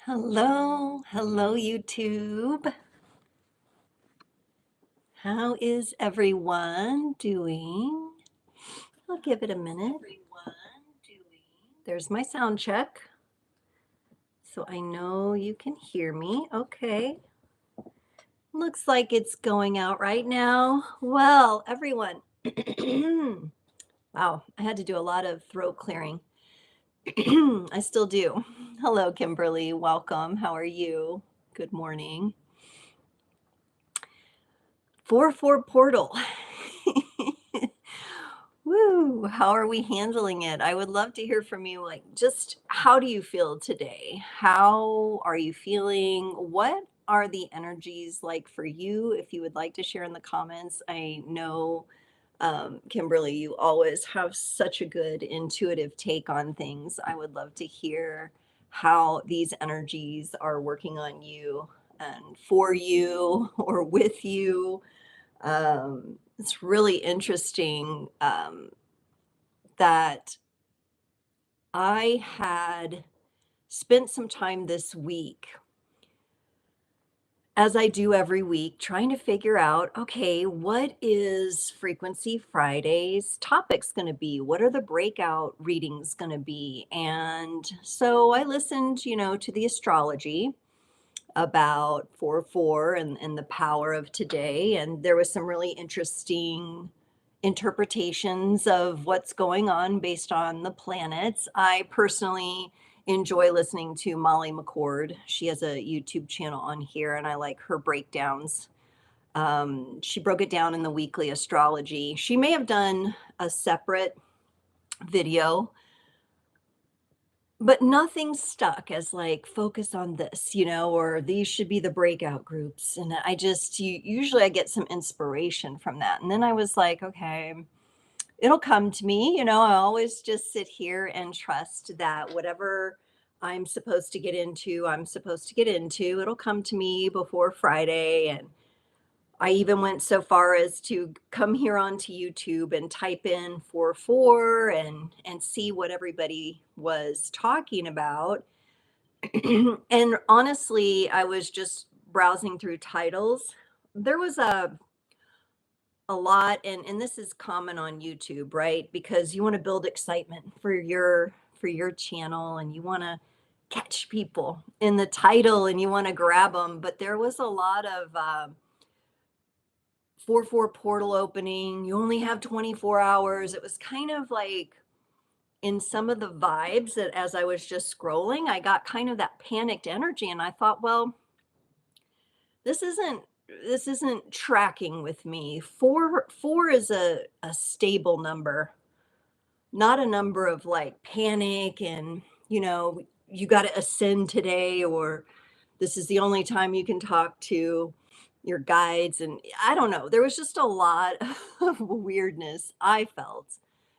Hello, YouTube. How is everyone doing? I'll give it a minute. There's my sound check. So I know you can hear me. Okay. Looks like it's going out right now. Well, everyone. Wow, I had to do a lot of throat clearing. I still do. Hello, Kimberly. Welcome. How are you? Good morning. 4-4 portal. Woo, how are we handling it? I would love to hear from you. Like, just how do you feel today? How are you feeling? What are the energies like for you? If you would like to share in the comments, I know, Kimberly, you always have such a good intuitive take on things. I would love to hear how these energies are working on you and for you or with you. It's really interesting that I had spent some time this week, as I do every week, trying to figure out, okay, what is Frequency Friday's topics going to be? What are the breakout readings going to be? And so I listened, to the astrology about 4-4 and the power of today. And there was some really interesting interpretations of what's going on based on the planets. I personally enjoy listening to Molly McCord. She has a YouTube channel on here, and I like her breakdowns. She broke it down in the weekly astrology. She may have done a separate video, but nothing stuck as like focus on this, or these should be the breakout groups. And usually I get some inspiration from that. And then I was like, okay, it'll come to me. I always just sit here and trust that whatever I'm supposed to get into, I'm supposed to get into. It'll come to me before Friday. And I even went so far as to come here onto YouTube and type in 4-4 and see what everybody was talking about. And honestly, I was just browsing through titles. There was a lot, and this is common on YouTube, right? Because you want to build excitement for your channel, and you want to catch people in the title, and you want to grab them. But there was a lot of 4-4 portal opening. You only have 24 hours. It was kind of like in some of the vibes that as I was just scrolling, I got kind of that panicked energy, and I thought, well, this isn't tracking with me. Four is a stable number, not a number of like panic and you got to ascend today, or this is the only time you can talk to your guides. And I don't know, there was just a lot of weirdness I felt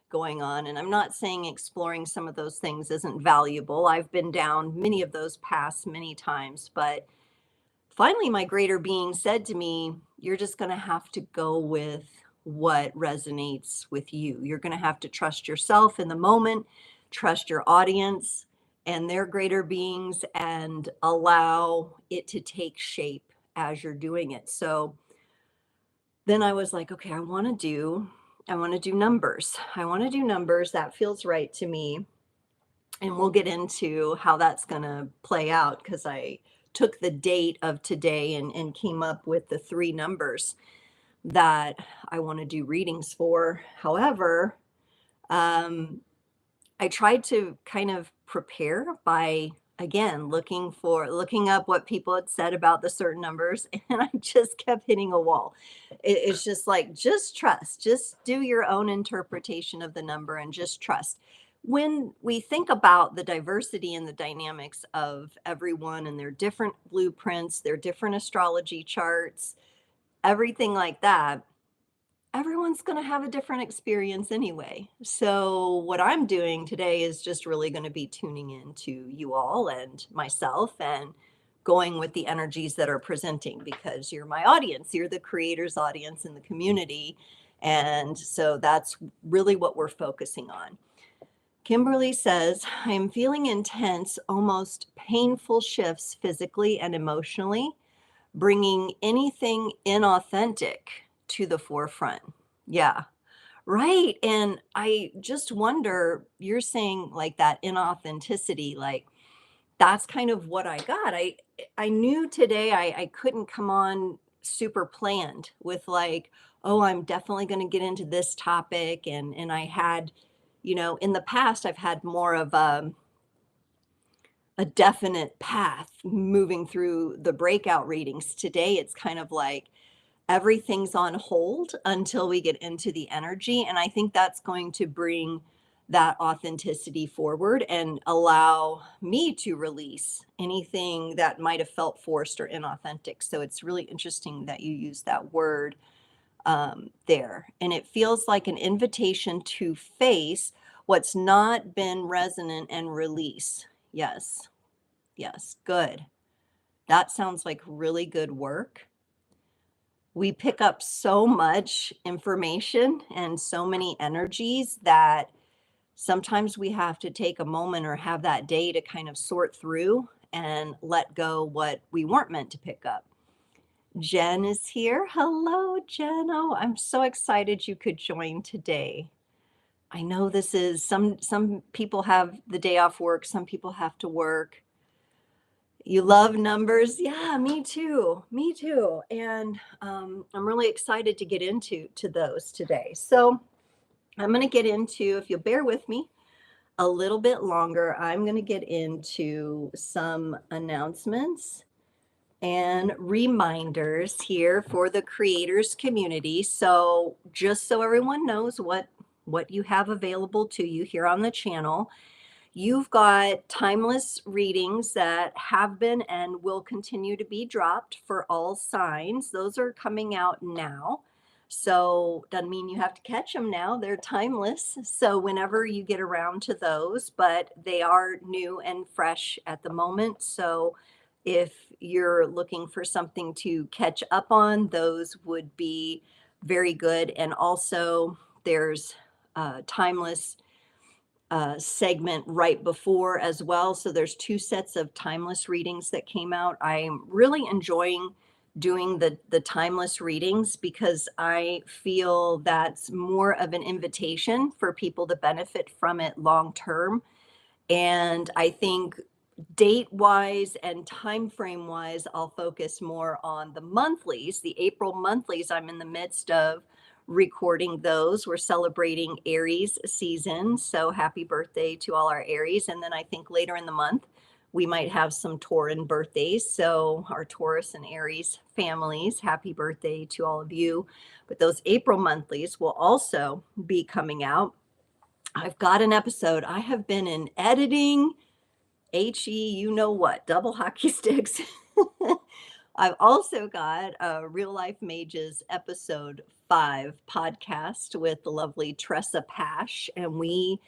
going on. And I'm not saying exploring some of those things isn't valuable. I've been down many of those paths many times, but finally my greater being said to me, you're just going to have to go with what resonates with you. You're going to have to trust yourself in the moment, trust your audience and their greater beings, and allow it to take shape as you're doing it. So then I was like, okay, I want to do numbers. I want to do numbers. That feels right to me. And we'll get into how that's going to play out, because I took the date of today and came up with the three numbers that I want to do readings for. However, I tried to kind of prepare by, again, looking up what people had said about the certain numbers, and I just kept hitting a wall. It's just like, just trust, just do your own interpretation of the number and just trust. When we think about the diversity and the dynamics of everyone and their different blueprints, their different astrology charts, everything like that, everyone's going to have a different experience anyway. So, what I'm doing today is just really going to be tuning into you all and myself and going with the energies that are presenting, because you're my audience, you're the creator's audience in the community. And so that's really what we're focusing on. Kimberly says, I am feeling intense, almost painful shifts physically and emotionally, bringing anything inauthentic to the forefront. Yeah, right. And I just wonder, you're saying like that inauthenticity, like that's kind of what I got. I knew today I couldn't come on super planned with like, oh, I'm definitely going to get into this topic. And I had, in the past, I've had more of a definite path moving through the breakout readings. Today, it's kind of like everything's on hold until we get into the energy. And I think that's going to bring that authenticity forward and allow me to release anything that might have felt forced or inauthentic. So it's really interesting that you use that word there. And it feels like an invitation to face what's not been resonant and release. Yes, yes, good. That sounds like really good work. We pick up so much information and so many energies that sometimes we have to take a moment or have that day to kind of sort through and let go what we weren't meant to pick up. Jen is here. Hello, Jen. Oh, I'm so excited you could join today. I know this is some people have the day off work, some people have to work. You love numbers? Yeah, me too. Me too. And I'm really excited to get into those today. So I'm going to get into, if you'll bear with me a little bit longer, I'm going to get into some announcements and reminders here for the creators community. So just so everyone knows what you have available to you here on the channel. You've got timeless readings that have been and will continue to be dropped for all signs. Those are coming out now. So doesn't mean you have to catch them now. They're timeless. So whenever you get around to those, but they are new and fresh at the moment. So if you're looking for something to catch up on, those would be very good. And also there's timeless segment right before as well. So there's two sets of timeless readings that came out. I'm really enjoying doing the timeless readings because I feel that's more of an invitation for people to benefit from it long term. And I think date wise and time frame wise, I'll focus more on the monthlies. The April monthlies, I'm in the midst of recording those. We're celebrating Aries season. So happy birthday to all our Aries. And then I think later in the month, we might have some Tauran birthdays. So our Taurus and Aries families, happy birthday to all of you. But those April monthlies will also be coming out. I've got an episode. I have been in editing, you know what, double hockey sticks. I've also got a Real Life Mages episode 5 podcast with the lovely Tressa Pash, and we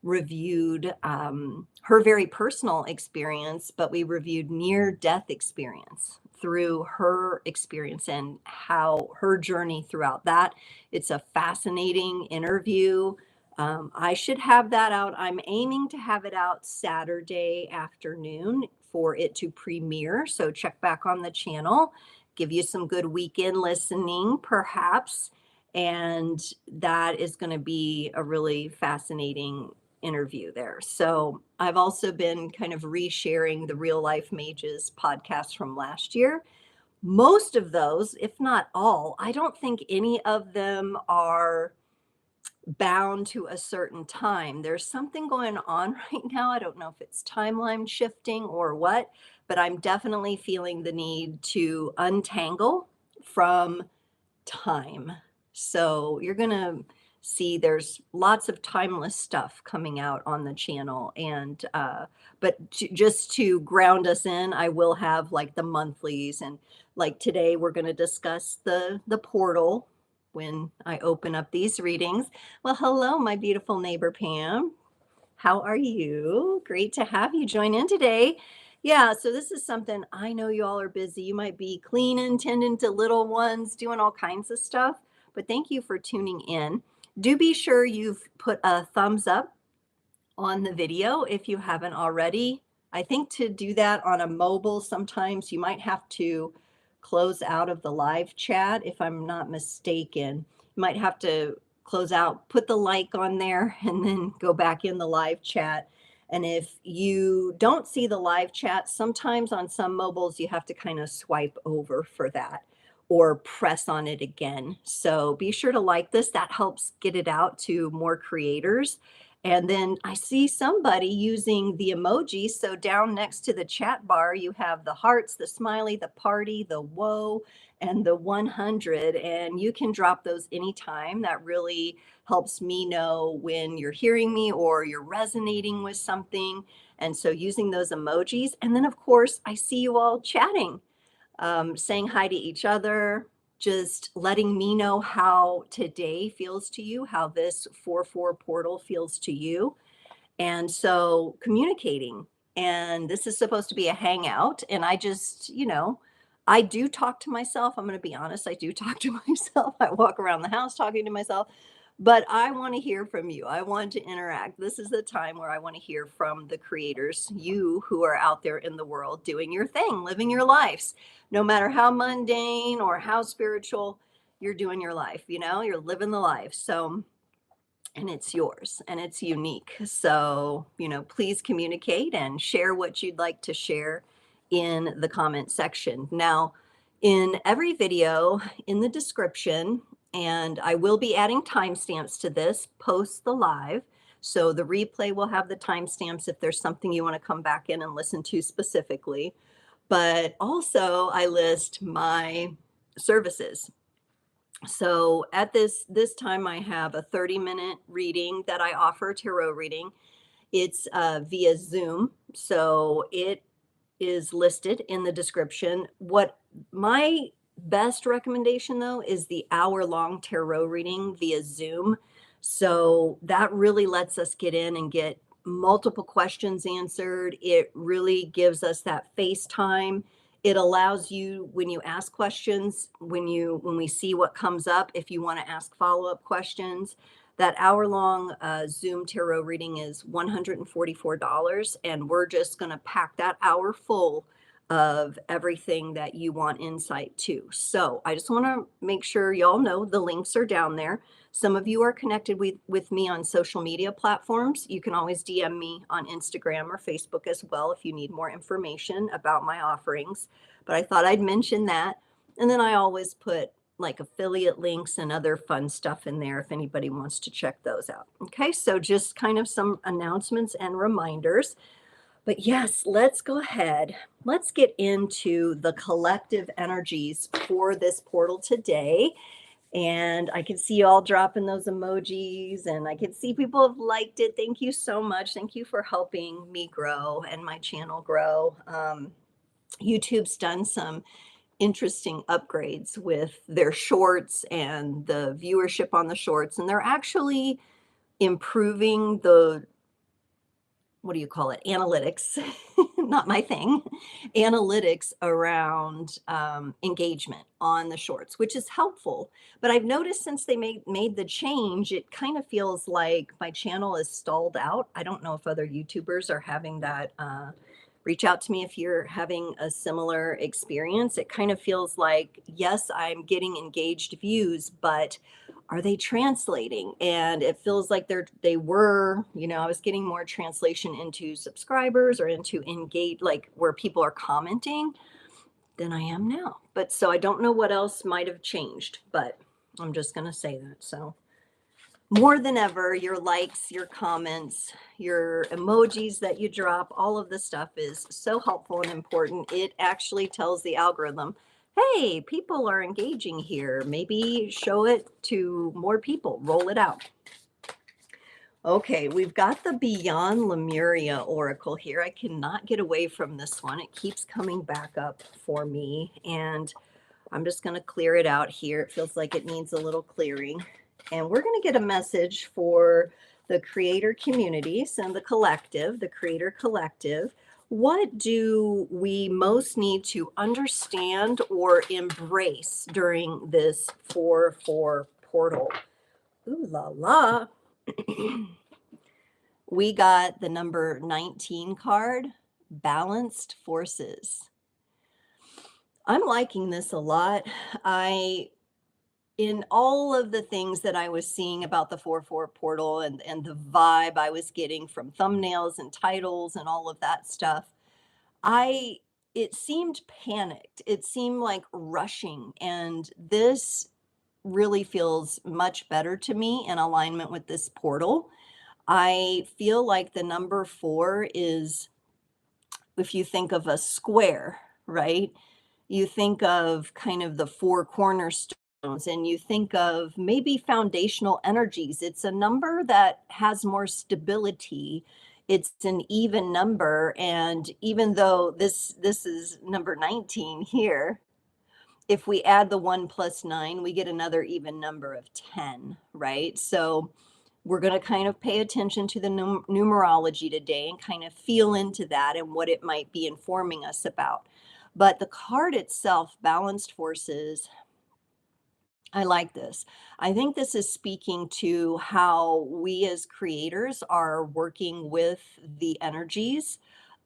reviewed her very personal experience, but we reviewed near death experience through her experience and how her journey throughout that. It's a fascinating interview. I should have that out. I'm aiming to have it out Saturday afternoon for it to premiere. So check back on the channel, give you some good weekend listening, perhaps. And that is going to be a really fascinating interview there. So I've also been kind of resharing the Real Life Mages podcast from last year. Most of those, if not all, I don't think any of them are bound to a certain time. There's something going on right now. I don't know if it's timeline shifting or what, but I'm definitely feeling the need to untangle from time. So you're going to see there's lots of timeless stuff coming out on the channel. And but just to ground us in, I will have like the monthlies, and like today we're going to discuss the portal when I open up these readings. Well, hello, my beautiful neighbor Pam. How are you? Great to have you join in today. Yeah, so this is something, I know you all are busy. You might be cleaning, tending to little ones, doing all kinds of stuff, but thank you for tuning in. Do be sure you've put a thumbs up on the video if you haven't already. I think to do that on a mobile, sometimes you might have to close out of the live chat, if I'm not mistaken. You might have to close out, put the like on there, and then go back in the live chat. And if you don't see the live chat, sometimes on some mobiles, you have to kind of swipe over for that or press on it again. So be sure to like this. That helps get it out to more creators. And then I see somebody using the emojis. So down next to the chat bar, you have the hearts, the smiley, the party, the whoa, and the 100. And you can drop those anytime. That really helps me know when you're hearing me or you're resonating with something. And so using those emojis. And then, of course, I see you all chatting, saying hi to each other, just letting me know how today feels to you, how this 4-4 portal feels to you. And so communicating. And this is supposed to be a hangout. And I just, I do talk to myself. I'm going to be honest. I do talk to myself. I walk around the house talking to myself. But I want to hear from you. I want to interact. This is the time where I want to hear from the creators, you who are out there in the world doing your thing, living your lives. No matter how mundane or how spiritual, you're doing your life, you're living the life. So, and it's yours and it's unique. So, please communicate and share what you'd like to share in the comment section. Now, in every video, in the description, and I will be adding timestamps to this post the live. So the replay will have the timestamps if there's something you want to come back in and listen to specifically. But also I list my services. So at this time, I have a 30-minute reading that I offer, tarot reading. It's via Zoom, so it is listed in the description. What my best recommendation, though, is the hour-long tarot reading via Zoom. So that really lets us get in and get multiple questions answered. It really gives us that face time. It allows you, when you ask questions, when we see what comes up, if you want to ask follow-up questions, that hour-long Zoom tarot reading is $144, and we're just going to pack that hour full of everything that you want insight to. So I just want to make sure y'all know the links are down there. Some of you are connected with me on social media platforms. You can always DM me on Instagram or Facebook as well if you need more information about my offerings. But I thought I'd mention that. And then I always put like affiliate links and other fun stuff in there if anybody wants to check those out. Okay, so just kind of some announcements and reminders. But yes, let's go ahead. Let's get into the collective energies for this portal today. And I can see you all dropping those emojis, and I can see people have liked it. Thank you so much. Thank you for helping me grow and my channel grow. YouTube's done some interesting upgrades with their shorts and the viewership on the shorts, and they're actually improving the, what do you call it, analytics, not my thing, analytics around engagement on the shorts, which is helpful. But I've noticed since they made the change, it kind of feels like my channel is stalled out. I don't know if other YouTubers are having that. Reach out to me if you're having a similar experience. It kind of feels like, yes, I'm getting engaged views, but are they translating? And it feels like they were, I was getting more translation into subscribers or into engage, like where people are commenting, than I am now. But so I don't know what else might have changed, but I'm just going to say that. So more than ever, your likes, your comments, your emojis that you drop, all of this stuff is so helpful and important. It actually tells the algorithm, hey, people are engaging here. Maybe show it to more people, roll it out. Okay, we've got the Beyond Lemuria Oracle here. I cannot get away from this one. It keeps coming back up for me, and I'm just going to clear it out here. It feels like it needs a little clearing. And we're going to get a message for the creator communities and the collective, the creator collective. What do we most need to understand or embrace during this 4-4 portal? Ooh la la. we got the number 19 card, balanced forces. I'm liking this a lot. I In all of the things that I was seeing about the 4/4 portal and the vibe I was getting from thumbnails and titles and all of that stuff, I it seemed panicked. It seemed like rushing, and this really feels much better to me in alignment with this portal. I feel like the number 4 is, if you think of a square, right? You think of kind of the four cornerstones and you think of maybe foundational energies. It's a number that has more stability. It's an even number. And even though this is number 19 here, if we add the 1 plus 9, we get another even number of 10, right? So we're going to kind of pay attention to the numerology today and kind of feel into that and what it might be informing us about. But the card itself, balanced forces, I like this. I think this is speaking to how we as creators are working with the energies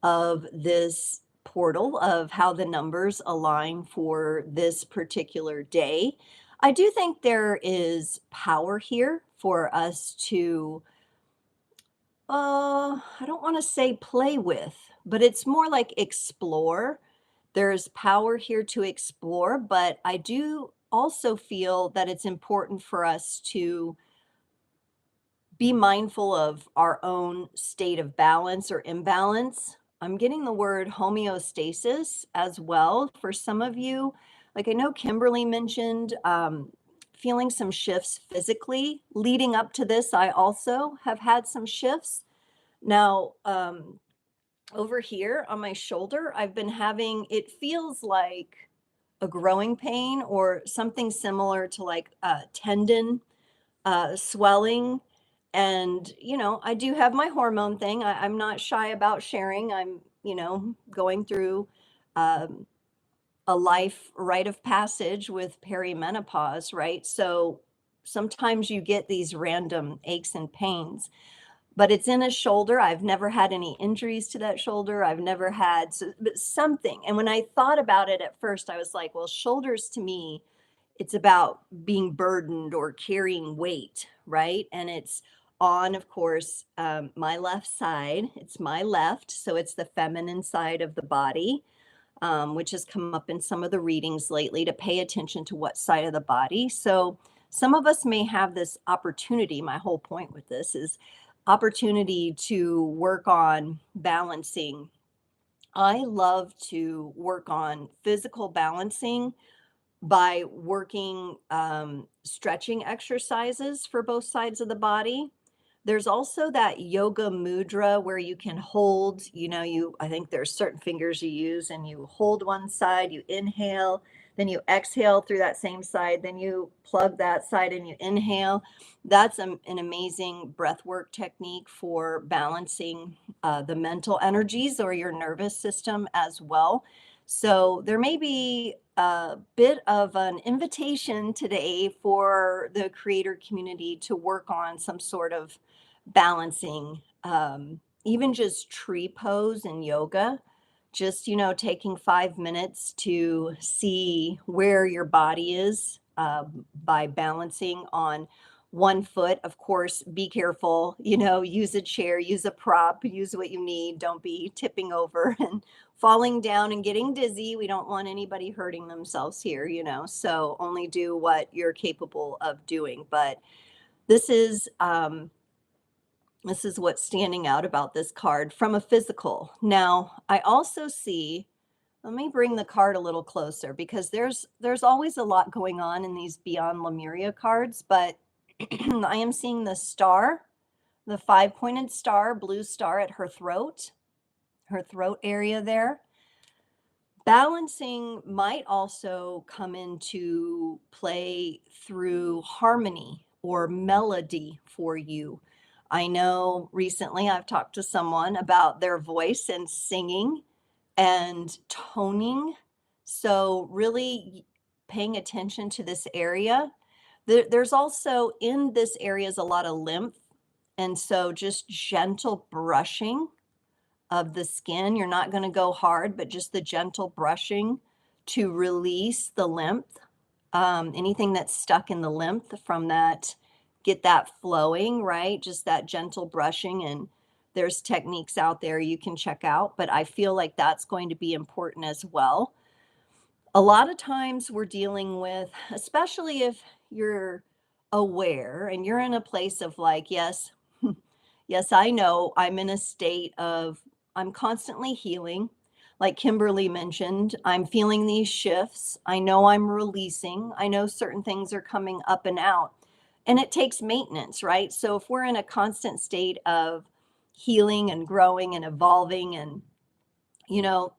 of this portal, of how the numbers align for this particular day. I do think there is power here for us to, I don't want to say play with, but it's more like explore. There's power here to explore, but I do also feel that it's important for us to be mindful of our own state of balance or imbalance. I'm getting the word homeostasis as well for some of you. Like I know Kimberly mentioned feeling some shifts physically. Leading up to this, I also have had some shifts. Now, over here on my shoulder, I've been having, it feels like a growing pain or something similar to like tendon swelling. And, I do have my hormone thing. I'm not shy about sharing. I'm, going through um, a life rite of passage with perimenopause, right? So sometimes you get these random aches and pains, but it's in a shoulder. I've never had any injuries to that shoulder. I've never had but something. And when I thought about it at first, I was like, well, shoulders to me, it's about being burdened or carrying weight, right? And it's on, of course, my left side. It's my left. So it's the feminine side of the body, which has come up in some of the readings lately to pay attention to what side of the body. So some of us may have this opportunity. My whole point with this is opportunity to work on balancing. I love to work on physical balancing by working stretching exercises for both sides of the body. There's also that yoga mudra where you can hold, I think there's certain fingers you use and you hold one side, you inhale, then you exhale through that same side, then you plug that side and you inhale. That's an amazing breath work technique for balancing the mental energies or your nervous system as well. So there may be a bit of an invitation today for the creator community to work on some sort of balancing, even just tree pose in yoga, just, taking 5 minutes to see where your body is by balancing on one foot. Of course, be careful, use a chair, use a prop, use what you need. Don't be tipping over and falling down and getting dizzy. We don't want anybody hurting themselves here, so only do what you're capable of doing. But this is, this is what's standing out about this card from a physical. Now, I also see, let me bring the card a little closer because there's always a lot going on in these Beyond Lemuria cards, but I am seeing the star, the five-pointed star, blue star at her throat area there. Balancing might also come into play through harmony or melody for you. I know recently I've talked to someone about their voice and singing and toning. So, really paying attention to this area. There's also in this area is a lot of lymph And so just gentle brushing of the skin. You're not going to go hard, but just the gentle brushing to release the lymph. Anything that's stuck in the lymph from that, get that flowing, right? Just that gentle brushing. And there's techniques out there you can check out, but I feel like that's going to be important as well. A lot of times we're dealing with, especially if you're aware and you're in a place of like, yes, yes, I know I'm in a state of, I'm constantly healing. Like Kimberly mentioned, I'm feeling these shifts. I know I'm releasing. I know certain things are coming up and out. And it takes maintenance, right? So if we're in a constant state of healing and growing and evolving and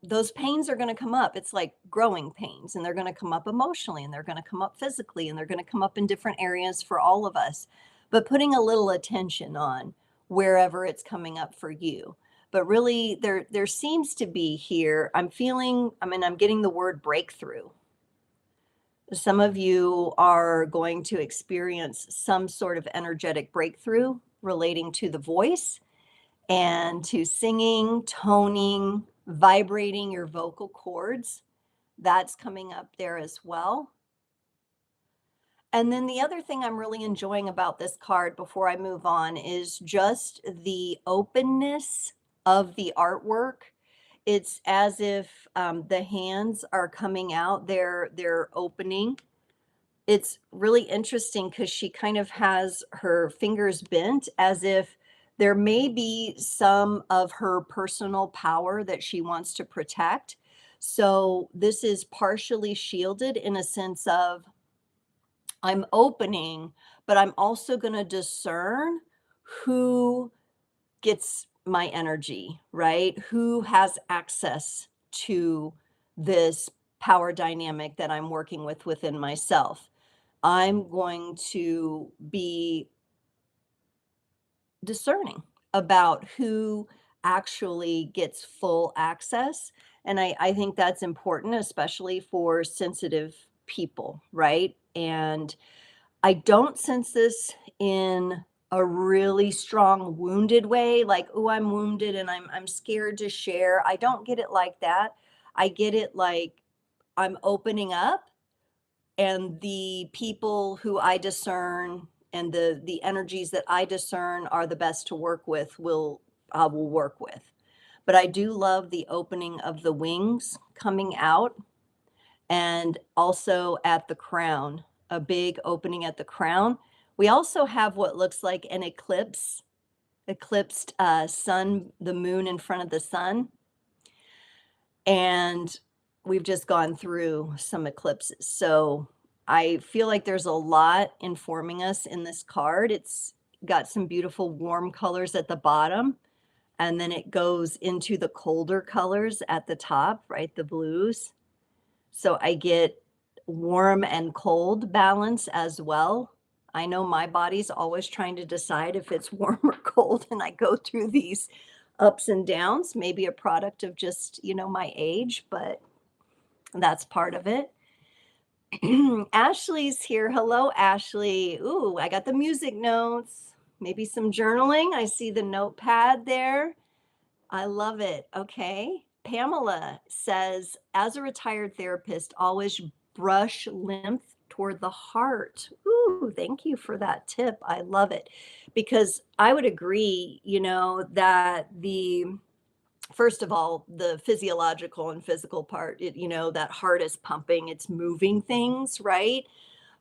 those pains are going to come up. It's like growing pains, and they're going to come up emotionally, and they're going to come up physically, and they're going to come up in different areas for all of us. But putting a little attention on wherever it's coming up for you. But really, there seems to be here, I'm getting the word breakthrough. Some of you are going to experience some sort of energetic breakthrough relating to the voice and to singing, toning, vibrating your vocal cords. That's coming up there as well. And then the other thing I'm really enjoying about this card before I move on is just the openness of the artwork. It's as if the hands are coming out, they're opening. It's really interesting because she kind of has her fingers bent as if there may be some of her personal power that she wants to protect. So this is partially shielded in a sense of I'm opening, but I'm also going to discern who gets my energy, right? Who has access to this power dynamic that I'm working with within myself. I'm going to be discerning about who actually gets full access. And I think that's important, especially for sensitive people, right? And I don't sense this in a really strong wounded way, like, oh, I'm wounded and I'm scared to share. I don't get it like that. I get it like I'm opening up, and the people who I discern and the energies that I discern are the best to work with will I will work with. But I do love the opening of the wings coming out, and also at the crown, a big opening at the crown. We also have what looks like an eclipsed sun, the moon in front of the sun. And we've just gone through some eclipses. So I feel like there's a lot informing us in this card. It's got some beautiful warm colors at the bottom, and then it goes into the colder colors at the top, right? The blues. So I get warm and cold balance as well. I know my body's always trying to decide if it's warm or cold, and I go through these ups and downs, maybe a product of just, my age, but that's part of it. Ashley's here. Hello, Ashley. Ooh, I got the music notes, maybe some journaling. I see the notepad there. I love it. Okay. Pamela says, as a retired therapist, always brush lymph toward the heart. Ooh, thank you for that tip. I love it. Because I would agree, that first of all, the physiological and physical part, that heart is pumping, it's moving things, right?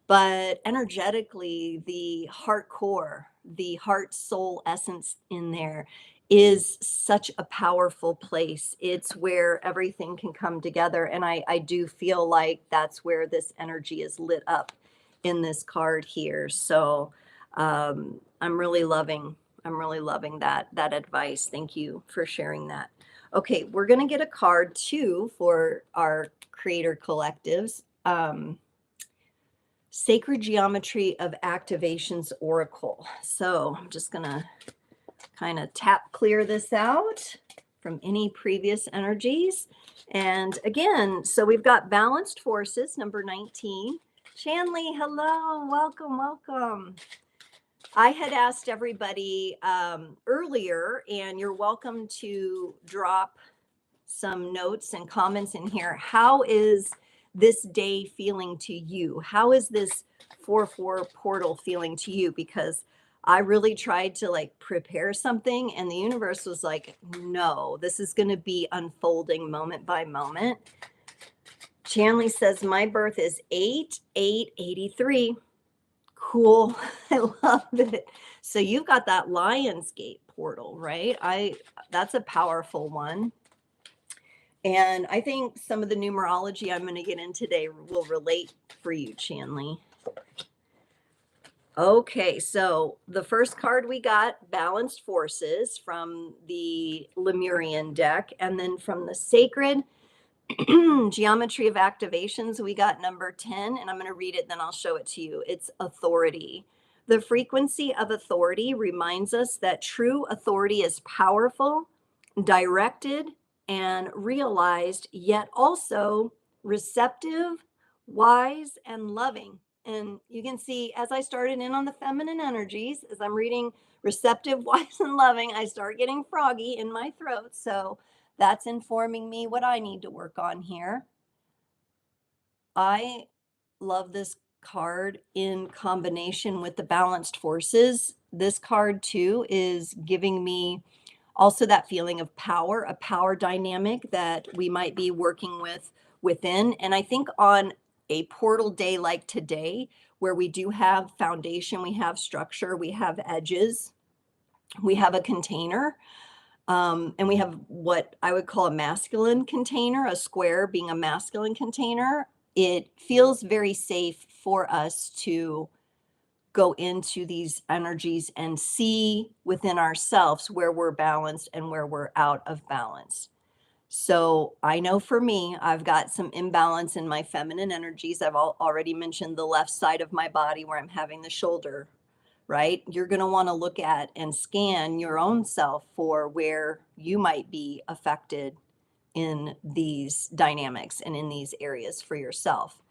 But energetically, the heart core, the heart soul essence in there is such a powerful place. It's where everything can come together. And I do feel like that's where this energy is lit up in this card here. So I'm really loving that advice. Thank you for sharing that. Okay, we're gonna get a card too for our creator collectives. Sacred Geometry of Activations Oracle. So I'm just going to kind of tap clear this out from any previous energies. And again, so we've got balanced forces, number 19. Shanley, hello, welcome, welcome. I had asked everybody earlier, and you're welcome to drop some notes and comments in here. How is this day feeling to you? How is this 4-4 portal feeling to you? Because I really tried to like prepare something, and the universe was like, no, this is going to be unfolding moment by moment. Chanley says, my birth is 8/8/83. Cool. I love it. So you've got that Lionsgate portal, right? That's a powerful one. And I think some of the numerology I'm going to get in today will relate for you, Chanley. Okay, so the first card we got, Balanced Forces, from the Lemurian deck, and then from the Sacred Geometry of Activations, we got number 10, and I'm going to read it, then I'll show it to you. It's authority. The frequency of authority reminds us that true authority is powerful, directed, and realized, yet also receptive, wise, and loving. And you can see as I started in on the feminine energies, as I'm reading receptive, wise, and loving, I start getting froggy in my throat. So that's informing me what I need to work on here. I love this card in combination with the Balanced Forces. This card too is giving me also that feeling of power, a power dynamic that we might be working with within. And I think on a portal day like today, where we do have foundation, we have structure, we have edges, we have a container, and we have what I would call a masculine container, a square being a masculine container. It feels very safe for us to go into these energies and see within ourselves where we're balanced and where we're out of balance. So I know for me, I've got some imbalance in my feminine energies. I've already mentioned the left side of my body where I'm having the shoulder, right? You're going to want to look at and scan your own self for where you might be affected in these dynamics and in these areas for yourself.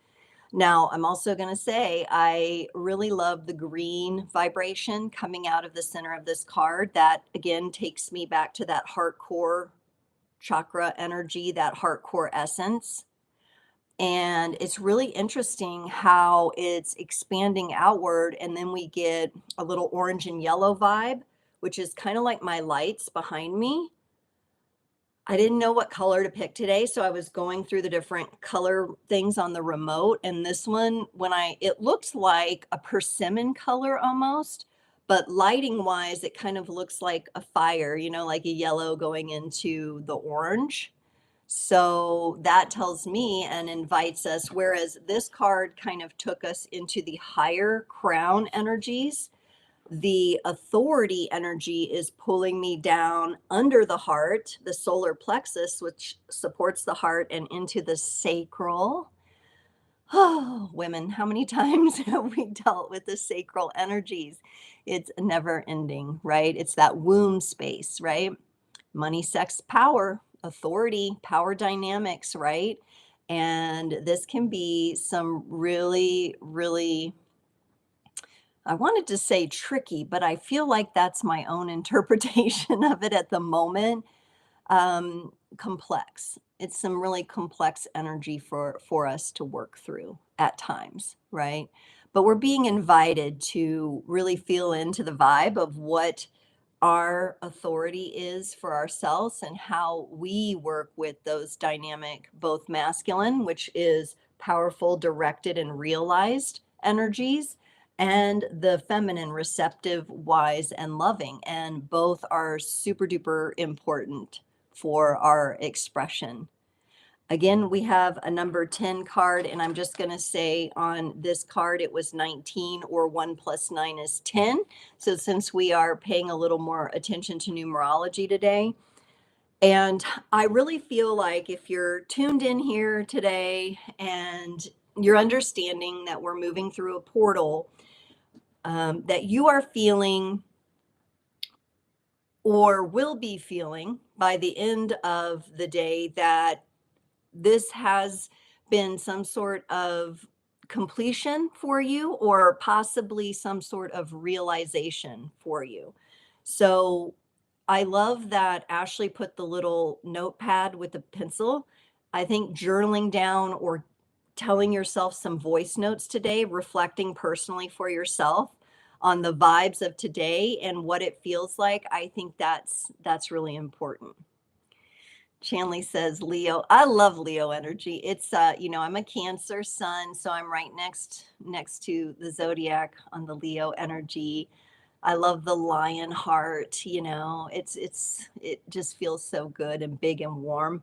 Now, I'm also going to say I really love the green vibration coming out of the center of this card. That again takes me back to that heart core chakra energy, that heart core essence. And it's really interesting how it's expanding outward. And then we get a little orange and yellow vibe, which is kind of like my lights behind me. I didn't know what color to pick today, so I was going through the different color things on the remote, and this one, it looked like a persimmon color almost, but lighting wise, it kind of looks like a fire, like a yellow going into the orange. So that tells me and invites us, whereas this card kind of took us into the higher crown energies, the authority energy is pulling me down under the heart, the solar plexus, which supports the heart, and into the sacral. Oh, women, how many times have we dealt with the sacral energies? It's never ending, right? It's that womb space, right? Money, sex, power, authority, power dynamics, right? And this can be some really, really, I wanted to say tricky, but I feel like that's my own interpretation of it at the moment. Complex. It's some really complex energy for us to work through at times, right? But we're being invited to really feel into the vibe of what our authority is for ourselves and how we work with those dynamic, both masculine, which is powerful, directed, and realized energies, and the feminine, receptive, wise, and loving. And both are super duper important for our expression. Again, we have a number 10 card, and I'm just going to say on this card, it was 19, or 1 + 9 is 10. So since we are paying a little more attention to numerology today, and I really feel like if you're tuned in here today and you're understanding that we're moving through a portal, that you are feeling or will be feeling by the end of the day that this has been some sort of completion for you or possibly some sort of realization for you. So I love that Ashley put the little notepad with the pencil. I think journaling down or telling yourself some voice notes today, reflecting personally for yourself on the vibes of today and what it feels like, I think that's really important. Chanley says Leo. I love Leo energy. It's I'm a Cancer sun, so I'm right next to the zodiac on the Leo energy. I love the lion heart, it just feels so good and big and warm.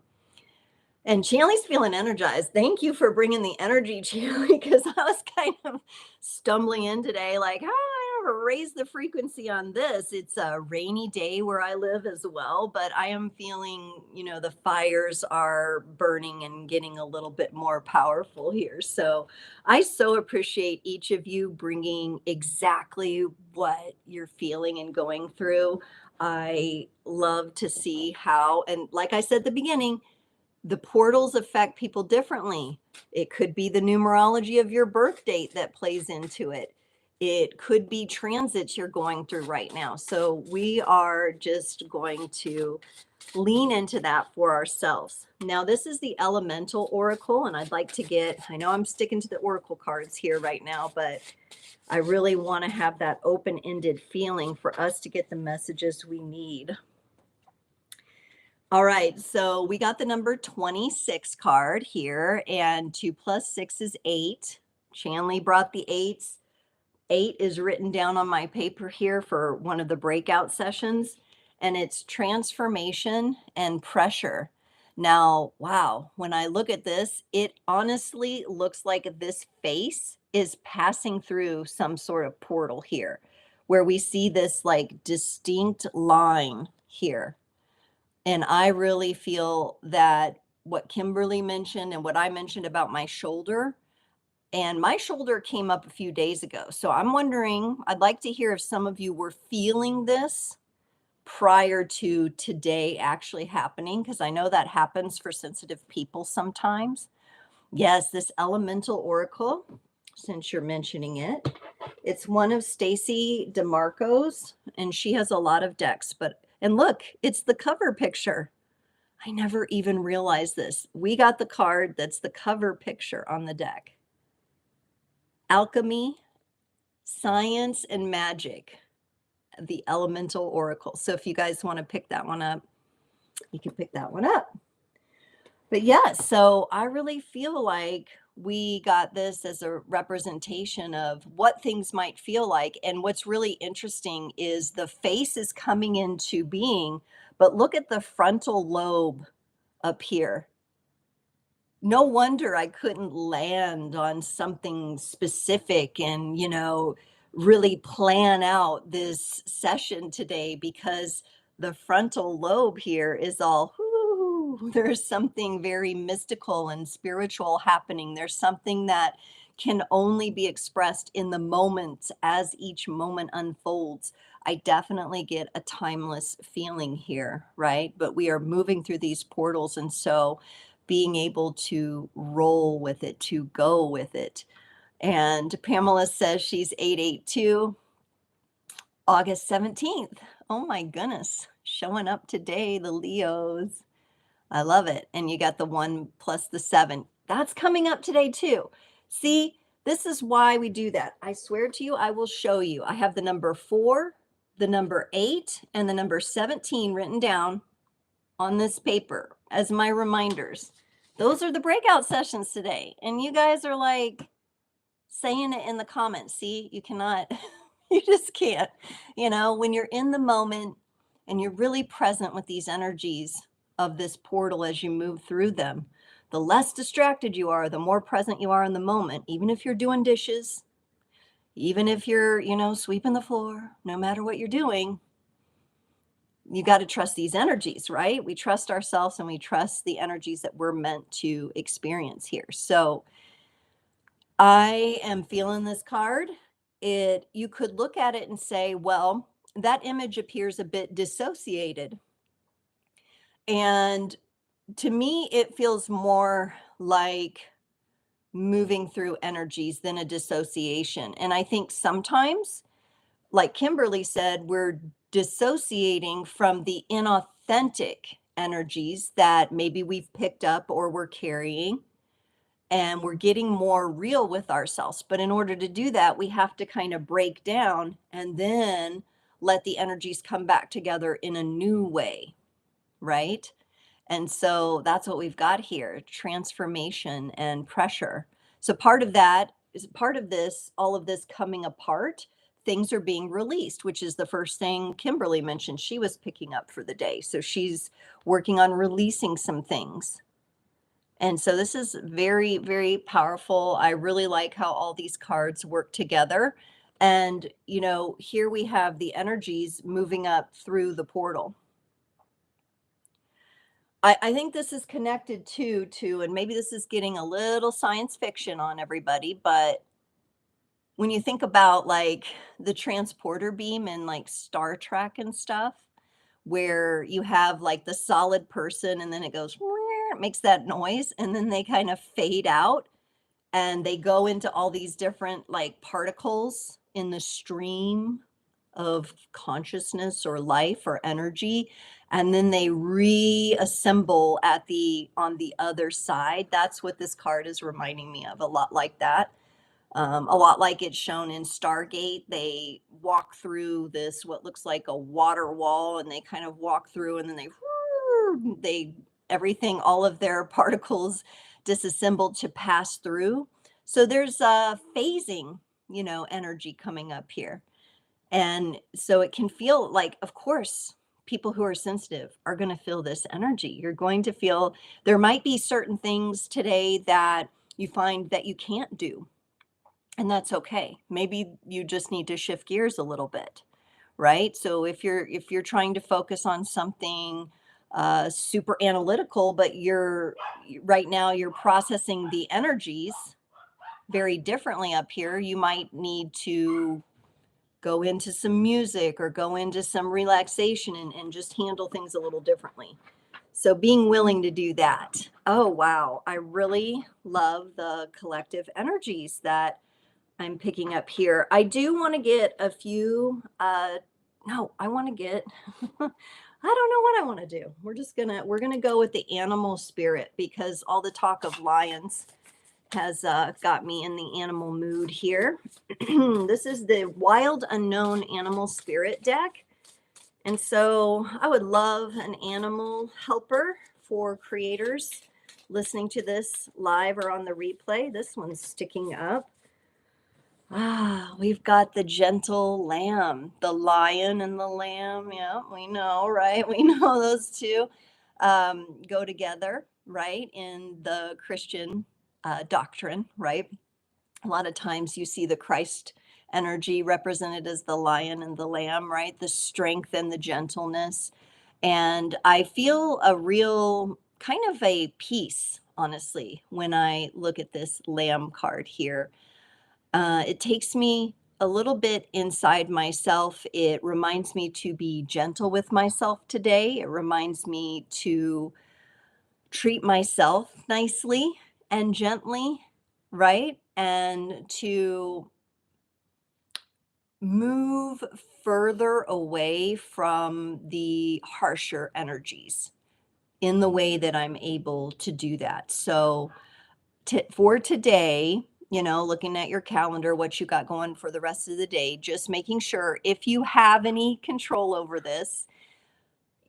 And Chanley's feeling energized. Thank you for bringing the energy, Chanley, because I was kind of stumbling in today, like, how do I ever raise the frequency on this? It's a rainy day where I live as well, but I am feeling, the fires are burning and getting a little bit more powerful here. So I so appreciate each of you bringing exactly what you're feeling and going through. I love to see how, and like I said at the beginning, the portals affect people differently. It could be the numerology of your birth date that plays into it. It could be transits you're going through right now. So we are just going to lean into that for ourselves. Now, this is the elemental oracle, and I'd like to I know I'm sticking to the oracle cards here right now, but I really want to have that open-ended feeling for us to get the messages we need. All right, so we got the number 26 card here, and 2 plus 6 is 8. Chanley brought the 8s. 8 is written down on my paper here for one of the breakout sessions, and it's transformation and pressure. Now, wow, when I look at this, it honestly looks like this face is passing through some sort of portal here, where we see this like distinct line here. And I really feel that what Kimberly mentioned and what I mentioned about my shoulder, and my shoulder came up a few days ago. So I'm wondering, I'd like to hear if some of you were feeling this prior to today actually happening, because I know that happens for sensitive people sometimes. Yes, this elemental oracle, since you're mentioning it, it's one of Stacy DeMarco's, and she has a lot of decks, and look, it's the cover picture. I never even realized this. We got the card that's the cover picture on the deck. Alchemy, Science, and Magic, the Elemental Oracle. So if you guys want to pick that one up, you can pick that one up. But yeah, so I really feel like we got this as a representation of what things might feel like. And what's really interesting is the face is coming into being, but look at the frontal lobe up here. No wonder I couldn't land on something specific and, really plan out this session today, because the frontal lobe here is all, whoo, there's something very mystical and spiritual happening. There's something that can only be expressed in the moment as each moment unfolds. I definitely get a timeless feeling here, right? But we are moving through these portals. And so being able to roll with it, to go with it. And Pamela says she's 882, August 17th. Oh my goodness, showing up today, the Leos. I love it. And you got the 1 plus the 7. That's coming up today too. See, this is why we do that. I swear to you, I will show you. I have the number 4, the number 8, and the number 17 written down on this paper as my reminders. Those are the breakout sessions today. And you guys are like saying it in the comments. See, you cannot, you just can't. When you're in the moment and you're really present with these energies of this portal as you move through them, the less distracted you are, the more present you are in the moment, even if you're doing dishes, even if you're, sweeping the floor, no matter what you're doing. You got to trust these energies, right? We trust ourselves and we trust the energies that we're meant to experience here. So I am feeling this card. You could look at it and say, well, that image appears a bit dissociated. And to me, it feels more like moving through energies than a dissociation. And I think sometimes, like Kimberly said, we're dissociating from the inauthentic energies that maybe we've picked up or we're carrying, and we're getting more real with ourselves. But in order to do that, we have to kind of break down and then let the energies come back together in a new way, right? And so that's what we've got here, transformation and pressure. So part of that is part of this, all of this coming apart, things are being released, which is the first thing Kimberly mentioned she was picking up for the day. So she's working on releasing some things. And so this is very, very powerful. I really like how all these cards work together. And, here we have the energies moving up through the portal. I think this is connected to, and maybe this is getting a little science fiction on everybody, but when you think about like the transporter beam and like Star Trek and stuff, where you have like the solid person and then it goes, it makes that noise, and then they kind of fade out and they go into all these different like particles in the stream of consciousness or life or energy, and then they reassemble at the on the other side. That's what this card is reminding me of, a lot like that. A lot like it's shown in Stargate. They walk through this what looks like a water wall, and they kind of walk through, and then they everything, all of their particles disassembled to pass through. So there's a phasing, energy coming up here. And so it can feel like, of course, people who are sensitive are going to feel this energy. You're going to feel there might be certain things today that you find that you can't do, and that's okay. Maybe you just need to shift gears a little bit, right? So if you're trying to focus on something super analytical, but you're right now you're processing the energies very differently up here, you might need to go into some music or go into some relaxation and just handle things a little differently. So being willing to do that. Oh, wow. I really love the collective energies that I'm picking up here. I do want to get a few, no, I want to get, I don't know what I want to do. We're going to go with the animal spirit, because all the talk of lions has got me in the animal mood here. This is the Wild Unknown Animal Spirit deck. And so I would love an animal helper for creators listening to this live or on the replay. This one's sticking up. We've got the gentle lamb, the lion and the lamb. Yeah, we know, right? We know those two go together, right? In the Christian doctrine, right? A lot of times you see the Christ energy represented as the lion and the lamb, right? The strength and the gentleness. And I feel a real kind of a peace, honestly, when I look at this lamb card here. It takes me a little bit inside myself. It reminds me to be gentle with myself today. It reminds me to treat myself nicely and gently, right? And to move further away from the harsher energies in the way that I'm able to do that. So, for today, looking at your calendar, what you got going for the rest of the day, just making sure, if you have any control over this,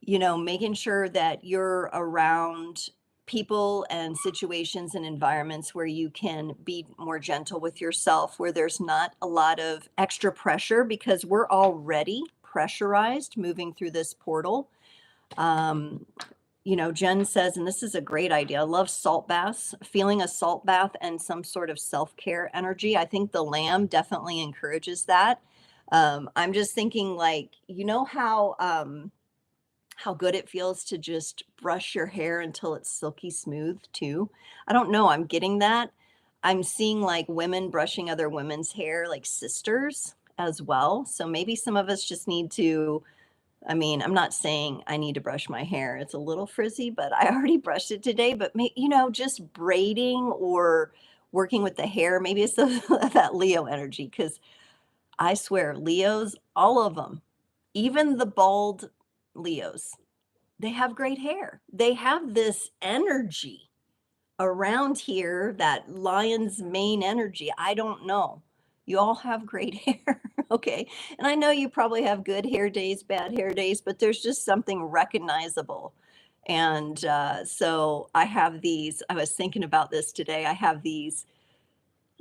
making sure that you're around people and situations and environments where you can be more gentle with yourself, where there's not a lot of extra pressure, because we're already pressurized moving through this portal. Um, Jen says, and this is a great idea, I love salt baths, feeling a salt bath and some sort of self-care energy. I think the lamb definitely encourages that. I'm just thinking, like, how good it feels to just brush your hair until it's silky smooth too. I don't know, I'm getting that. I'm seeing like women brushing other women's hair, like sisters as well. So maybe some of us just need to, I mean, I'm not saying I need to brush my hair. It's a little frizzy, but I already brushed it today. But just braiding or working with the hair. Maybe it's that Leo energy, because I swear, Leos, all of them, even the bald Leos, they have great hair. They have this energy around here, that lion's mane energy. I don't know. You all have great hair. Okay. And I know you probably have good hair days, bad hair days, but there's just something recognizable. And so I have these, I was thinking about this today. I have these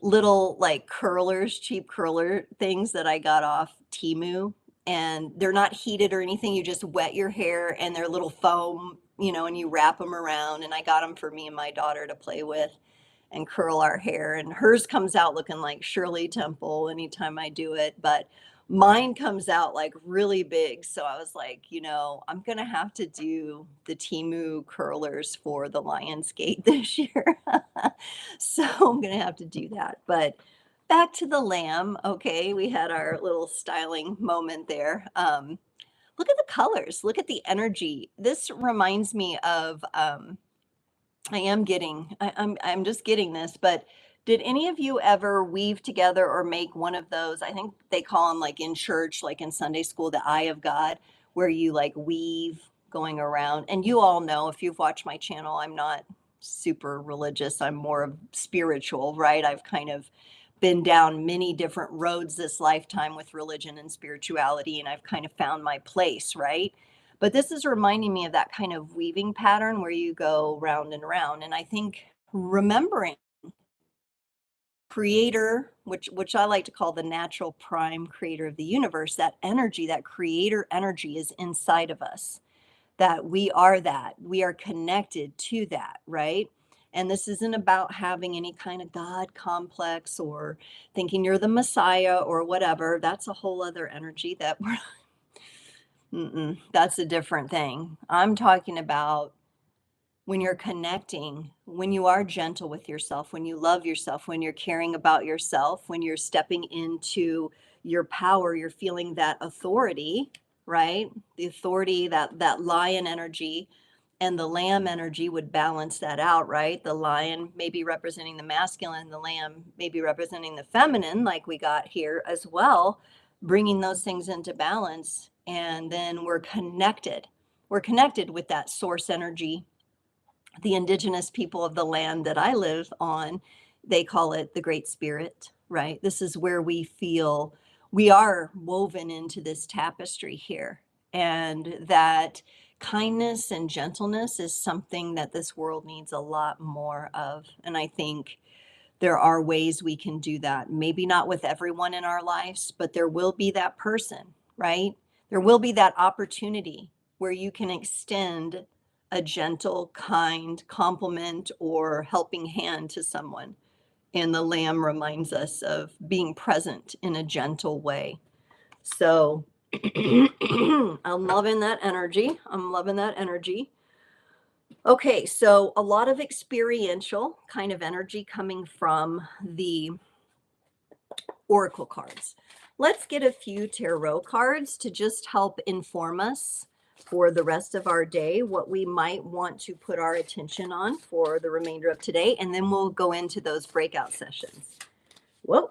little like curlers, cheap curler things that I got off Temu, and they're not heated or anything. You just wet your hair and they're little foam, and you wrap them around. And I got them for me and my daughter to play with and curl our hair. And hers comes out looking like Shirley Temple anytime I do it, but mine comes out like really big. So I was like, I'm going to have to do the Temu curlers for the Lionsgate this year. So I'm going to have to do that. But back to the lamb. Okay. We had our little styling moment there. Look at the colors. Look at the energy. This reminds me of, I'm just getting this, but did any of you ever weave together or make one of those? I think they call them, like in church, like in Sunday school, the eye of God, where you like weave going around. And you all know, if you've watched my channel, I'm not super religious. I'm more of spiritual, right? I've kind of been down many different roads this lifetime with religion and spirituality, and I've kind of found my place, right? But this is reminding me of that kind of weaving pattern where you go round and round. And I think remembering creator, which I like to call the natural prime creator of the universe, that energy, that creator energy is inside of us, that we are connected to that, right? And this isn't about having any kind of God complex or thinking you're the Messiah or whatever. That's a whole other energy that we're that's a different thing. I'm talking about when you're connecting, when you are gentle with yourself, when you love yourself, when you're caring about yourself, when you're stepping into your power, you're feeling that authority, right? The authority, that lion energy, and the lamb energy would balance that out, right? The lion maybe representing the masculine, the lamb maybe representing the feminine, like we got here as well, bringing those things into balance. And then we're connected. We're connected with that source energy. The indigenous people of the land that I live on, they call it the Great Spirit, right? This is where we feel we are woven into this tapestry here. And that kindness and gentleness is something that this world needs a lot more of. And I think there are ways we can do that. Maybe not with everyone in our lives, but there will be that person, right? There will be that opportunity where you can extend a gentle, kind compliment or helping hand to someone. And the lamb reminds us of being present in a gentle way. So I'm loving that energy. I'm loving that energy. Okay, so a lot of experiential kind of energy coming from the oracle cards. Let's get a few tarot cards to just help inform us for the rest of our day, what we might want to put our attention on for the remainder of today, and then we'll go into those breakout sessions. Whoa.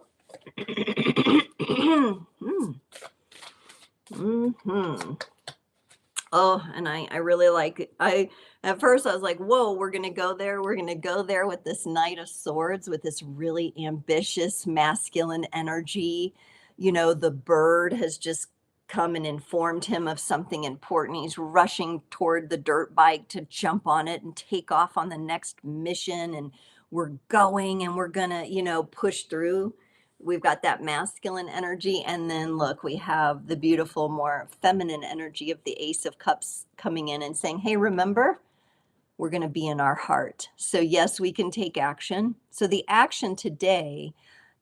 Oh, and I really like it. At first I was like, whoa, we're going to go there. We're going to go there with this Knight of Swords, with this really ambitious masculine energy. The bird has just come and informed him of something important. He's rushing toward the dirt bike to jump on it and take off on the next mission. And we're going and we're going to, push through. We've got that masculine energy. And then look, we have the beautiful, more feminine energy of the Ace of Cups coming in and saying, hey, remember, we're going to be in our heart. So yes, we can take action. So the action today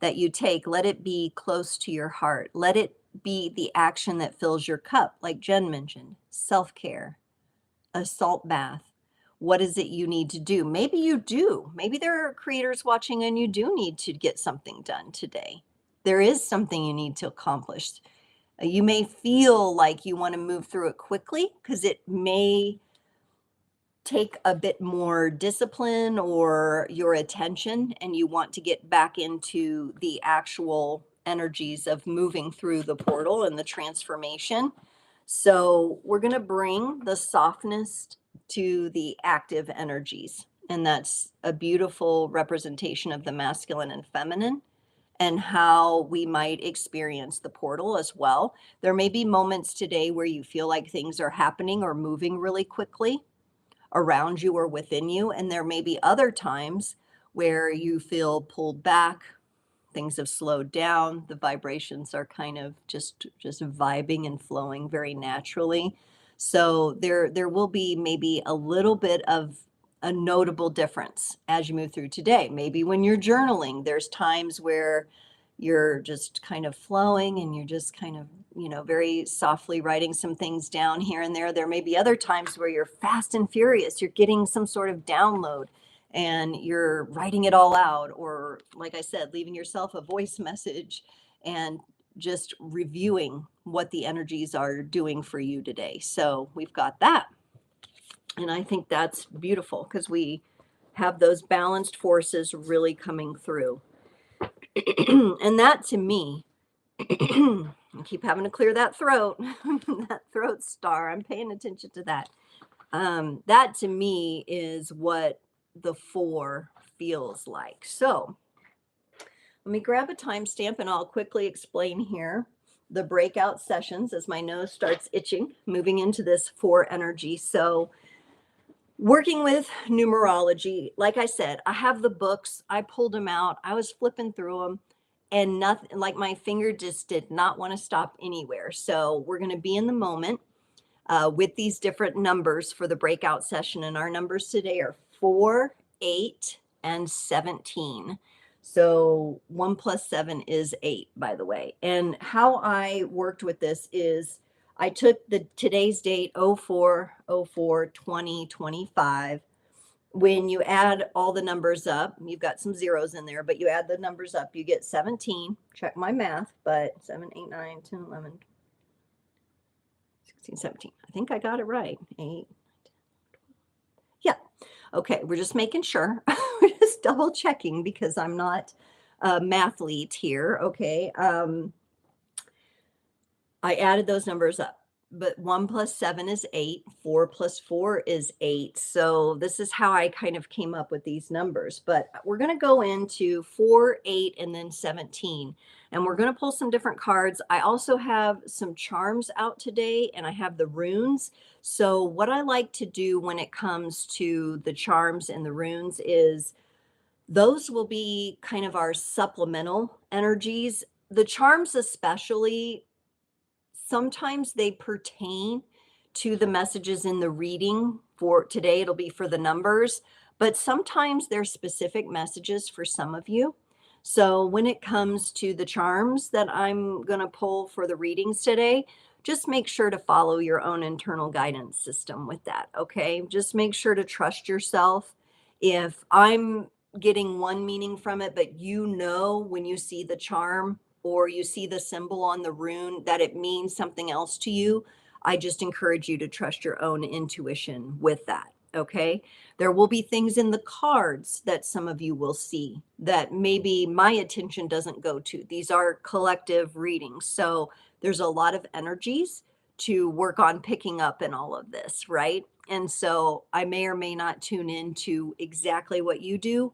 that you take, let it be close to your heart. Let it be the action that fills your cup. Like Jen mentioned, self-care, a salt bath. What is it you need to do? Maybe you do. Maybe there are creators watching and you do need to get something done today. There is something you need to accomplish. You may feel like you want to move through it quickly because it may take a bit more discipline or your attention and you want to get back into the actual energies of moving through the portal and the transformation. So we're going to bring the softness to the active energies. And that's a beautiful representation of the masculine and feminine and how we might experience the portal as well. There may be moments today where you feel like things are happening or moving really quickly around you or within you. And there may be other times where you feel pulled back, things have slowed down, the vibrations are kind of just vibing and flowing very naturally. So there will be maybe a little bit of a notable difference as you move through today. Maybe when you're journaling, there's times where you're just kind of flowing and you're just kind of, very softly writing some things down here and there. There may be other times where you're fast and furious, you're getting some sort of download and you're writing it all out, or like I said, leaving yourself a voice message and just reviewing what the energies are doing for you today. So we've got that. And I think that's beautiful because we have those balanced forces really coming through. And that to me, I keep having to clear that throat, that throat star. I'm paying attention to that. That to me is what the 4 feels like. So let me grab a timestamp and I'll quickly explain here the breakout sessions as my nose starts itching, moving into this 4 energy. So working with numerology, like I said, I have the books, I pulled them out, I was flipping through them and nothing, like my finger just did not want to stop anywhere. So we're going to be in the moment with these different numbers for the breakout session. And our numbers today are 4, 8, and 17. So 1 plus 7 is 8, by the way. And how I worked with this is I took today's date 04/04/2025. When you add all the numbers up, you've got some zeros in there, but you add the numbers up, you get 17. Check my math, but 7, 8, 9, 10, 11, 16, 17. I think I got it right. 8. Yeah. Okay. We're just making sure. We're just double checking because I'm not a mathlete here. Okay. I added those numbers up, but 1 plus 7 is 8. 4 plus 4 is 8. So this is how I kind of came up with these numbers, but we're going to go into 4, 8, and then 17. And we're going to pull some different cards. I also have some charms out today and I have the runes. So what I like to do when it comes to the charms and the runes is those will be kind of our supplemental energies. The charms especially, sometimes they pertain to the messages in the reading. For today, it'll be for the numbers, but sometimes they're specific messages for some of you. So when it comes to the charms that I'm going to pull for the readings today, just make sure to follow your own internal guidance system with that. Okay. Just make sure to trust yourself. If I'm getting one meaning from it, but when you see the charm or you see the symbol on the rune that it means something else to you, I just encourage you to trust your own intuition with that. Okay. There will be things in the cards that some of you will see that maybe my attention doesn't go to. These are collective readings. So there's a lot of energies to work on picking up in all of this, right? And so I may or may not tune into exactly what you do,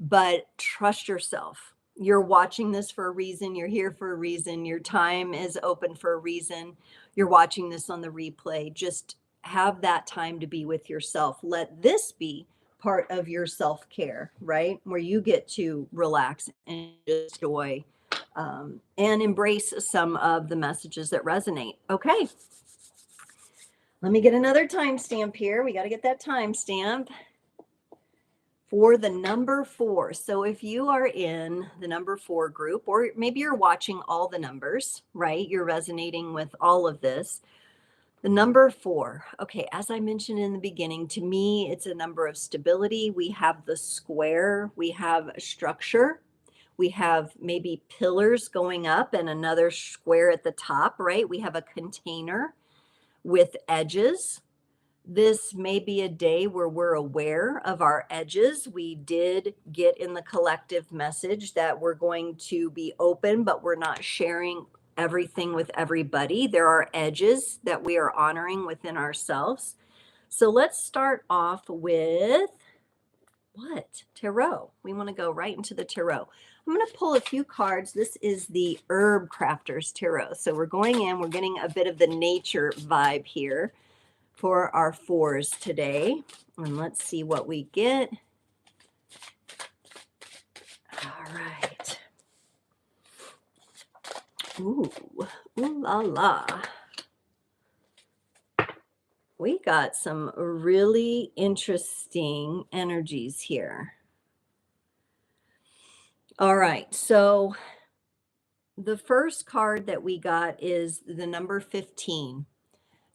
but trust yourself. You're watching this for a reason. You're here for a reason. Your time is open for a reason. You're watching this on the replay. Just have that time to be with yourself. Let this be part of your self-care, right? Where you get to relax and just enjoy and embrace some of the messages that resonate. Okay. Let me get another timestamp here. We got to get that timestamp for the number 4. So if you are in the number 4 group, or maybe you're watching all the numbers, right? You're resonating with all of this. The number 4. Okay. As I mentioned in the beginning, to me, it's a number of stability. We have the square, we have a structure. We have maybe pillars going up and another square at the top, right? We have a container with edges. This may be a day where we're aware of our edges. We did get in the collective message that we're going to be open, but we're not sharing everything with everybody. There are edges that we are honoring within ourselves. So let's start off with what? Tarot. We want to go right into the tarot. I'm going to pull a few cards. This is the Herb Crafters Tarot. So we're going in, we're getting a bit of the nature vibe here for our fours today. And let's see what we get. All right. Ooh, ooh la la. We got some really interesting energies here. All right, so the first card that we got is the number 15,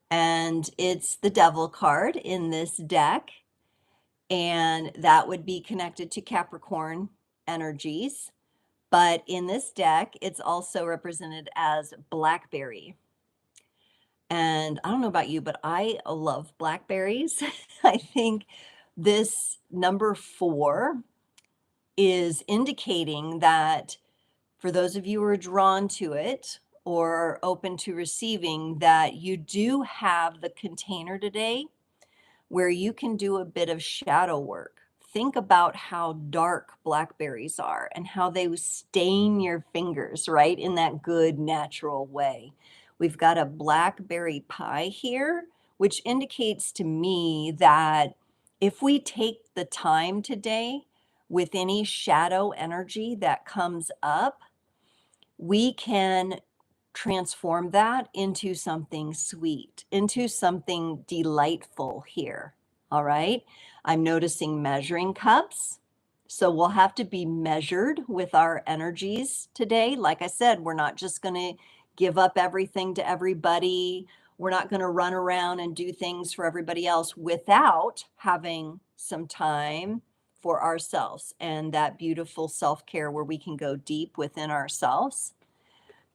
and it's the Devil card in this deck, and that would be connected to Capricorn energies. But in this deck, it's also represented as blackberry. And I don't know about you, but I love blackberries. I think this number 4 is indicating that for those of you who are drawn to it or open to receiving, that you do have the container today where you can do a bit of shadow work. Think about how dark blackberries are and how they stain your fingers, right? In that good natural way. We've got a blackberry pie here, which indicates to me that if we take the time today with any shadow energy that comes up, we can transform that into something sweet, into something delightful here. All right. I'm noticing measuring cups. So we'll have to be measured with our energies today. Like I said, we're not just going to give up everything to everybody. We're not going to run around and do things for everybody else without having some time for ourselves and that beautiful self-care where we can go deep within ourselves.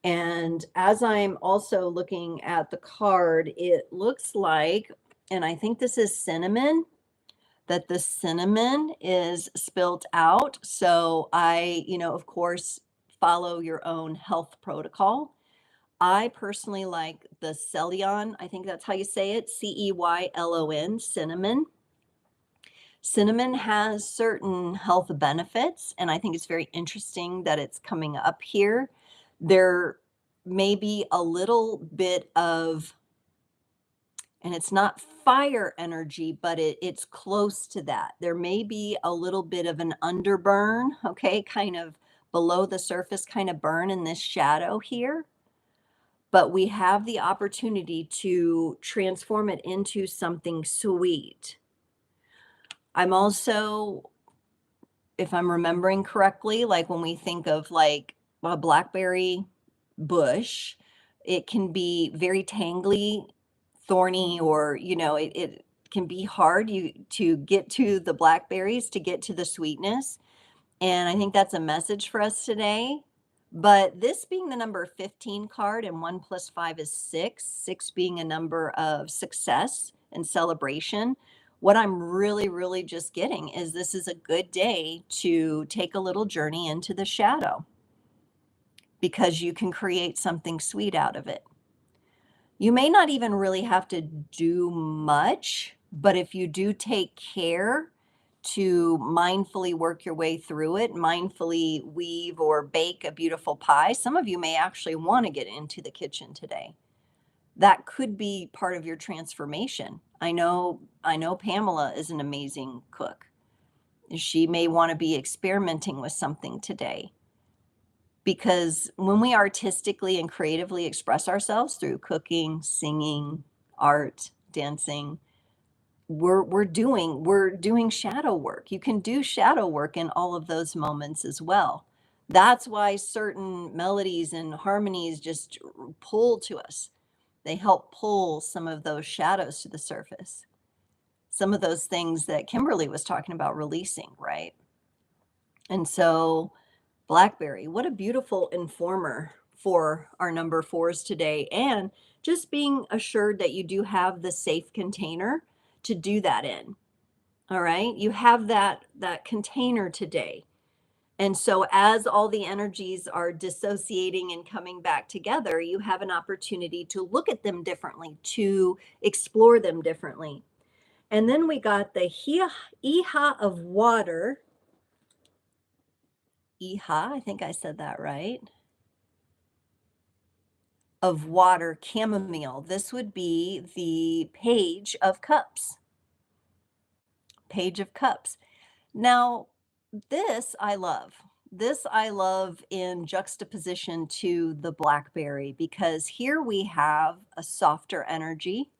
And as I'm also looking at the card, it looks like, and I think this is cinnamon, that the cinnamon is spilt out. So I, of course, follow your own health protocol. I personally like the Celeon. I think that's how you say it, Ceylon, cinnamon. Cinnamon has certain health benefits, and I think it's very interesting that it's coming up here. There may be a little bit of, and it's not fire energy, but it's close to that. There may be a little bit of an underburn, okay, kind of below the surface kind of burn in this shadow here. But we have the opportunity to transform it into something sweet. I'm also, if I'm remembering correctly, like when we think of like a blackberry bush, it can be very tangly, thorny, or it can be hard to get to the blackberries, to get to the sweetness. And I think that's a message for us today. But this being the number 15 card, and 1 + 5 is 6, 6 being a number of success and celebration, what I'm really, really just getting is this is a good day to take a little journey into the shadow because you can create something sweet out of it. You may not even really have to do much, but if you do take care to mindfully work your way through it, mindfully weave or bake a beautiful pie, some of you may actually want to get into the kitchen today. That could be part of your transformation. I know Pamela is an amazing cook. She may want to be experimenting with something today. Because when we artistically and creatively express ourselves through cooking, singing, art, dancing, we're doing shadow work. You can do shadow work in all of those moments as well. That's why certain melodies and harmonies just pull to us. They help pull some of those shadows to the surface. Some of those things that Kimberly was talking about releasing, right? And so blackberry, what a beautiful informer for our number 4s today. And just being assured that you do have the safe container to do that in. All right. You have that container today. And so as all the energies are dissociating and coming back together, you have an opportunity to look at them differently, to explore them differently. And then we got the Iha of water. Iha, I think I said that right. Of water, chamomile. This would be the Page of Cups. Page of Cups. Now, this I love. This I love in juxtaposition to the blackberry, because here we have a softer energy,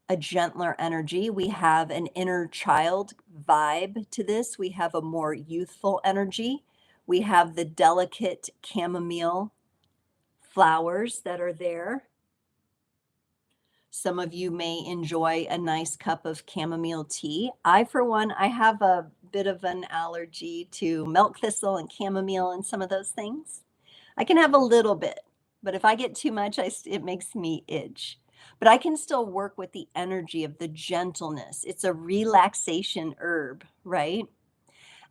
a gentler energy. We have an inner child vibe to this. We have a more youthful energy. We have the delicate chamomile flowers that are there. Some of you may enjoy a nice cup of chamomile tea. I, for one, I have a bit of an allergy to milk thistle and chamomile and some of those things. I can have a little bit, but if I get too much, it makes me itch. But I can still work with the energy of the gentleness. It's a relaxation herb, right?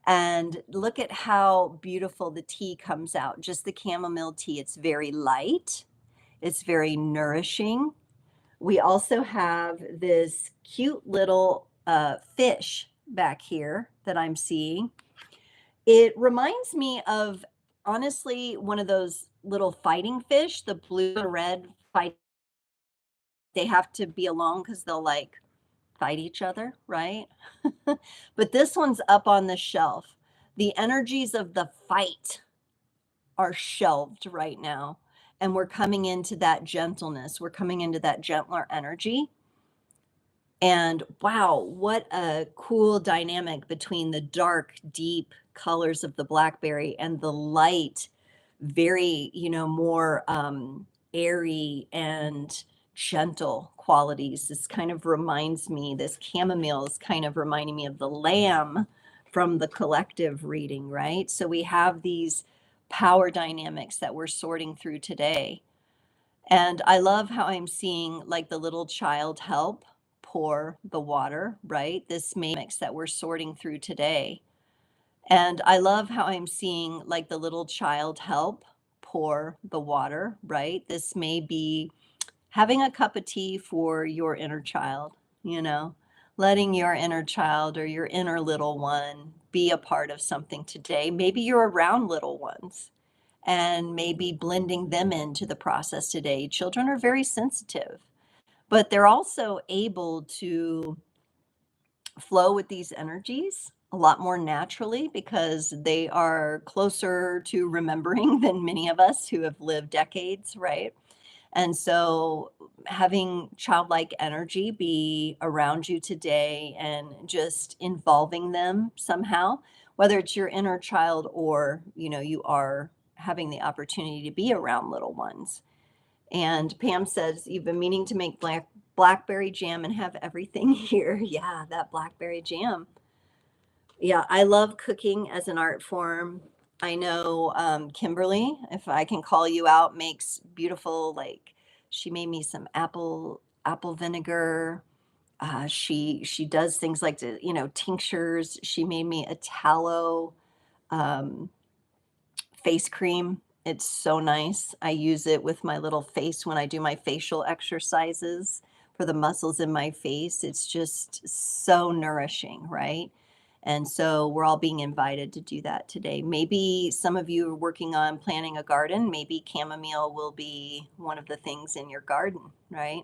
And look at how beautiful the tea comes out. Just the chamomile tea. It's very light. It's very nourishing. We also have this cute little fish back here that I'm seeing. It reminds me of, honestly, one of those little fighting fish, the blue and red fight. They have to be alone because they'll like fight each other, right? But this one's up on the shelf. The energies of the fight are shelved right now. And we're coming into that gentleness. We're coming into that gentler energy. And wow, what a cool dynamic between the dark, deep colors of the blackberry and the light, very, more airy and gentle qualities. This kind of reminds me, this chamomile is kind of reminding me of the lamb from the collective reading, right? So we have these power dynamics that we're sorting through today. And I love how I'm seeing like the little child help pour the water, right? This mix that we're sorting through today. And I love how I'm seeing like the little child help pour the water, right? This may be having a cup of tea for your inner child, letting your inner child or your inner little one be a part of something today. Maybe you're around little ones and maybe blending them into the process today. Children are very sensitive, but they're also able to flow with these energies a lot more naturally because they are closer to remembering than many of us who have lived decades, right? And so having childlike energy be around you today and just involving them somehow, whether it's your inner child or, you are having the opportunity to be around little ones. And Pam says, you've been meaning to make blackberry jam and have everything here. Yeah, that blackberry jam. Yeah, I love cooking as an art form. I know Kimberly, if I can call you out, makes beautiful, like she made me some apple vinegar. She does things like tinctures. She made me a tallow um, face cream. It's so nice. I use it with my little face when I do my facial exercises for the muscles in my face. It's just so nourishing, right? And so we're all being invited to do that today. Maybe some of you are working on planting a garden. Maybe chamomile will be one of the things in your garden, right?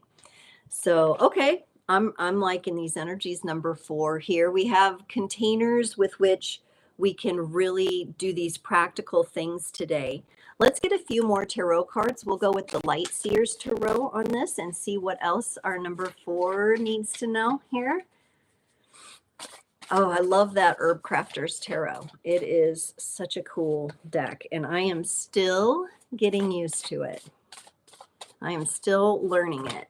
So, okay, I'm liking these energies. Number 4 here, we have containers with which we can really do these practical things today. Let's get a few more tarot cards. We'll go with the Light Seers Tarot on this and see what else our number 4 needs to know here. Oh, I love that Herb Crafters Tarot. It is such a cool deck, and I am still getting used to it. I am still learning it.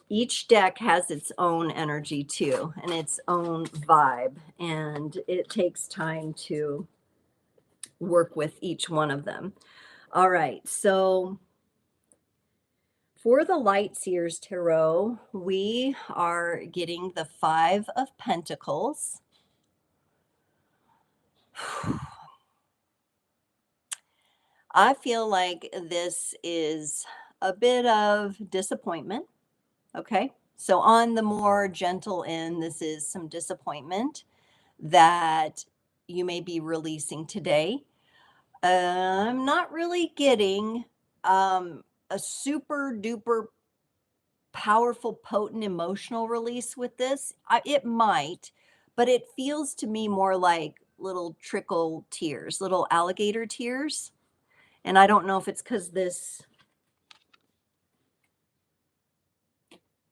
Each deck has its own energy too, and its own vibe, and it takes time to work with each one of them. All right, so For the Light Seers Tarot, we are getting the Five of Pentacles. I feel like this is a bit of disappointment. Okay. So, on the more gentle end, this is some disappointment that you may be releasing today. I'm not really getting a super duper powerful, potent emotional release with this. It might, but it feels to me more like little trickle tears, little alligator tears. And I don't know if it's because this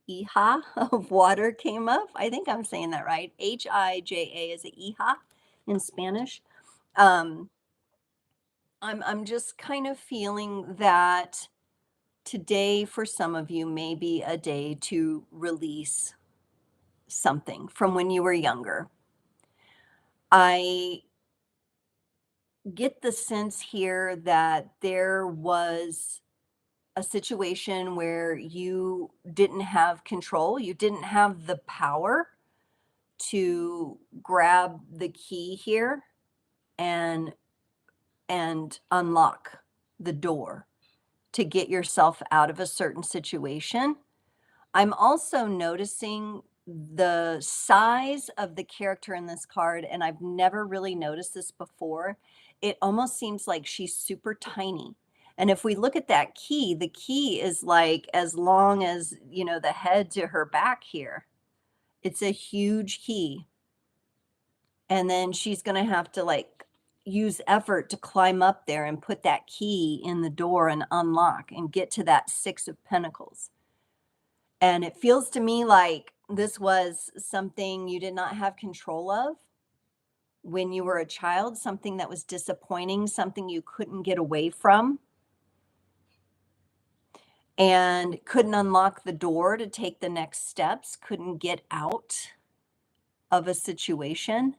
hija of water came up. I think I'm saying that right. Hija is a hija in Spanish. Um, I'm just kind of feeling that today for some of you may be a day to release something from when you were younger. I get the sense here that there was a situation where you didn't have control, you didn't have the power to grab the key here and unlock the door to get yourself out of a certain situation. I'm also noticing the size of the character in this card, and I've never really noticed this before. It almost seems like she's super tiny. And if we look at that key, the key is like as long as, the head to her back here. It's a huge key. And then she's going to have to like use effort to climb up there and put that key in the door and unlock and get to that Six of Pentacles. And it feels to me like this was something you did not have control of when you were a child, something that was disappointing, something you couldn't get away from, and couldn't unlock the door to take the next steps, couldn't get out of a situation.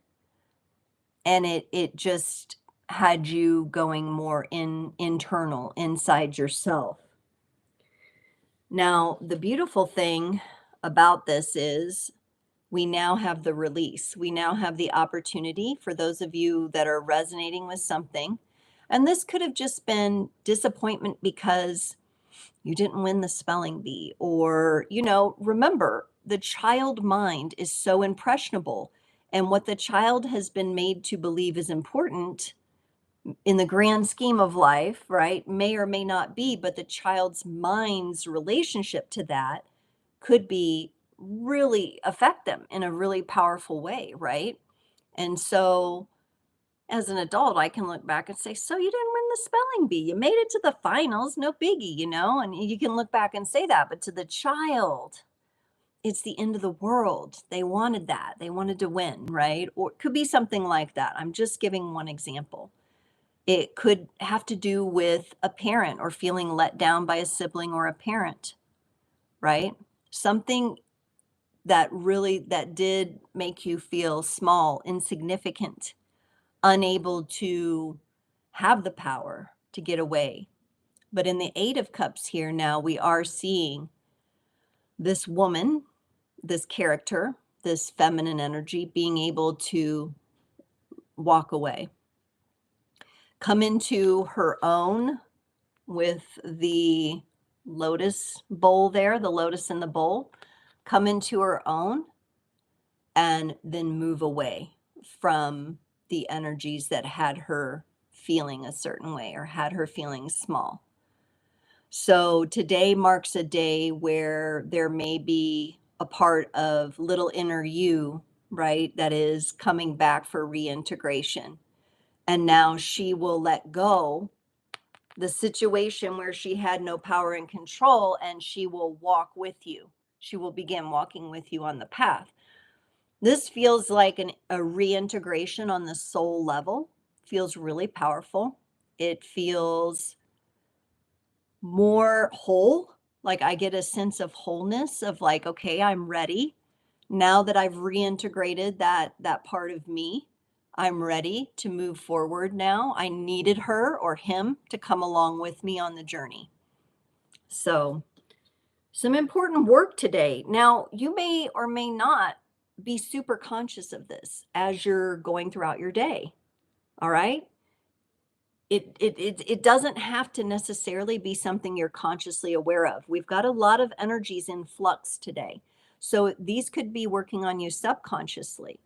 And it just had you going more internal inside yourself. Now, the beautiful thing about this is we now have the release. We now have the opportunity for those of you that are resonating with something. And this could have just been disappointment because you didn't win the spelling bee, or, remember, the child mind is so impressionable. And what the child has been made to believe is important in the grand scheme of life, right, may or may not be, but the child's mind's relationship to that could be really affect them in a really powerful way, right? And so as an adult, I can look back and say, so you didn't win the spelling bee. You made it to the finals, no biggie, and you can look back and say that. But to the child, it's the end of the world. They wanted that. They wanted to win, right? Or it could be something like that. I'm just giving one example. It could have to do with a parent or feeling let down by a sibling or a parent, right? Something that did make you feel small, insignificant, unable to have the power to get away. But in the Eight of Cups here now, we are seeing this woman, this character, this feminine energy being able to walk away, come into her own with the lotus bowl there, the lotus in the bowl, come into her own and then move away from the energies that had her feeling a certain way or had her feeling small. So today marks a day where there may be a part of little inner you, right, that is coming back for reintegration. And now she will let go the situation where she had no power and control, and she will walk with you. She will begin walking with you on the path. This feels like a reintegration on the soul level. Feels really powerful. It feels more whole. Like I get a sense of wholeness of like, okay, I'm ready. Now that I've reintegrated that part of me, I'm ready to move forward now. I needed her or him to come along with me on the journey. So Some important work today. Now, you may or may not be super conscious of this as you're going throughout your day. All right. It doesn't have to necessarily be something you're consciously aware of. We've got a lot of energies in flux today. So these could be working on you subconsciously.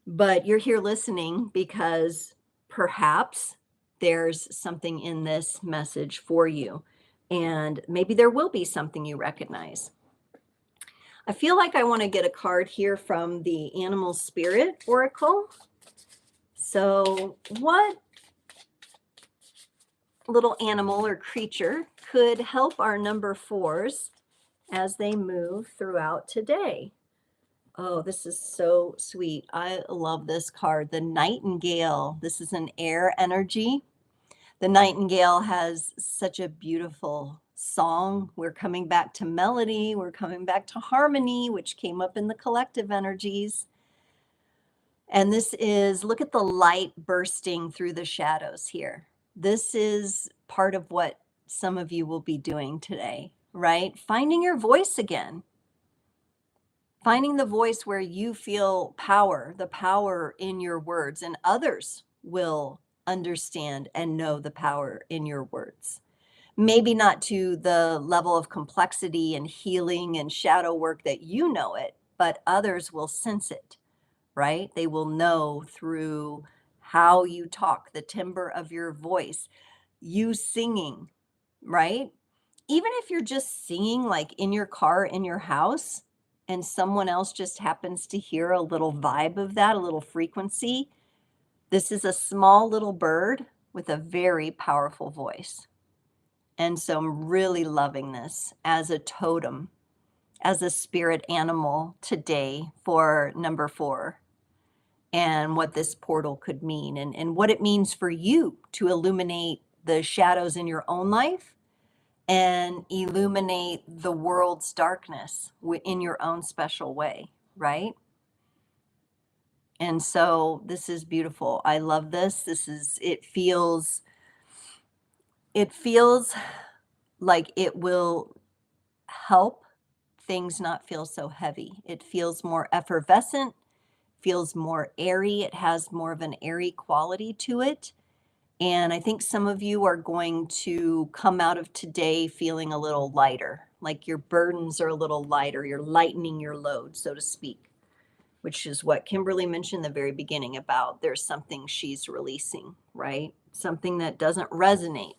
But you're here listening because perhaps there's something in this message for you. And maybe there will be something you recognize. I feel like I want to get a card here from the Animal Spirit Oracle. So, what little animal or creature could help our number fours as they move throughout today? Oh, this is so sweet. I love this card, the Nightingale. This is an air energy. The Nightingale has such a beautiful song. We're coming back to melody, we're coming back to harmony, which came up in the collective energies. And this is, look at the light bursting through the shadows here. This is part of what some of you will be doing today, right? Finding your voice again. Finding the voice where you feel power, the power in your words, and others will understand and know the power in your words. Maybe not to the level of complexity and healing and shadow work that you know it, but others will sense it, right? They will know through how you talk, the timbre of your voice, you singing, right? Even if you're just singing like in your car, in your house, and someone else just happens to hear a little vibe of that, a little frequency, this is a small little bird with a very powerful voice. And so I'm really loving this as a totem, as a spirit animal today for number four, and what this portal could mean, and what it means for you to illuminate the shadows in your own life and illuminate the world's darkness in your own special way, right? And so this is beautiful. I love this. It feels like it will help things not feel so heavy. It feels more effervescent, feels more airy. It has more of an airy quality to it. And I think some of you are going to come out of today feeling a little lighter, like your burdens are a little lighter. You're lightening your load, so to speak, which is what Kimberly mentioned in the very beginning about there's something she's releasing, right? Something that doesn't resonate.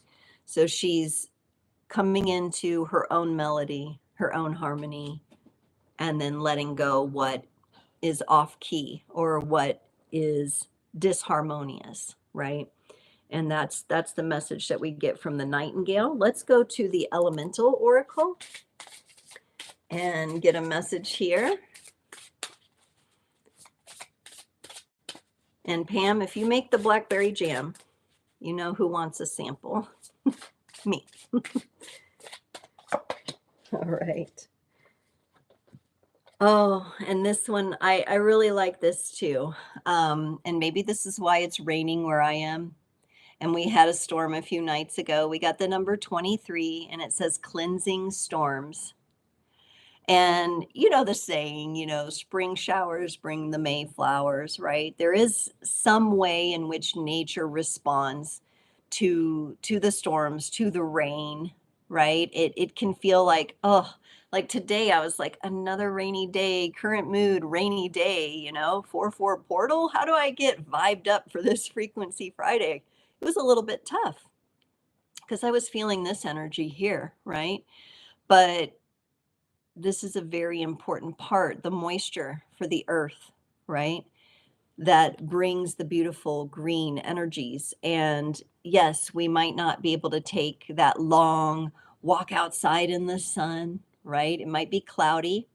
So she's coming into her own melody, her own harmony, and then letting go what is off key or what is disharmonious, right? And that's the message that we get from the Nightingale. Let's go to the Elemental Oracle and get a message here. And Pam, if you make the blackberry jam, you know who wants a sample? Me. All right. Oh, and this one, I really like this too. And maybe this is why it's raining where I am. And we had a storm a few nights ago. We got the number 23, and it says cleansing storms. And you know the saying, spring showers bring the May flowers, right? There is some way in which nature responds to the storms, to the rain, right? It can feel like, oh, like today I was like, another rainy day, current mood, rainy day, 4/4 portal. How do I get vibed up for this frequency Friday? It was a little bit tough because I was feeling this energy here, right? But this is a very important part, the moisture for the earth, right? That brings the beautiful green energies. And yes, we might not be able to take that long walk outside in the sun, right? It might be cloudy.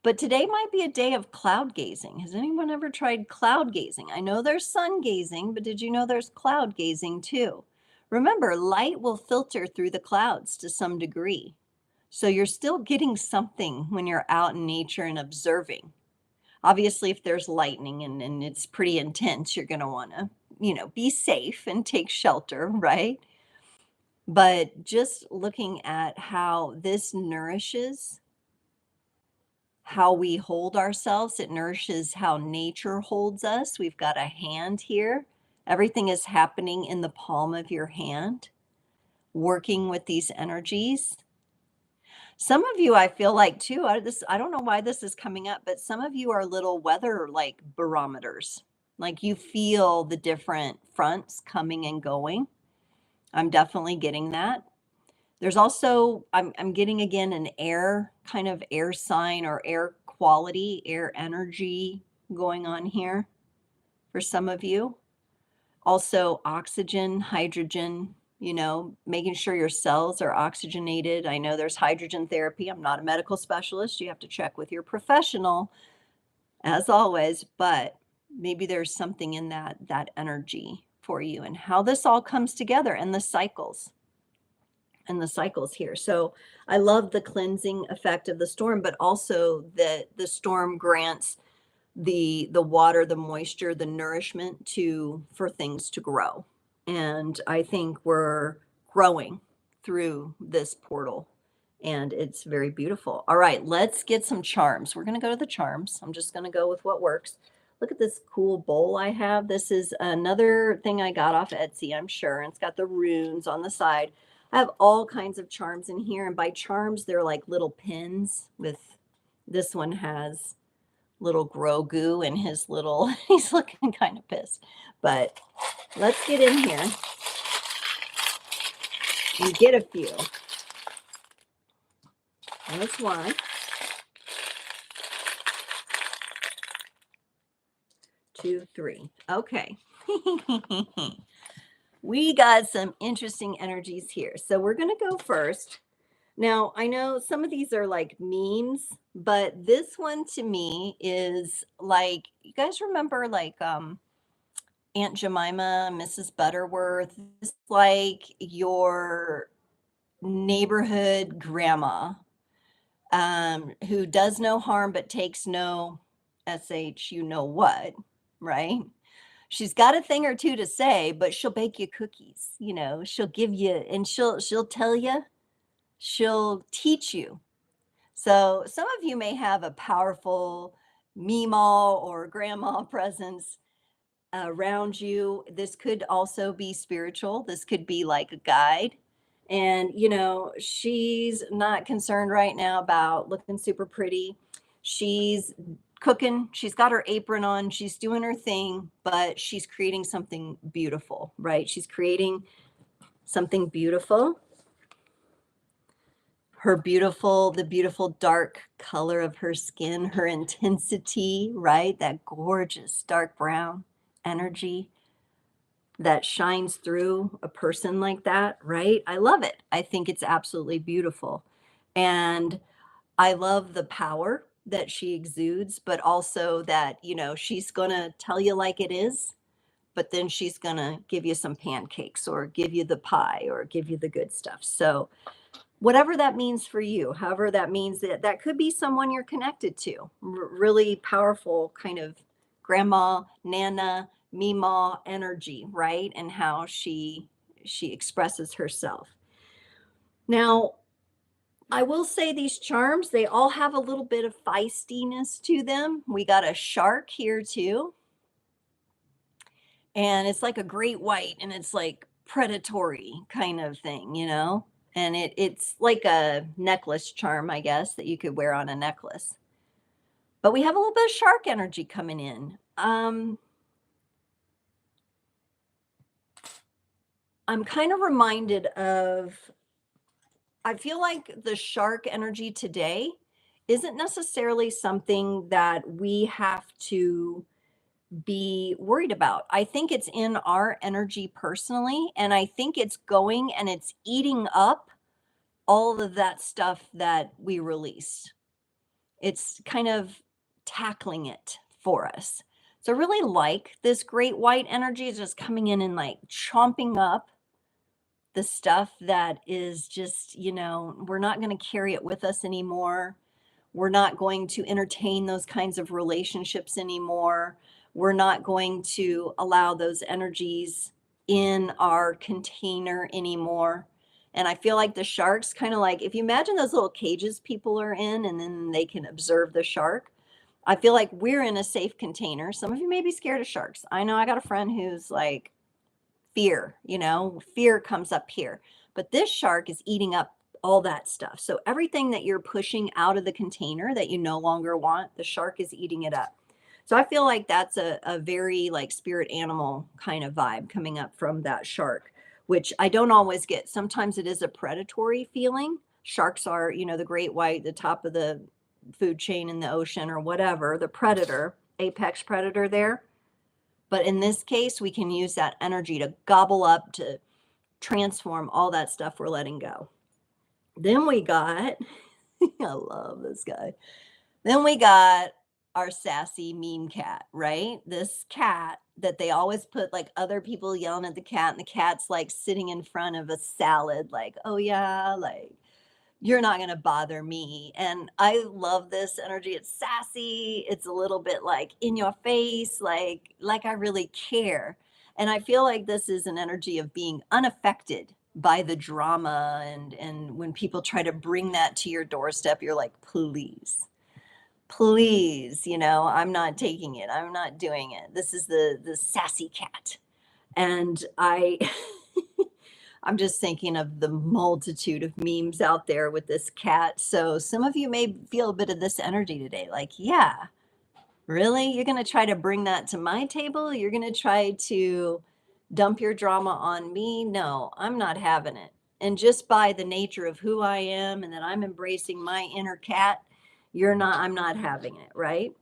But today might be a day of cloud gazing. Has anyone ever tried cloud gazing? I know there's sun gazing, but did you know there's cloud gazing too? Remember, light will filter through the clouds to some degree. So you're still getting something when you're out in nature and observing. Obviously, if there's lightning and it's pretty intense, you're going to want to, be safe and take shelter, right? But just looking at how this nourishes how we hold ourselves, it nourishes how nature holds us. We've got a hand here. Everything is happening in the palm of your hand, working with these energies. Some of you, I feel like too, I don't know why this is coming up, but some of you are little weather like barometers. Like you feel the different fronts coming and going. I'm definitely getting that. There's also, I'm getting again an air kind of air sign or air quality, air energy going on here for some of you. Also, oxygen, hydrogen, making sure your cells are oxygenated. I know there's hydrogen therapy. I'm not a medical specialist. You have to check with your professional, as always, but maybe there's something in that energy for you and how this all comes together and the cycles here. So I love the cleansing effect of the storm, but also that the storm grants the water, the moisture, the nourishment for things to grow. And I think we're growing through this portal and it's very beautiful. All right, let's get some charms. We're going to go to the charms. I'm just going to go with what works. Look at this cool bowl I have. This is another thing I got off Etsy, I'm sure. And it's got the runes on the side. I have all kinds of charms in here. And by charms, they're like little pins with this one has little Grogu and his little, he's looking kind of pissed. But let's get in here and get a few. That's one. Two, three. Okay. We got some interesting energies here. So we're going to go first. Now, I know some of these are like memes, but this one to me is like, you guys remember like Aunt Jemima, Mrs. Butterworth, it's like your neighborhood grandma who does no harm but takes no you know what, right? She's got a thing or two to say, but she'll bake you cookies, she'll give you and she'll tell you, she'll teach you. So some of you may have a powerful Meemaw or grandma presence around you. This could also be spiritual. This could be like a guide. And, she's not concerned right now about looking super pretty. She's cooking. She's got her apron on. She's doing her thing, but she's creating something beautiful, right? She's creating something beautiful. The beautiful dark color of her skin, her intensity, right? That gorgeous dark brown energy that shines through a person like that, right? I love it. I think it's absolutely beautiful. And I love the power that she exudes, but also that, she's going to tell you like it is, but then she's going to give you some pancakes or give you the pie or give you the good stuff. So, whatever that means for you, however that means that could be someone you're connected to, really powerful kind of grandma, nana, Meemaw energy, right? And how she expresses herself. Now, I will say these charms, they all have a little bit of feistiness to them. We got a shark here too. And it's like a great white and it's like predatory kind of thing, And it's like a necklace charm, I guess, that you could wear on a necklace. But we have a little bit of shark energy coming in. I'm kind of reminded of, I feel like the shark energy today isn't necessarily something that we have to be worried about. I think it's in our energy personally, and I think it's going and it's eating up all of that stuff that we release. It's kind of tackling it for us. So I really like this great white energy is just coming in and like chomping up the stuff that is just, we're not going to carry it with us anymore. We're not going to entertain those kinds of relationships anymore. We're not going to allow those energies in our container anymore. And I feel like the shark's kind of like, if you imagine those little cages people are in and then they can observe the shark, I feel like we're in a safe container. Some of you may be scared of sharks. I know I got a friend who's like, fear, fear comes up here. But this shark is eating up all that stuff. So everything that you're pushing out of the container that you no longer want, the shark is eating it up. So I feel like that's a very like spirit animal kind of vibe coming up from that shark, which I don't always get. Sometimes it is a predatory feeling. Sharks are, the great white, the top of the food chain in the ocean or whatever, the predator, apex predator there. But in this case, we can use that energy to gobble up, to transform all that stuff we're letting go. Then we got, I love this guy. Then we got our sassy meme cat, right? This cat that they always put like other people yelling at the cat, and the cat's like sitting in front of a salad, like, oh yeah, like, you're not going to bother me. And I love this energy. It's sassy. It's a little bit like in your face, like I really care. And I feel like this is an energy of being unaffected by the drama. And when people try to bring that to your doorstep, you're like, please, I'm not taking it. I'm not doing it. This is the sassy cat. And I'm just thinking of the multitude of memes out there with this cat. So some of you may feel a bit of this energy today. Like, yeah, really? You're going to try to bring that to my table? You're going to try to dump your drama on me? No, I'm not having it. And just by the nature of who I am and that I'm embracing my inner cat, I'm not having it, right?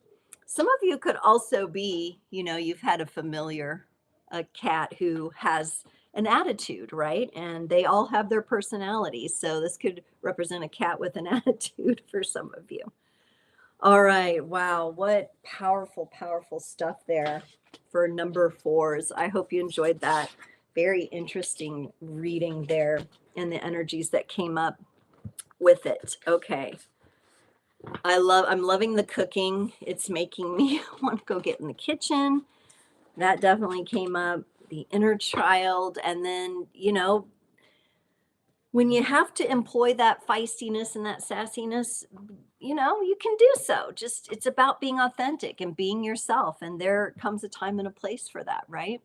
Some of you could also be, you've had a cat who has an attitude, right? And they all have their personalities. So this could represent a cat with an attitude for some of you. All right. Wow. What powerful, powerful stuff there for number 4s. I hope you enjoyed that. Very interesting reading there and the energies that came up with it. Okay. I'm loving the cooking. It's making me want to go get in the kitchen. That definitely came up. The inner child. And then, when you have to employ that feistiness and that sassiness, you can do so. Just, it's about being authentic and being yourself. And there comes a time and a place for that, right?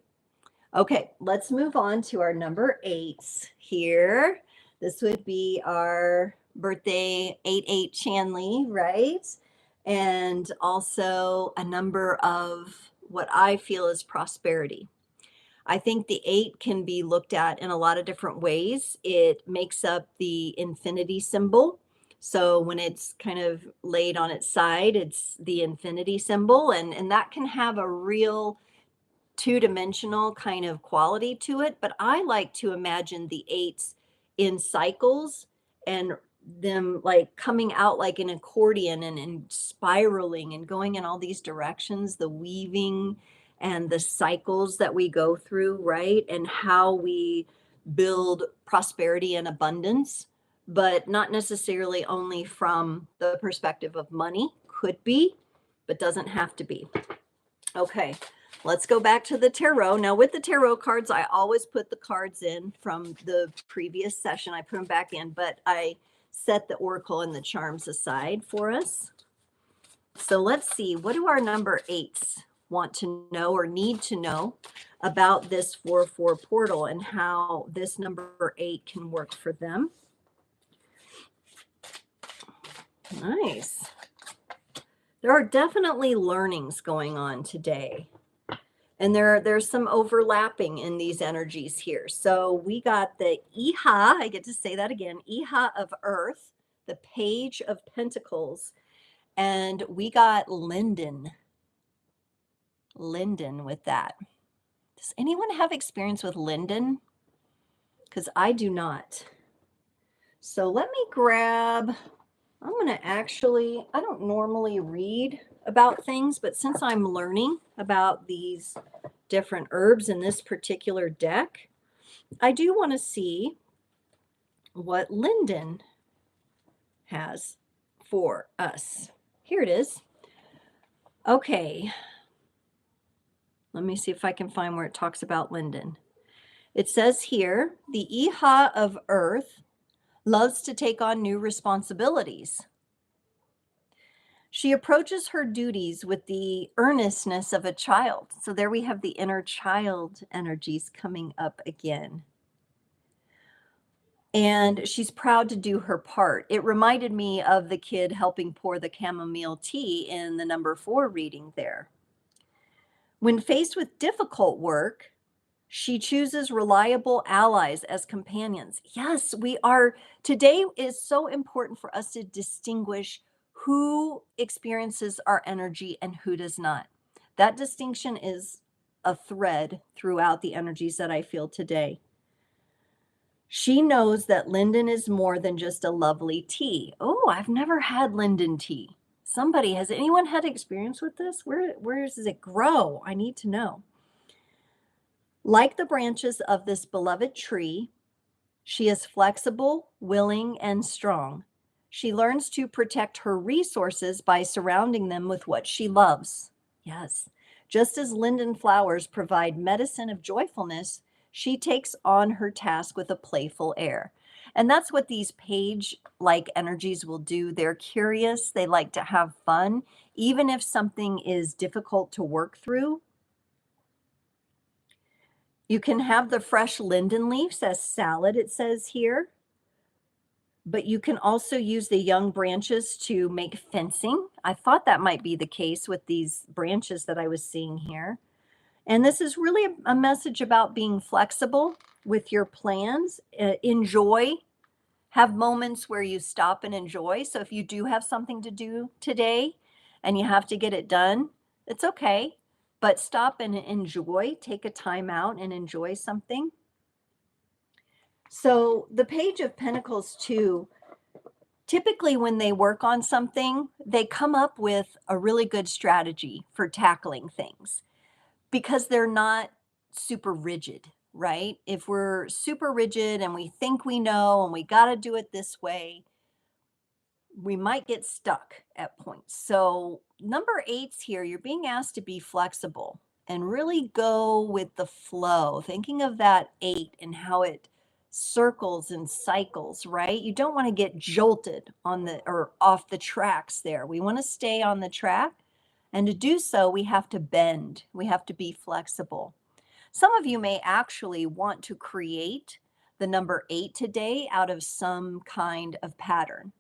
Okay, let's move on to our number 8s here. This would be our birthday 88 Chanley, right? And also a number of what I feel is prosperity. I think the 8 can be looked at in a lot of different ways. It makes up the infinity symbol. So when it's kind of laid on its side, it's the infinity symbol. And that can have a real two-dimensional kind of quality to it. But I like to imagine the 8s in cycles and them like coming out like an accordion and spiraling and going in all these directions, the weaving and the cycles that we go through, right? And how we build prosperity and abundance, but not necessarily only from the perspective of money. Could be, but doesn't have to be. Okay, let's go back to the tarot. Now with the tarot cards, I always put the cards in from the previous session. I put them back in, but I set the oracle and the charms aside for us. So let's see, what do our number 8s want to know or need to know about this 4/4 portal and how this number 8 can work for them? Nice. There are definitely learnings going on today. And there's some overlapping in these energies here. So we got the Iha, I get to say that again, Iha of Earth, the Page of Pentacles, and we got Linden with that. Does anyone have experience with Linden? Because I do not. So let me grab, I'm going to actually, I don't normally read about things, but since I'm learning about these different herbs in this particular deck, I do want to see what Linden has for us. Here it is. Okay. Let me see if I can find where it talks about Linden. It says here, the Iha of Earth loves to take on new responsibilities. She approaches her duties with the earnestness of a child. So there we have the inner child energies coming up again. And she's proud to do her part. It reminded me of the kid helping pour the chamomile tea in the number 4 reading there. When faced with difficult work, she chooses reliable allies as companions. Yes, we are. Today is so important for us to distinguish who experiences our energy and who does not. That distinction is a thread throughout the energies that I feel today. She knows that linden is more than just a lovely tea. Oh, I've never had linden tea. Somebody, has anyone had experience with this? Where does it grow? I need to know. Like the branches of this beloved tree, she is flexible, willing, and strong. She learns to protect her resources by surrounding them with what she loves. Yes, just as linden flowers provide medicine of joyfulness, she takes on her task with a playful air. And that's what these page like energies will do. They're curious, they like to have fun, even if something is difficult to work through. You can have the fresh linden leaves as salad, it says here, but you can also use the young branches to make fencing. I thought that might be the case with these branches that I was seeing here. And this is really a message about being flexible with your plans. Enjoy, have moments where you stop and enjoy. So if you do have something to do today and you have to get it done, it's okay. But stop and enjoy, take a time out and enjoy something. So the Page of Pentacles too, typically when they work on something, they come up with a really good strategy for tackling things because they're not super rigid, right? If we're super rigid and we think we know and we got to do it this way, we might get stuck at points. So number 8's here, you're being asked to be flexible and really go with the flow, thinking of that 8 and how it circles and cycles, right? You don't want to get jolted on the or off the tracks there. We want to stay on the track. And to do so, we have to bend. We have to be flexible. Some of you may actually want to create the number 8 today out of some kind of pattern.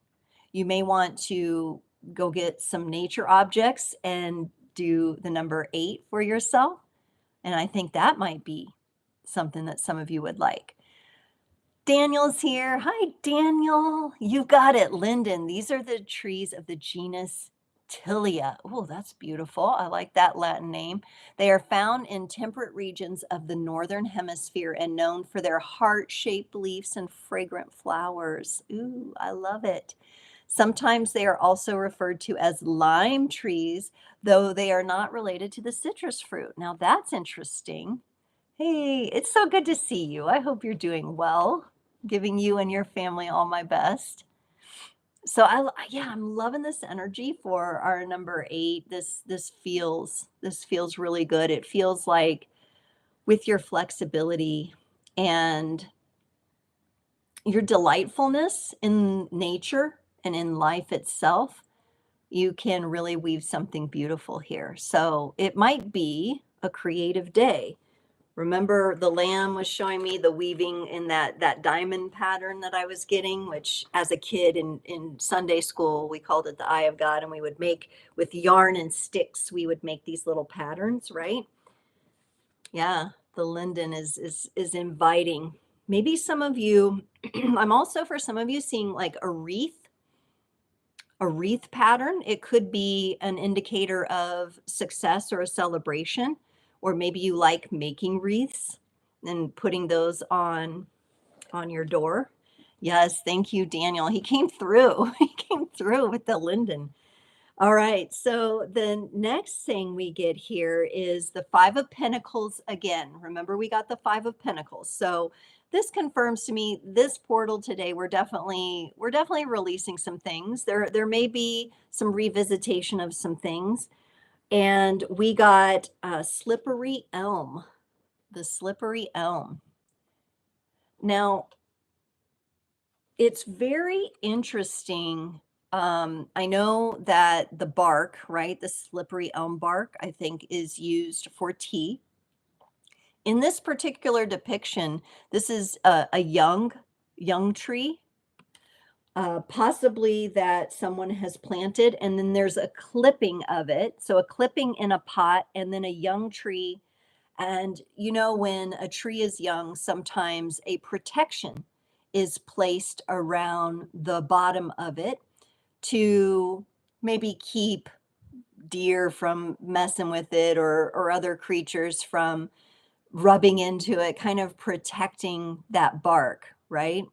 You may want to go get some nature objects and do the number 8 for yourself. And I think that might be something that some of you would like. Daniel's here. Hi, Daniel. You got it, linden. These are the trees of the genus Tilia. Oh, that's beautiful. I like that Latin name. They are found in temperate regions of the northern hemisphere and known for their heart-shaped leaves and fragrant flowers. Ooh, I love it. Sometimes they are also referred to as lime trees, though they are not related to the citrus fruit. Now that's interesting. Hey, it's so good to see you. I hope you're doing well. Giving you and your family all my best. So yeah, I'm loving this energy for our number 8. This feels really good. It feels like with your flexibility and your delightfulness in nature and in life itself, you can really weave something beautiful here. So it might be a creative day. Remember the lamb was showing me the weaving in that diamond pattern that I was getting, which as a kid in Sunday school, we called it the eye of God. And we would make with yarn and sticks, we would make these little patterns, right? Yeah, the linden is inviting. Maybe some of you, I'm also for some of you seeing like a wreath pattern. It could be an indicator of success or a celebration, or maybe you like making wreaths and putting those on your door. Yes, thank you, Daniel. He came through. He came through with the linden. All right, so the next thing we get here is the 5 of Pentacles again. Remember, we got the 5 of Pentacles. So this confirms to me this portal today, we're definitely releasing some things. There may be some revisitation of some things. And we got a slippery elm, the slippery elm. Now, it's very interesting. I know that the bark, right, the slippery elm bark, I think is used for tea. In this particular depiction, this is a young tree, possibly that someone has planted, and then there's a clipping of it. So a clipping in a pot, and then a young tree. And you know, when a tree is young, sometimes a protection is placed around the bottom of it to maybe keep deer from messing with it, or other creatures from rubbing into it, kind of protecting that bark, right?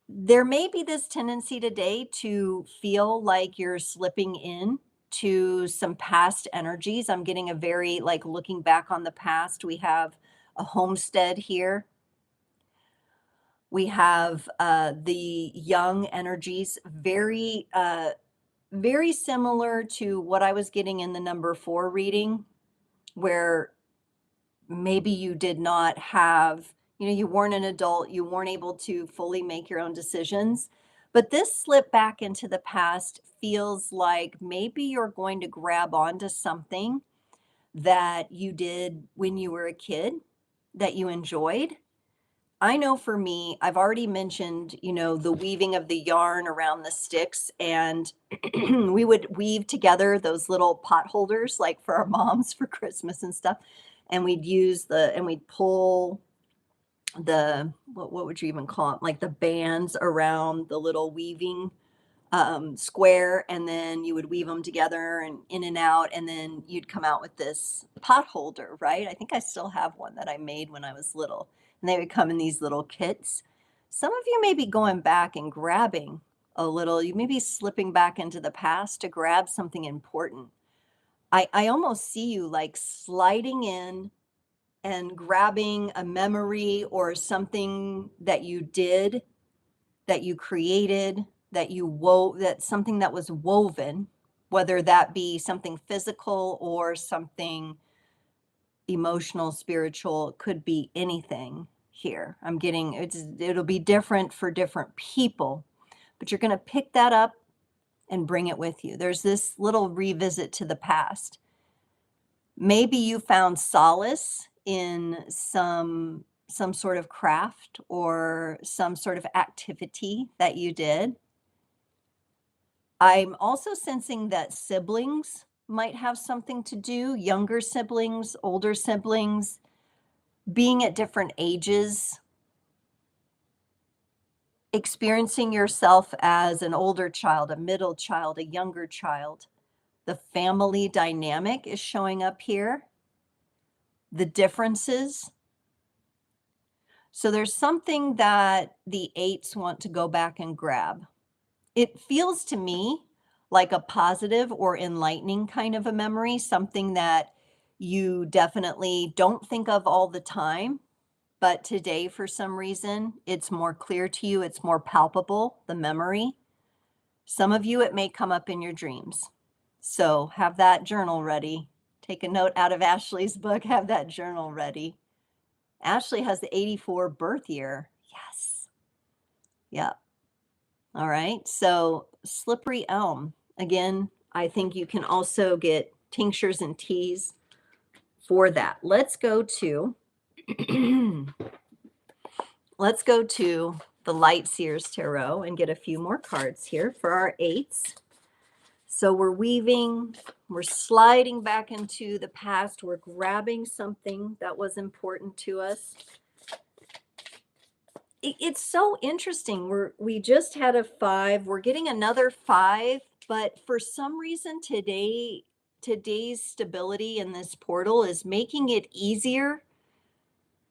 There may be this tendency today to feel like you're slipping in to some past energies. I'm getting a very, like, looking back on the past. We have a homestead here. We have the young energies, very similar to what I was getting in the number 4 reading, where maybe you did not have, you weren't an adult, you weren't able to fully make your own decisions. But this slip back into the past feels like maybe you're going to grab onto something that you did when you were a kid that you enjoyed. I know for me, I've already mentioned, the weaving of the yarn around the sticks, and we would weave together those little pot holders, like for our moms for Christmas and stuff. And we'd pull the, what would you even call it? Like the bands around the little weaving square, and then you would weave them together and in and out, and then you'd come out with this pot holder, right? I think I still have one that I made when I was little, and they would come in these little kits. Some of you may be going back and grabbing a little, you may be slipping back into the past to grab something important. I almost see you like sliding in and grabbing a memory or something that you did, that you created, that you wove, that something that was woven, whether that be something physical or something emotional, spiritual, it could be anything here. It'll be different for different people, but you're going to pick that up and bring it with you. There's this little revisit to the past. Maybe you found solace in some sort of craft or some sort of activity that you did. I'm also sensing that siblings might have something to do, younger siblings, older siblings, being at different ages, experiencing yourself as an older child, a middle child, a younger child. The family dynamic is showing up here, the differences. So there's something that the eights want to go back and grab. It feels to me like a positive or enlightening kind of a memory, something that you definitely don't think of all the time, but today, for some reason, it's more clear to you, it's more palpable, the memory. Some of you, it may come up in your dreams. So have that journal ready. Take a note out of Ashley's book, have that journal ready. Ashley has the 84 birth year. Yes. Yeah. All right. So slippery elm. Again, I think you can also get tinctures and teas for that. Let's go to the Light Seers Tarot and get a few more cards here for our eights. So we're weaving, we're sliding back into the past, we're grabbing something that was important to us. It's so interesting. We just had a 5, we're getting another 5, but for some reason today's stability in this portal is making it easier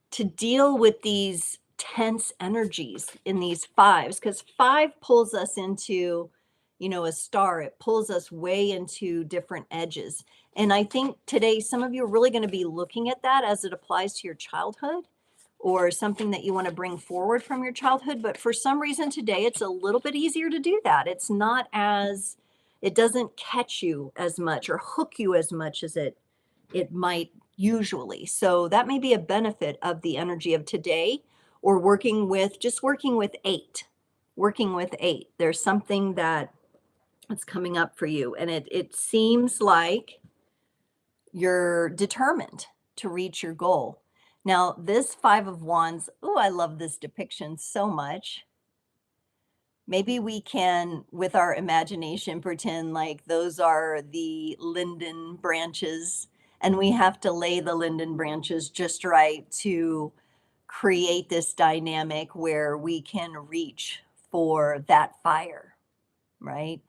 to deal with these tense energies in these 5s, because 5 pulls us into, a star. It pulls us way into different edges. And I think today some of you are really going to be looking at that as it applies to your childhood or something that you want to bring forward from your childhood. But for some reason today, it's a little bit easier to do that. It doesn't catch you as much or hook you as much as it might usually. So that may be a benefit of the energy of today, or just working with eight. Working with eight. There's something that's coming up for you. And it seems like you're determined to reach your goal. Now, this Five of Wands, oh, I love this depiction so much. Maybe we can, with our imagination, pretend like those are the linden branches, and we have to lay the linden branches just right to create this dynamic where we can reach for that fire, right?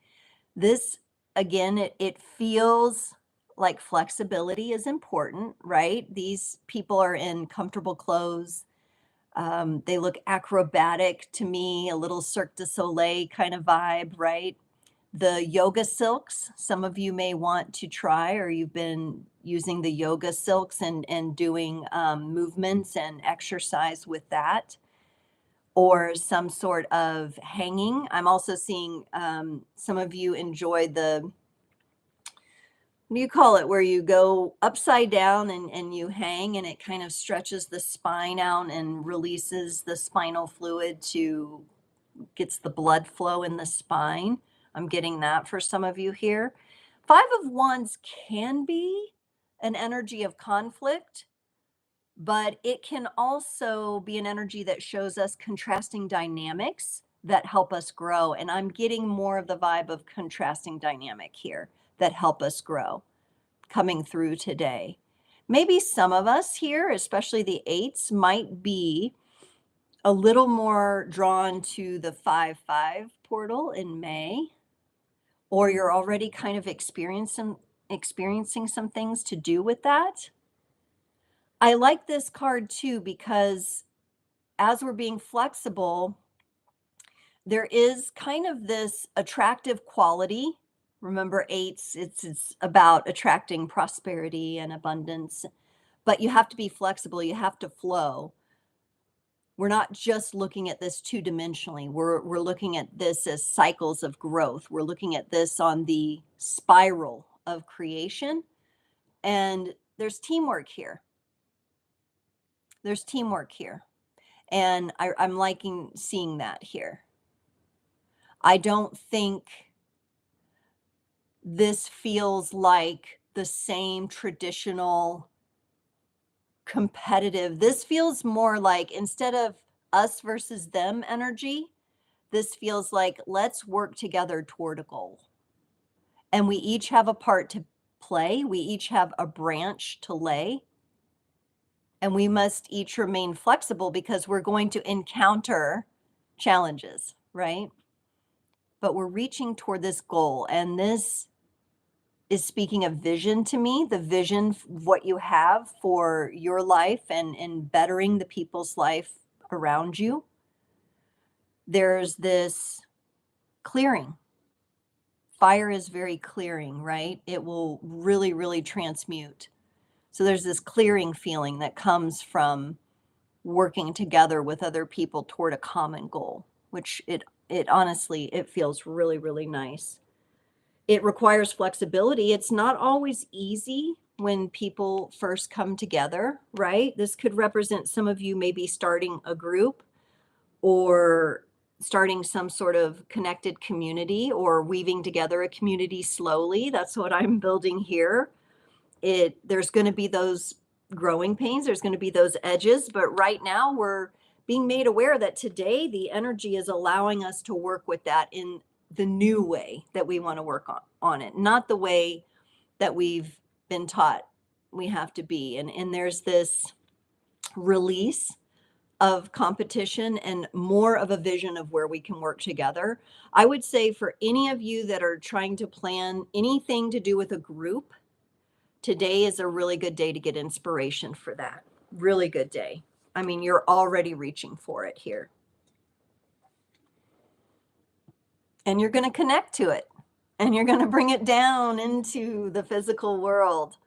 This, again, it feels like flexibility is important, right? These people are in comfortable clothes. They look acrobatic to me, a little Cirque du Soleil kind of vibe, right? The yoga silks, some of you may want to try, or you've been using the yoga silks and doing movements and exercise with that, or some sort of hanging. I'm also seeing some of you enjoy what do you call it, where you go upside down and you hang and it kind of stretches the spine out and releases the spinal fluid gets the blood flow in the spine. I'm getting that for some of you here. Five of Wands can be an energy of conflict, but it can also be an energy that shows us contrasting dynamics that help us grow. And I'm getting more of the vibe of contrasting dynamic here that help us grow coming through today. Maybe some of us here, especially the eights, might be a little more drawn to the 5-5 portal in May, or you're already kind of experiencing some things to do with that. I like this card too because as we're being flexible, there is kind of this attractive quality. Remember, eights, it's about attracting prosperity and abundance, but you have to be flexible. You have to flow. We're not just looking at this two-dimensionally. We're looking at this as cycles of growth. We're looking at this on the spiral of creation. And there's teamwork here. There's teamwork here. And I'm liking seeing that here. I don't think this feels like the same traditional competitive. This feels more like, instead of us versus them energy, this feels like let's work together toward a goal. And we each have a part to play. We each have a branch to lay. And we must each remain flexible because we're going to encounter challenges, right? But we're reaching toward this goal. And this is speaking of vision to me, the vision, what you have for your life and bettering the people's life around you. There's this clearing. Fire is very clearing, right? It will really, really transmute. So there's this clearing feeling that comes from working together with other people toward a common goal, which it honestly, it feels really, really nice. It requires flexibility. It's not always easy when people first come together, right? This could represent some of you maybe starting a group or starting some sort of connected community or weaving together a community slowly. That's what I'm building here. There's going to be those growing pains. There's going to be those edges, but right now we're being made aware that today the energy is allowing us to work with that in the new way that we want to work on it, not the way that we've been taught we have to be. And there's this release of competition and more of a vision of where we can work together. I would say for any of you that are trying to plan anything to do with a group, today is a really good day to get inspiration for that. Really good day. I mean, you're already reaching for it here. And you're going to connect to it. And you're going to bring it down into the physical world.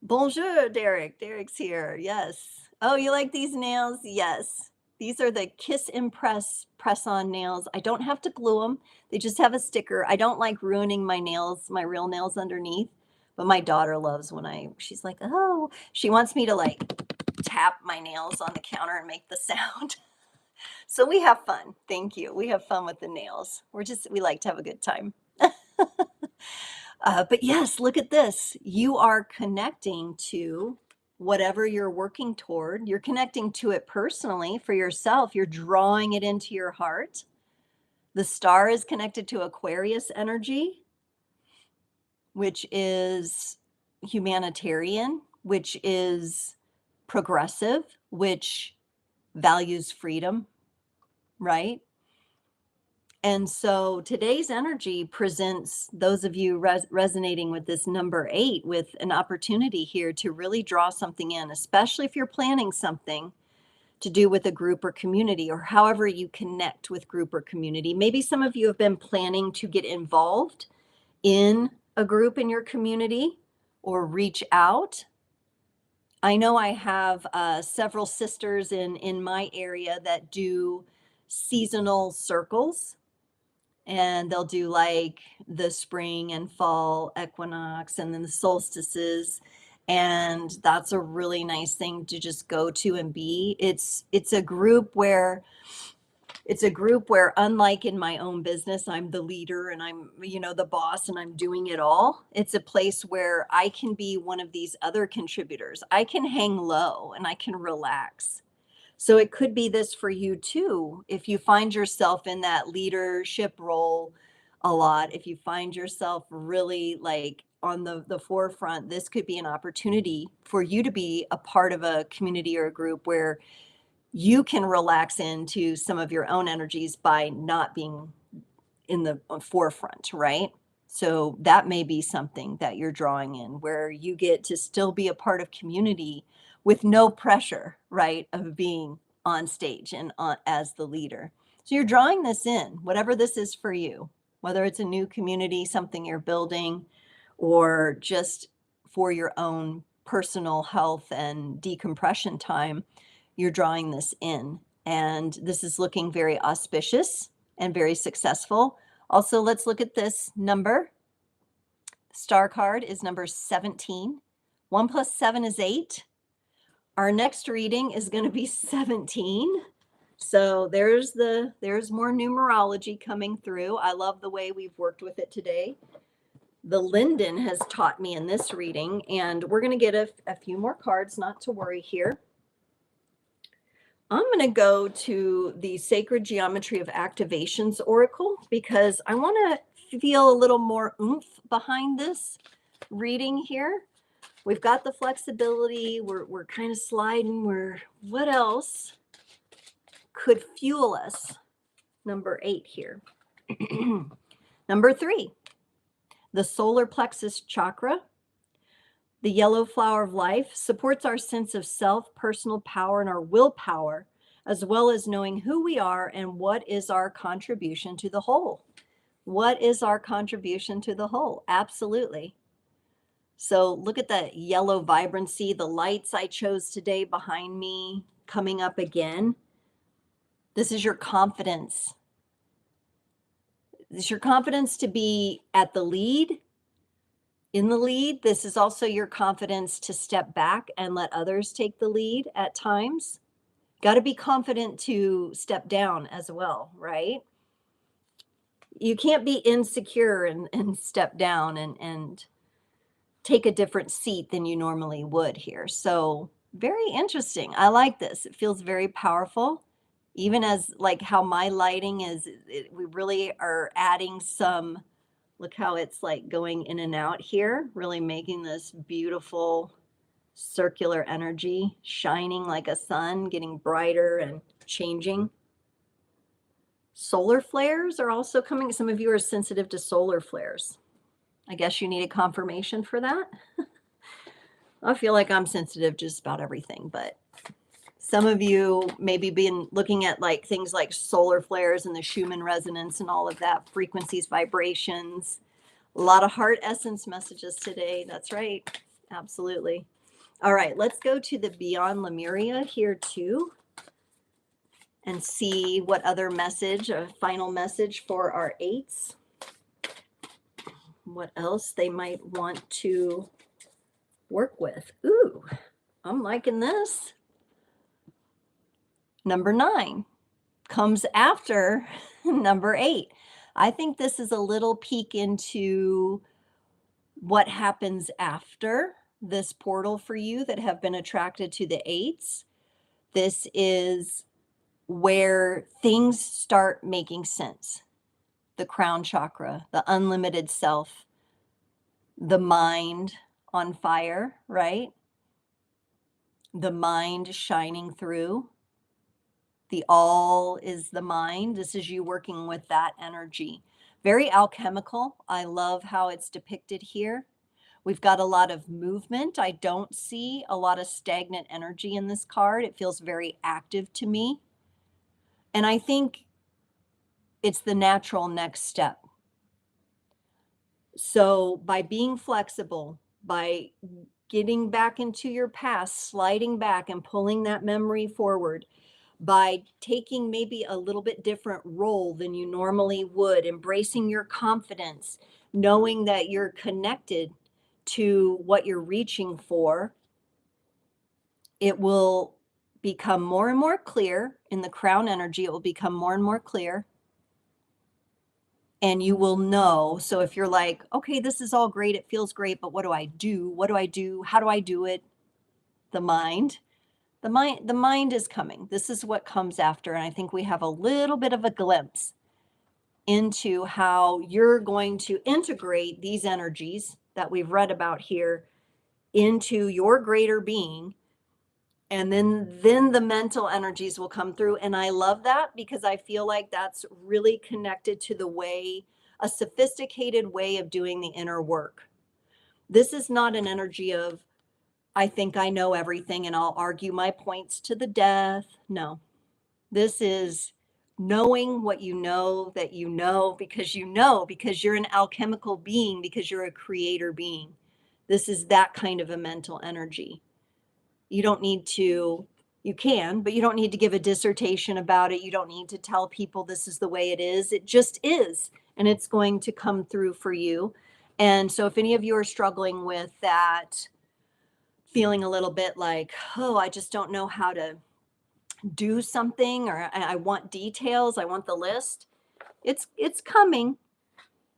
Bonjour, Derek. Derek's here. Yes. Oh, you like these nails? Yes. These are the Kiss Impress press-on nails. I don't have to glue them. They just have a sticker. I don't like ruining my nails, my real nails underneath. But my daughter loves when she's like, oh, she wants me to like tap my nails on the counter and make the sound. So we have fun. Thank you. We have fun with the nails. We like to have a good time. But yes, look at this. You are connecting to whatever you're working toward. You're connecting to it personally for yourself. You're drawing it into your heart. The star is connected to Aquarius energy, which is humanitarian, which is progressive, which values freedom, right? And so today's energy presents those of you resonating with this number 8 with an opportunity here to really draw something in, especially if you're planning something to do with a group or community, or however you connect with group or community. Maybe some of you have been planning to get involved in a group in your community or reach out. I know I have several sisters in my area that do seasonal circles, and they'll do like the spring and fall equinox and then the solstices, and that's a really nice thing to just go to and be. It's a group where unlike in my own business, I'm the leader and I'm, the boss and I'm doing it all. It's a place where I can be one of these other contributors. I can hang low and I can relax. So it could be this for you too. If you find yourself in that leadership role a lot, if you find yourself really like on the forefront, this could be an opportunity for you to be a part of a community or a group where you can relax into some of your own energies by not being in the forefront, right? So that may be something that you're drawing in where you get to still be a part of community with no pressure, right, of being on stage and as the leader. So you're drawing this in, whatever this is for you, whether it's a new community, something you're building, or just for your own personal health and decompression time, you're drawing this in. And this is looking very auspicious and very successful. Also, let's look at this number. Star card is number 17. 1 plus 7 is 8. Our next reading is going to be 17. So there's more numerology coming through. I love the way we've worked with it today. The Linden has taught me in this reading, and we're going to get a few more cards, not to worry here. I'm going to go to the Sacred Geometry of Activations Oracle because I want to feel a little more oomph behind this reading here. We've got the flexibility. We're kind of sliding. What else could fuel us? Number 8 here. Number 3, the solar plexus chakra. The yellow flower of life supports our sense of self, personal power, and our willpower, as well as knowing who we are and what is our contribution to the whole. What is our contribution to the whole? Absolutely. So look at that yellow vibrancy, the lights I chose today behind me coming up again. This is your confidence. This is your confidence to be at the lead. In the lead, this is also your confidence to step back and let others take the lead at times. Got to be confident to step down as well, right? You can't be insecure and step down and take a different seat than you normally would here. So very interesting. I like this. It feels very powerful. Even as like how my lighting is, we really are adding some. Look how it's like going in and out here, really making this beautiful circular energy, shining like a sun, getting brighter and changing. Solar flares are also coming. Some of you are sensitive to solar flares. I guess you need a confirmation for that. I feel like I'm sensitive to just about everything, but some of you maybe been looking at like things like solar flares and the Schumann resonance and all of that, frequencies, vibrations. A lot of heart essence messages today. That's right. Absolutely. All right, let's go to the Beyond Lemuria here too and see what other message, a final message for our 8s. What else they might want to work with. Ooh, I'm liking this. Number 9. comes after number 8. I think this is a little peek into what happens after this portal for you that have been attracted to the 8s. This is where things start making sense. The crown chakra, the unlimited self, the mind on fire, right? The mind shining through. The all is the mind. This is you working with that energy. Very alchemical. I love how it's depicted here. We've got a lot of movement. I don't see a lot of stagnant energy in this card. It feels very active to me. And I think it's the natural next step. So by being flexible, by getting back into your past, sliding back and pulling that memory forward, by taking maybe a little bit different role than you normally would, embracing your confidence, knowing that you're connected to what you're reaching for, it will become more and more clear in the crown energy. It will become more and more clear. And you will know. So if you're like, okay, this is all great, it feels great, but what do I do? What do I do? How do I do it? The mind is coming. This is what comes after. And I think we have a little bit of a glimpse into how you're going to integrate these energies that we've read about here into your greater being. And then the mental energies will come through. And I love that because I feel like that's really connected to the way, a sophisticated way of doing the inner work. This is not an energy of, I think I know everything and I'll argue my points to the death. No, this is knowing what you know that you know because you're an alchemical being, because you're a creator being. This is that kind of a mental energy. You don't need to, you can, but you don't need to give a dissertation about it. You don't need to tell people this is the way it is. It just is, and it's going to come through for you. And so if any of you are struggling with that, feeling a little bit like, oh, I just don't know how to do something, or I want details, I want the list, it's coming,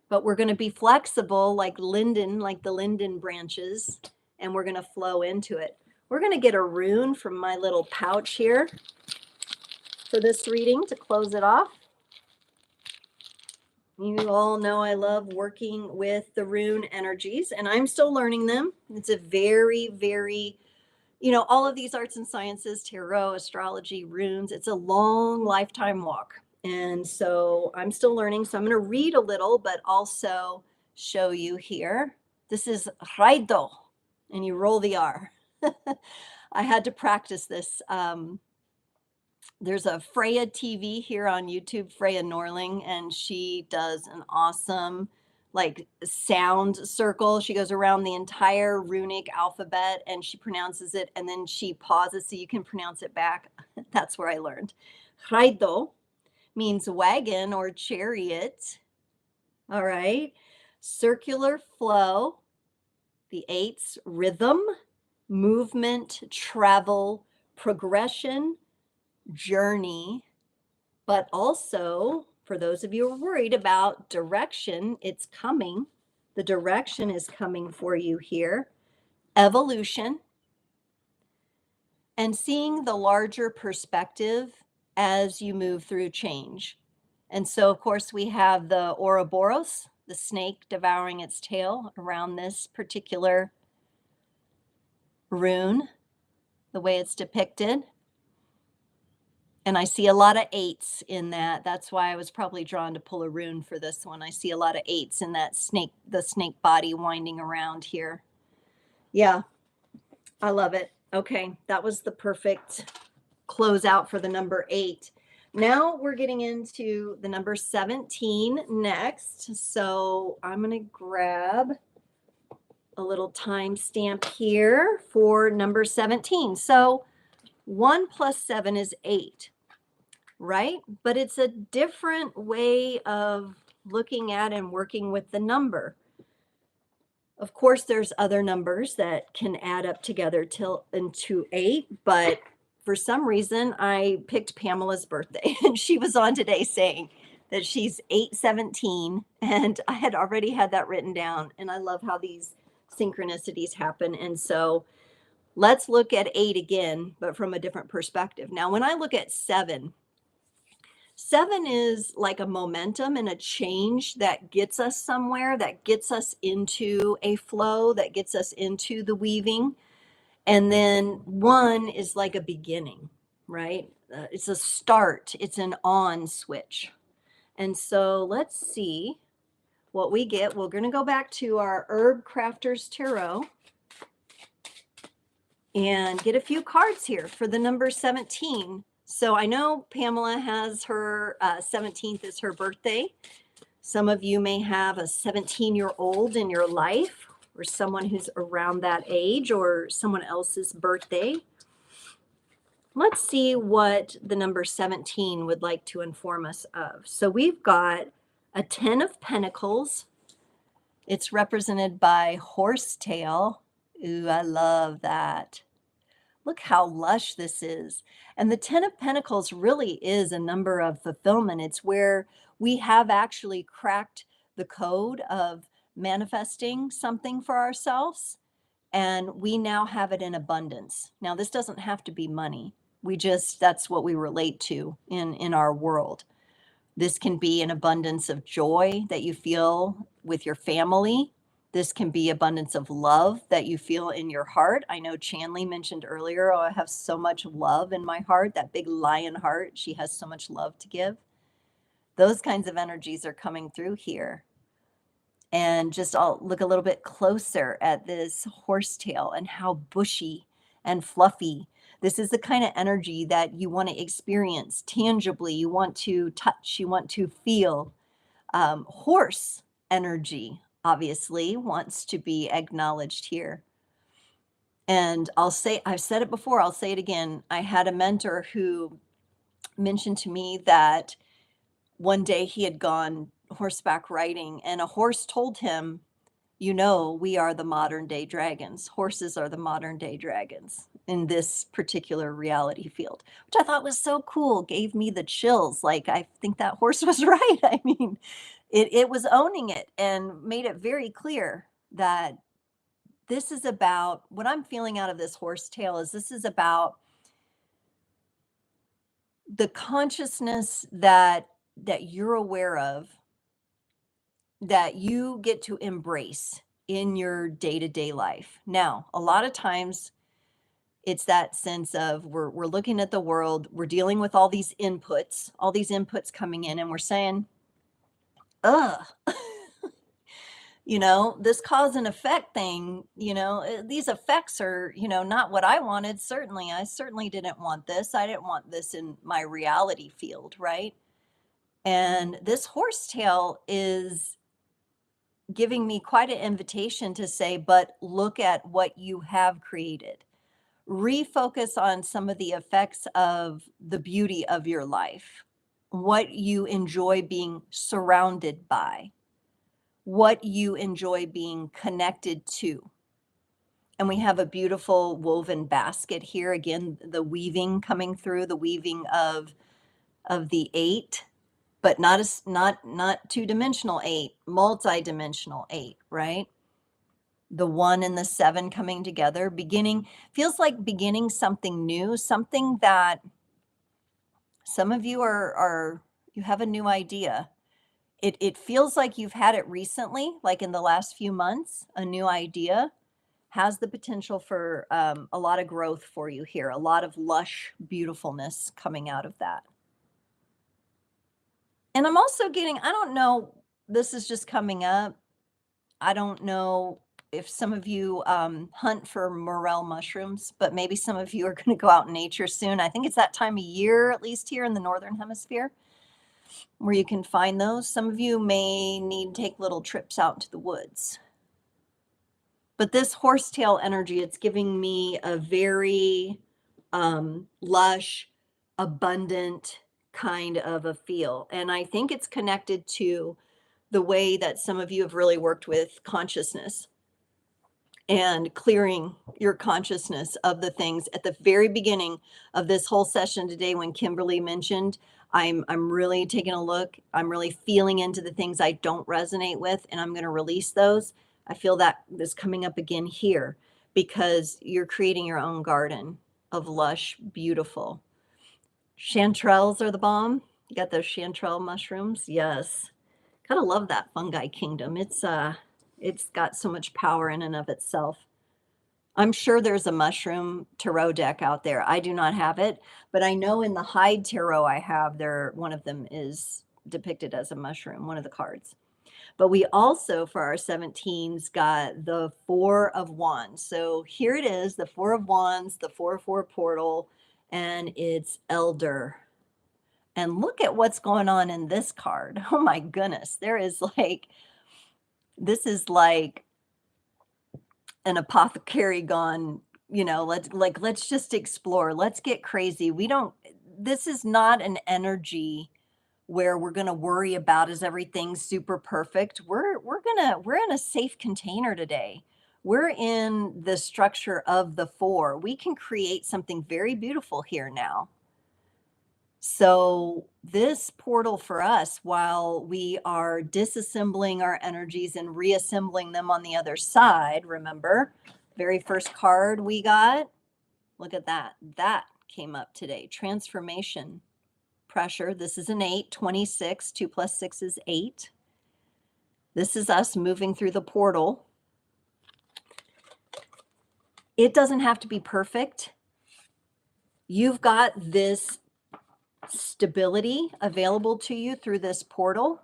but we're going to be flexible like the linden branches, and we're going to flow into it. We're going to get a rune from my little pouch here for this reading to close it off. You all know I love working with the rune energies, and I'm still learning them. It's a very, very, all of these arts and sciences, tarot, astrology, runes, it's a long lifetime walk. And so I'm still learning. So I'm going to read a little, but also show you here. This is Raido, and you roll the R. I had to practice this. There's a Freya TV here on YouTube, Freya Norling, and she does an awesome sound circle. She goes around the entire runic alphabet and she pronounces it, and then she pauses so you can pronounce it back. That's where I learned. Raido means wagon or chariot. All right. Circular flow. The 8s, rhythm, movement, travel, progression, journey, but also for those of you who are worried about direction, it's coming. The direction is coming for you here. Evolution and seeing the larger perspective as you move through change. And so, of course, we have the Ouroboros, the snake devouring its tail around this particular rune, the way it's depicted. And I see a lot of 8s in that. That's why I was probably drawn to pull a rune for this one. I see a lot of 8s in that snake, the snake body winding around here. Yeah, I love it. Okay, that was the perfect closeout for the number 8. Now we're getting into the number 17 next. So I'm going to grab a little timestamp here for number 17. So 1 plus 7 is 8. Right? But it's a different way of looking at and working with the number. Of course, there's other numbers that can add up together into 8, but for some reason, I picked Pamela's birthday, and she was on today saying that she's 8/17, and I had already had that written down. And I love how these synchronicities happen. And so let's look at 8 again, but from a different perspective. Now, when I look at 7, 7 is like a momentum and a change that gets us somewhere, that gets us into a flow, that gets us into the weaving. And then 1 is like a beginning, right? It's a start, it's an on switch. And so let's see what we get. We're going to go back to our Herb Crafters Tarot and get a few cards here for the number 17. So I know Pamela has her 17th is her birthday. Some of you may have a 17-year-old in your life, or someone who's around that age, or someone else's birthday. Let's see what the number 17 would like to inform us of. So we've got a 10 of Pentacles. It's represented by horsetail. Ooh, I love that. Look how lush this is. And the 10 of Pentacles really is a number of fulfillment. It's where we have actually cracked the code of manifesting something for ourselves, and we now have it in abundance. Now, this doesn't have to be money. That's what we relate to in our world. This can be an abundance of joy that you feel with your family. This can be abundance of love that you feel in your heart. I know Chanley mentioned earlier, oh, I have so much love in my heart, that big lion heart. She has so much love to give. Those kinds of energies are coming through here. And just I'll look a little bit closer at this horsetail and how bushy and fluffy. This is the kind of energy that you want to experience tangibly. You want to touch, you want to feel. Horse energy obviously wants to be acknowledged here. And I've said it before, I'll say it again. I had a mentor who mentioned to me that one day he had gone horseback riding, and a horse told him, we are the modern day dragons. Horses are the modern day dragons in this particular reality field, which I thought was so cool. Gave me the chills. Like, I think that horse was right. I mean, it was owning it and made it very clear that this is about what I'm feeling out of this horse tale. This is about the consciousness that you're aware of, that you get to embrace in your day-to-day life. Now, a lot of times it's that sense of we're looking at the world, we're dealing with all these inputs coming in, and we're saying, ugh, this cause and effect thing, these effects are, not what I wanted. I certainly didn't want this. I didn't want this in my reality field, right? And this horsetail is giving me quite an invitation to say, but look at what you have created. Refocus on some of the effects of the beauty of your life, what you enjoy being surrounded by, what you enjoy being connected to. And we have a beautiful woven basket here. Again, the weaving coming through, the weaving of the 8, but not two-dimensional 8, multi-dimensional 8, right? The 1 and the 7 coming together, feels like beginning something new, something that some of you you have a new idea. It feels like you've had it recently, like in the last few months. A new idea has the potential for a lot of growth for you here, a lot of lush beautifulness coming out of that. And I'm also getting, I don't know, this is just coming up. I don't know if some of you hunt for morel mushrooms, but maybe some of you are going to go out in nature soon. I think it's that time of year, at least here in the Northern Hemisphere, where you can find those. Some of you may need to take little trips out into the woods. But this horsetail energy, it's giving me a very lush, abundant kind of a feel. And I think it's connected to the way that some of you have really worked with consciousness. and clearing your consciousness of the things at the very beginning of this whole session today. When Kimberly mentioned, I'm really taking a look, I'm really feeling into the things I don't resonate with, and I'm going to release those. I feel that this coming up again here, because you're creating your own garden of lush, beautiful chanterelles are the bomb. You got those chanterelle mushrooms? Yes. Kind of love that fungi kingdom. It's got so much power in and of itself. I'm sure there's a mushroom tarot deck out there. I do not have it, but I know in the Hyde tarot I have there, one of them is depicted as a mushroom, one of the cards. But we also, for our 17s, got the Four of Wands. So here it is, the Four of Wands, the 4-4 portal, and it's Elder. And look at what's going on in this card. Oh my goodness. This is like an apothecary gone, let's just explore. Let's get crazy. This is not an energy where we're going to worry about, is everything super perfect? We're in a safe container today. We're in the structure of the four. We can create something very beautiful here now. So this portal for us, while we are disassembling our energies and reassembling them on the other side, remember, very first card we got, look at that. That came up today. Transformation, pressure. This is an 8, 26. 2 plus 6 is 8. This is us moving through the portal. It doesn't have to be perfect. You've got this stability available to you through this portal.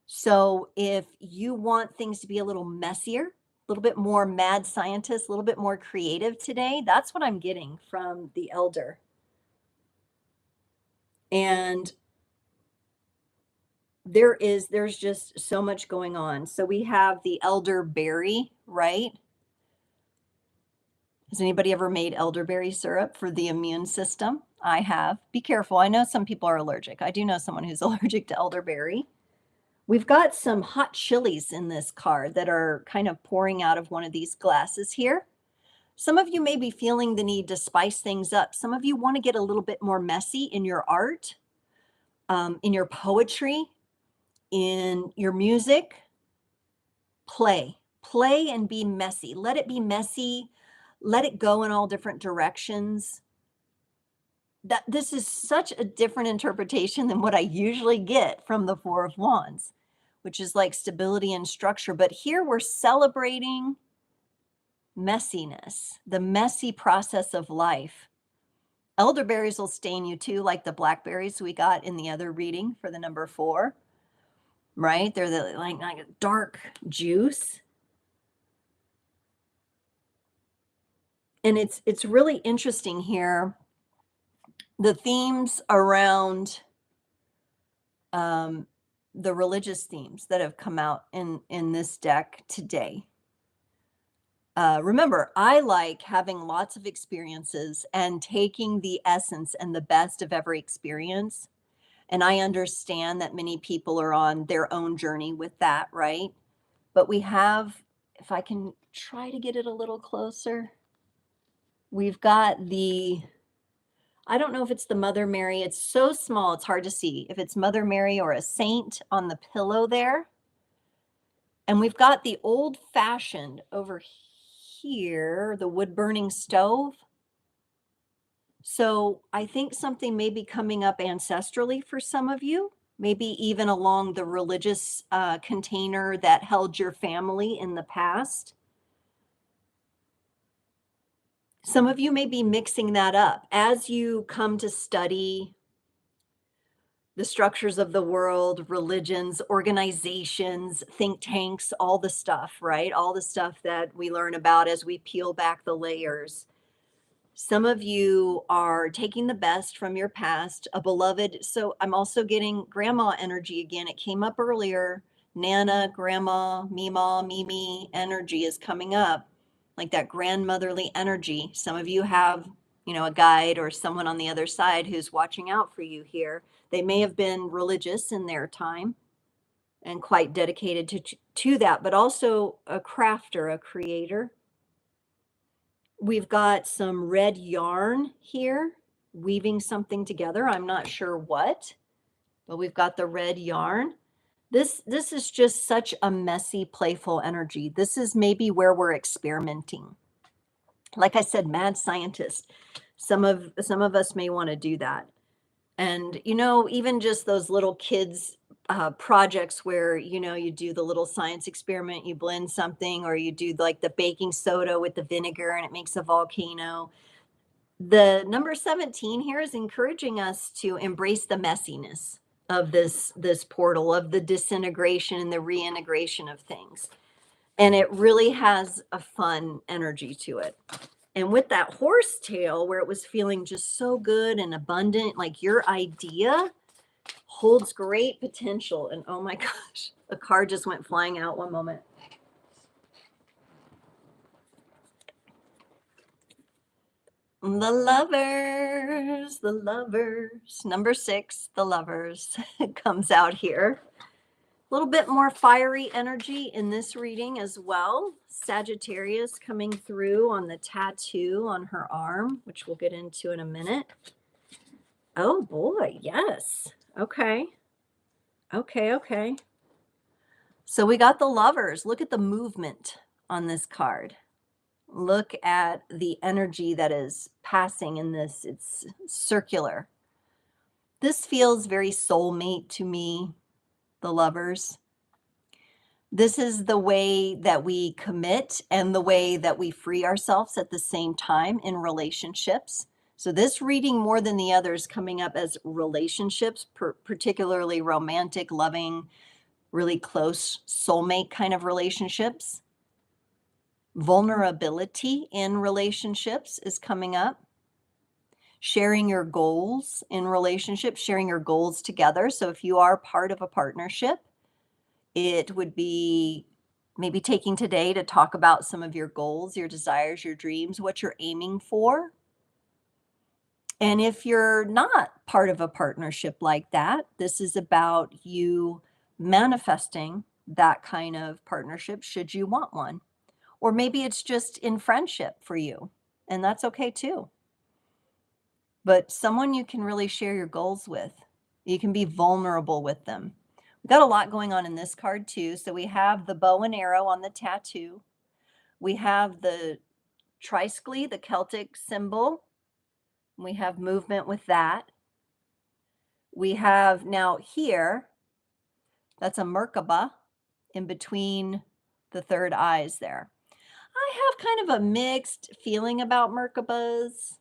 So if you want things to be a little messier, a little bit more mad scientist, a little bit more creative today, that's what I'm getting from the Elder. And there's just so much going on. So we have the elderberry, right? Has anybody ever made elderberry syrup for the immune system? I have. Be careful. I know some people are allergic. I do know someone who's allergic to elderberry. We've got some hot chilies in this card that are kind of pouring out of one of these glasses here. Some of you may be feeling the need to spice things up. Some of you want to get a little bit more messy in your art, in your poetry, in your music. Play and be messy. Let it be messy. Let it go in all different directions. This is such a different interpretation than what I usually get from the Four of Wands, which is like stability and structure. But here we're celebrating messiness, the messy process of life. Elderberries will stain you too, like the blackberries we got in the other reading for the number 4, right? They're like a dark juice. And it's really interesting here. The themes around the religious themes that have come out in this deck today. Remember, I like having lots of experiences and taking the essence and the best of every experience. And I understand that many people are on their own journey with that, right? But we have, if I can try to get it a little closer, we've got I don't know if it's the Mother Mary. It's so small, it's hard to see if it's Mother Mary or a saint on the pillow there. And we've got the old-fashioned over here, the wood-burning stove. So I think something may be coming up ancestrally for some of you, maybe even along the religious container that held your family in the past. Some of you may be mixing that up as you come to study the structures of the world, religions, organizations, think tanks, all the stuff, right? All the stuff that we learn about as we peel back the layers. Some of you are taking the best from your past, a beloved. So I'm also getting grandma energy again. It came up earlier. Nana, grandma, Mima, Mimi energy is coming up, like that grandmotherly energy. Some of you have, a guide or someone on the other side who's watching out for you here. They may have been religious in their time and quite dedicated to that, but also a crafter, a creator. We've got some red yarn here, weaving something together. I'm not sure what, but we've got the red yarn. This is just such a messy, playful energy. This is maybe where we're experimenting. Like I said, mad scientist. Some of us may want to do that. And even just those little kids projects where you do the little science experiment, you blend something, or you do like the baking soda with the vinegar and it makes a volcano. The number 17 here is encouraging us to embrace the messiness of this portal, of the disintegration and the reintegration of things. And it really has a fun energy to it. And with that horse tail, where it was feeling just so good and abundant, like your idea holds great potential. And oh my gosh, a car just went flying out. One moment. The lovers, number 6, the lovers comes out here. A little bit more fiery energy in this reading as well. Sagittarius coming through on the tattoo on her arm, which we'll get into in a minute. Oh boy, yes. Okay. Okay. So we got the lovers. Look at the movement on this card. Look at the energy that is passing in this. It's circular. This feels very soulmate to me, the lovers. This is the way that we commit and the way that we free ourselves at the same time in relationships. So this reading, more than the others, coming up as relationships, particularly romantic, loving, really close soulmate kind of relationships. Vulnerability in relationships is coming up. Sharing your goals in relationships, sharing your goals together. So if you are part of a partnership, it would be maybe taking today to talk about some of your goals, your desires, your dreams, what you're aiming for. And if you're not part of a partnership like that, this is about you manifesting that kind of partnership should you want one. Or maybe it's just in friendship for you, and that's okay too. But someone you can really share your goals with. You can be vulnerable with them. We've got a lot going on in this card too. So we have the bow and arrow on the tattoo. We have the triskele, the Celtic symbol. We have movement with that. We have now here, that's a Merkaba in between the third eyes there. I have kind of a mixed feeling about Merkabas.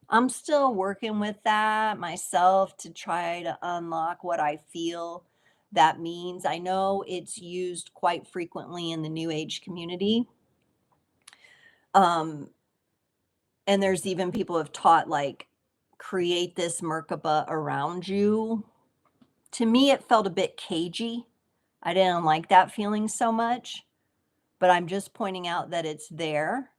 I'm still working with that myself to try to unlock what I feel that means. I know it's used quite frequently in the New Age community. And there's even people who have taught, like, create this Merkaba around you. To me, it felt a bit cagey. I didn't like that feeling so much, but I'm just pointing out that it's there.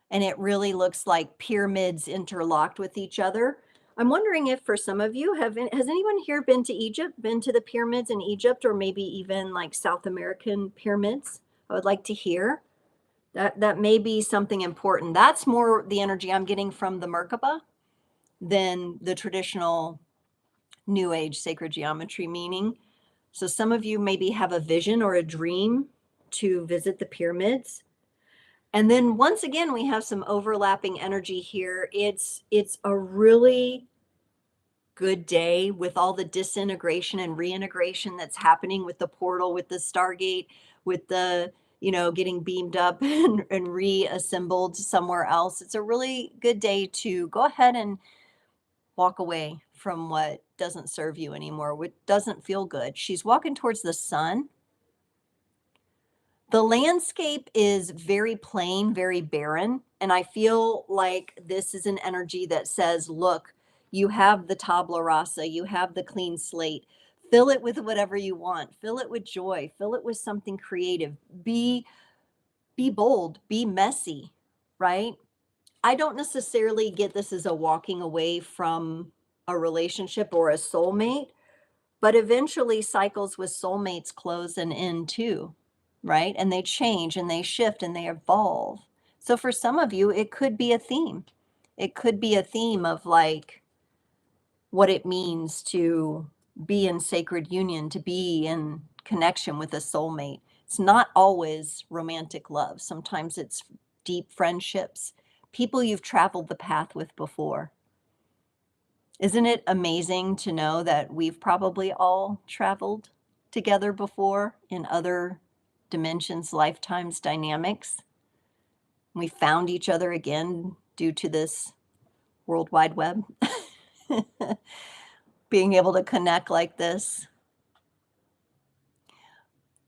And it really looks like pyramids interlocked with each other. I'm wondering if for some of you, has anyone here been to Egypt, been to the pyramids in Egypt, or maybe even like South American pyramids? I would like to hear. That may be something important. That's more the energy I'm getting from the Merkaba than the traditional New Age sacred geometry meaning. So some of you maybe have a vision or a dream to visit the pyramids. And then once again, we have some overlapping energy here. It's a really good day with all the disintegration and reintegration that's happening with the portal, with the Stargate, with the, getting beamed up and reassembled somewhere else. It's a really good day to go ahead and walk away from what doesn't serve you anymore, what doesn't feel good. She's walking towards the sun. The landscape is very plain, very barren. And I feel like this is an energy that says, look, you have the tabla rasa, you have the clean slate. Fill it with whatever you want. Fill it with joy. Fill it with something creative. Be bold. Be messy, right? I don't necessarily get this as a walking away from a relationship or a soulmate, but eventually cycles with soulmates close and end too, right? And they change and they shift and they evolve. So for some of you, it could be a theme. It could be a theme of like what it means to be in sacred union, to be in connection with a soulmate. It's not always romantic love. Sometimes it's deep friendships, people you've traveled the path with before. Isn't it amazing to know that we've probably all traveled together before in other dimensions, lifetimes, dynamics? We found each other again due to this World Wide Web. Being able to connect like this.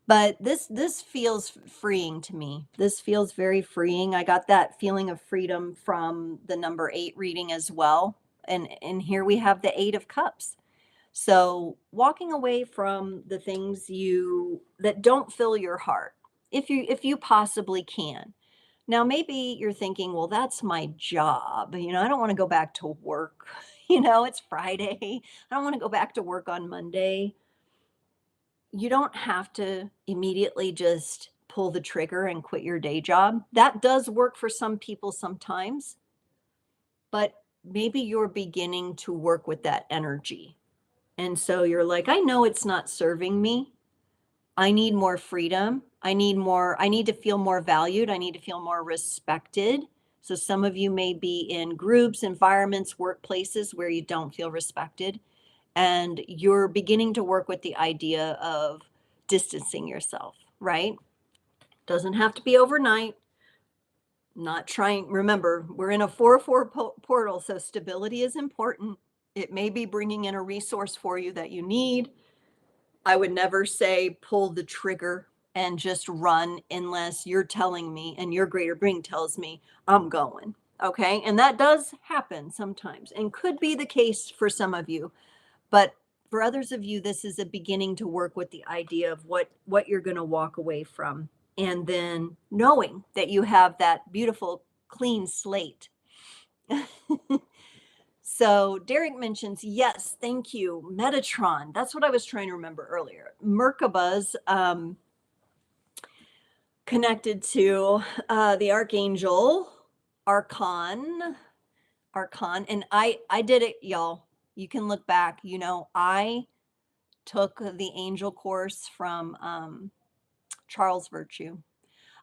But this feels freeing to me. This feels very freeing. I got that feeling of freedom from the number 8 reading as well. And here we have the 8 of cups. So walking away from the things that don't fill your heart, if you possibly can. Now maybe you're thinking, well, that's my job. I don't want to go back to work. It's Friday. I don't want to go back to work on Monday. You don't have to immediately just pull the trigger and quit your day job. That does work for some people sometimes, but maybe you're beginning to work with that energy. And so you're like, I know it's not serving me. I need more freedom. I need to feel more valued. I need to feel more respected. So some of you may be in groups, environments, workplaces where you don't feel respected. And you're beginning to work with the idea of distancing yourself, right? Doesn't have to be overnight. Not trying, remember, we're in a 4-4 portal, so stability is important. It may be bringing in a resource for you that you need. I would never say pull the trigger and just run unless you're telling me and your greater being tells me I'm going. Okay. And that does happen sometimes and could be the case for some of you. But for others of you, this is a beginning to work with the idea of what you're going to walk away from. And then knowing that you have that beautiful, clean slate. So Derek mentions, yes, thank you, Metatron. That's what I was trying to remember earlier. Merkaba's connected to the Archangel, Archon, and I did it, y'all. You can look back. I took the angel course from Charles Virtue.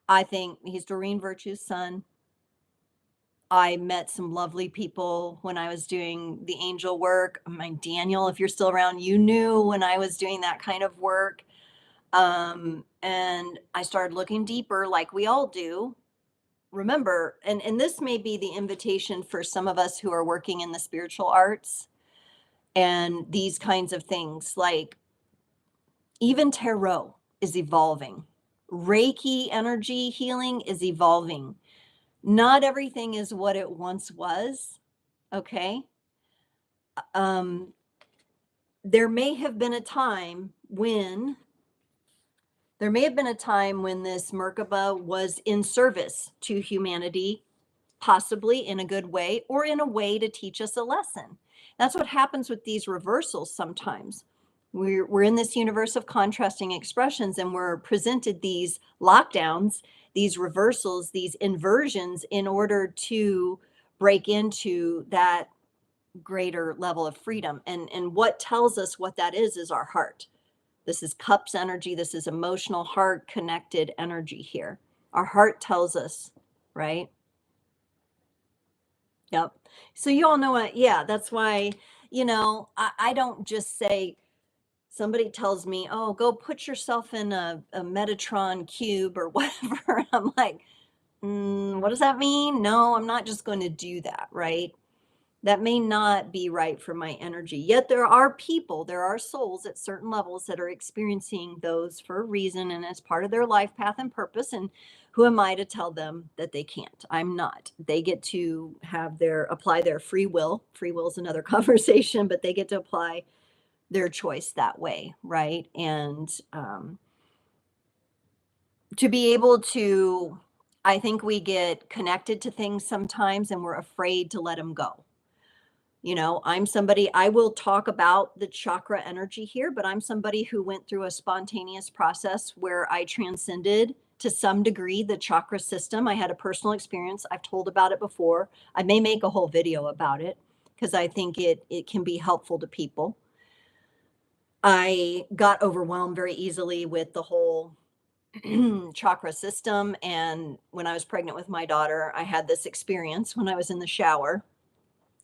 I think he's Doreen Virtue's son. I met some lovely people when I was doing the angel work. Daniel, if you're still around, you knew when I was doing that kind of work. And I started looking deeper like we all do. Remember, and this may be the invitation for some of us who are working in the spiritual arts and these kinds of things, like even tarot is evolving. Reiki energy healing is evolving. Not everything is what it once was. Okay. There may have been a time when this Merkaba was in service to humanity, possibly in a good way or in a way to teach us a lesson. That's what happens with these reversals sometimes. We're in this universe of contrasting expressions and we're presented these lockdowns, these reversals, these inversions in order to break into that greater level of freedom. And what tells us what that is our heart. This is cups energy. This is emotional heart connected energy here. Our heart tells us, right? Yep. So you all know what, yeah, that's why, I don't just say, somebody tells me, oh, go put yourself in a Metatron cube or whatever. I'm like, what does that mean? No, I'm not just going to do that, right? That may not be right for my energy. Yet there are souls at certain levels that are experiencing those for a reason and as part of their life path and purpose. And who am I to tell them that they can't? I'm not. They get to apply their free will. Free will is another conversation, but they get to apply their choice that way, right? And to be able to, I think we get connected to things sometimes and we're afraid to let them go. I'm somebody, I will talk about the chakra energy here, but I'm somebody who went through a spontaneous process where I transcended to some degree the chakra system. I had a personal experience. I've told about it before. I may make a whole video about it because I think it can be helpful to people. I got overwhelmed very easily with the whole chakra system. And when I was pregnant with my daughter, I had this experience when I was in the shower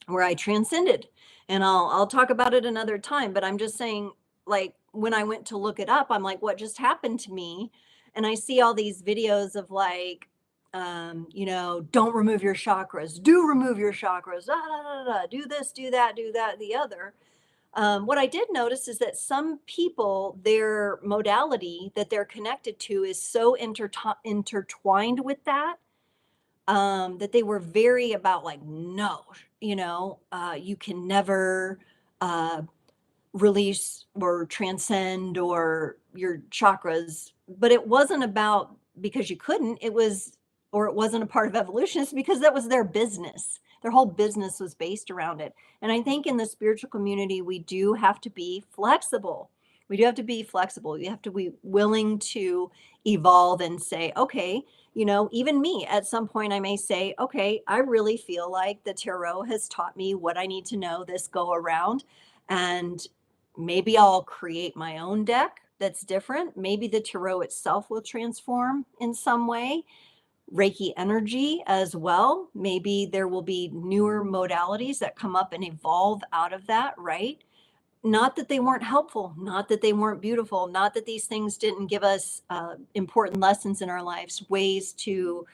where I transcended. And I'll talk about it another time, but I'm just saying, like, when I went to look it up, I'm like, what just happened to me? And I see all these videos of like, don't remove your chakras, do remove your chakras, do this, do that, the other. What I did notice is that some people, their modality that they're connected to is so intertwined with that, that they were very about like, no, you can never uh, release or transcend or your chakras. But it wasn't about because you couldn't, or it wasn't a part of evolution. It's because that was their business. Their whole business was based around it. And I think in the spiritual community, we do have to be flexible. We do have to be flexible. You have to be willing to evolve and say, okay, even me, at some point, I may say, okay, I really feel like the tarot has taught me what I need to know this go around. And maybe I'll create my own deck that's different. Maybe the tarot itself will transform in some way. Reiki energy as well. Maybe there will be newer modalities that come up and evolve out of that, right? Not that they weren't helpful, not that they weren't beautiful, not that these things didn't give us important lessons in our lives, ways to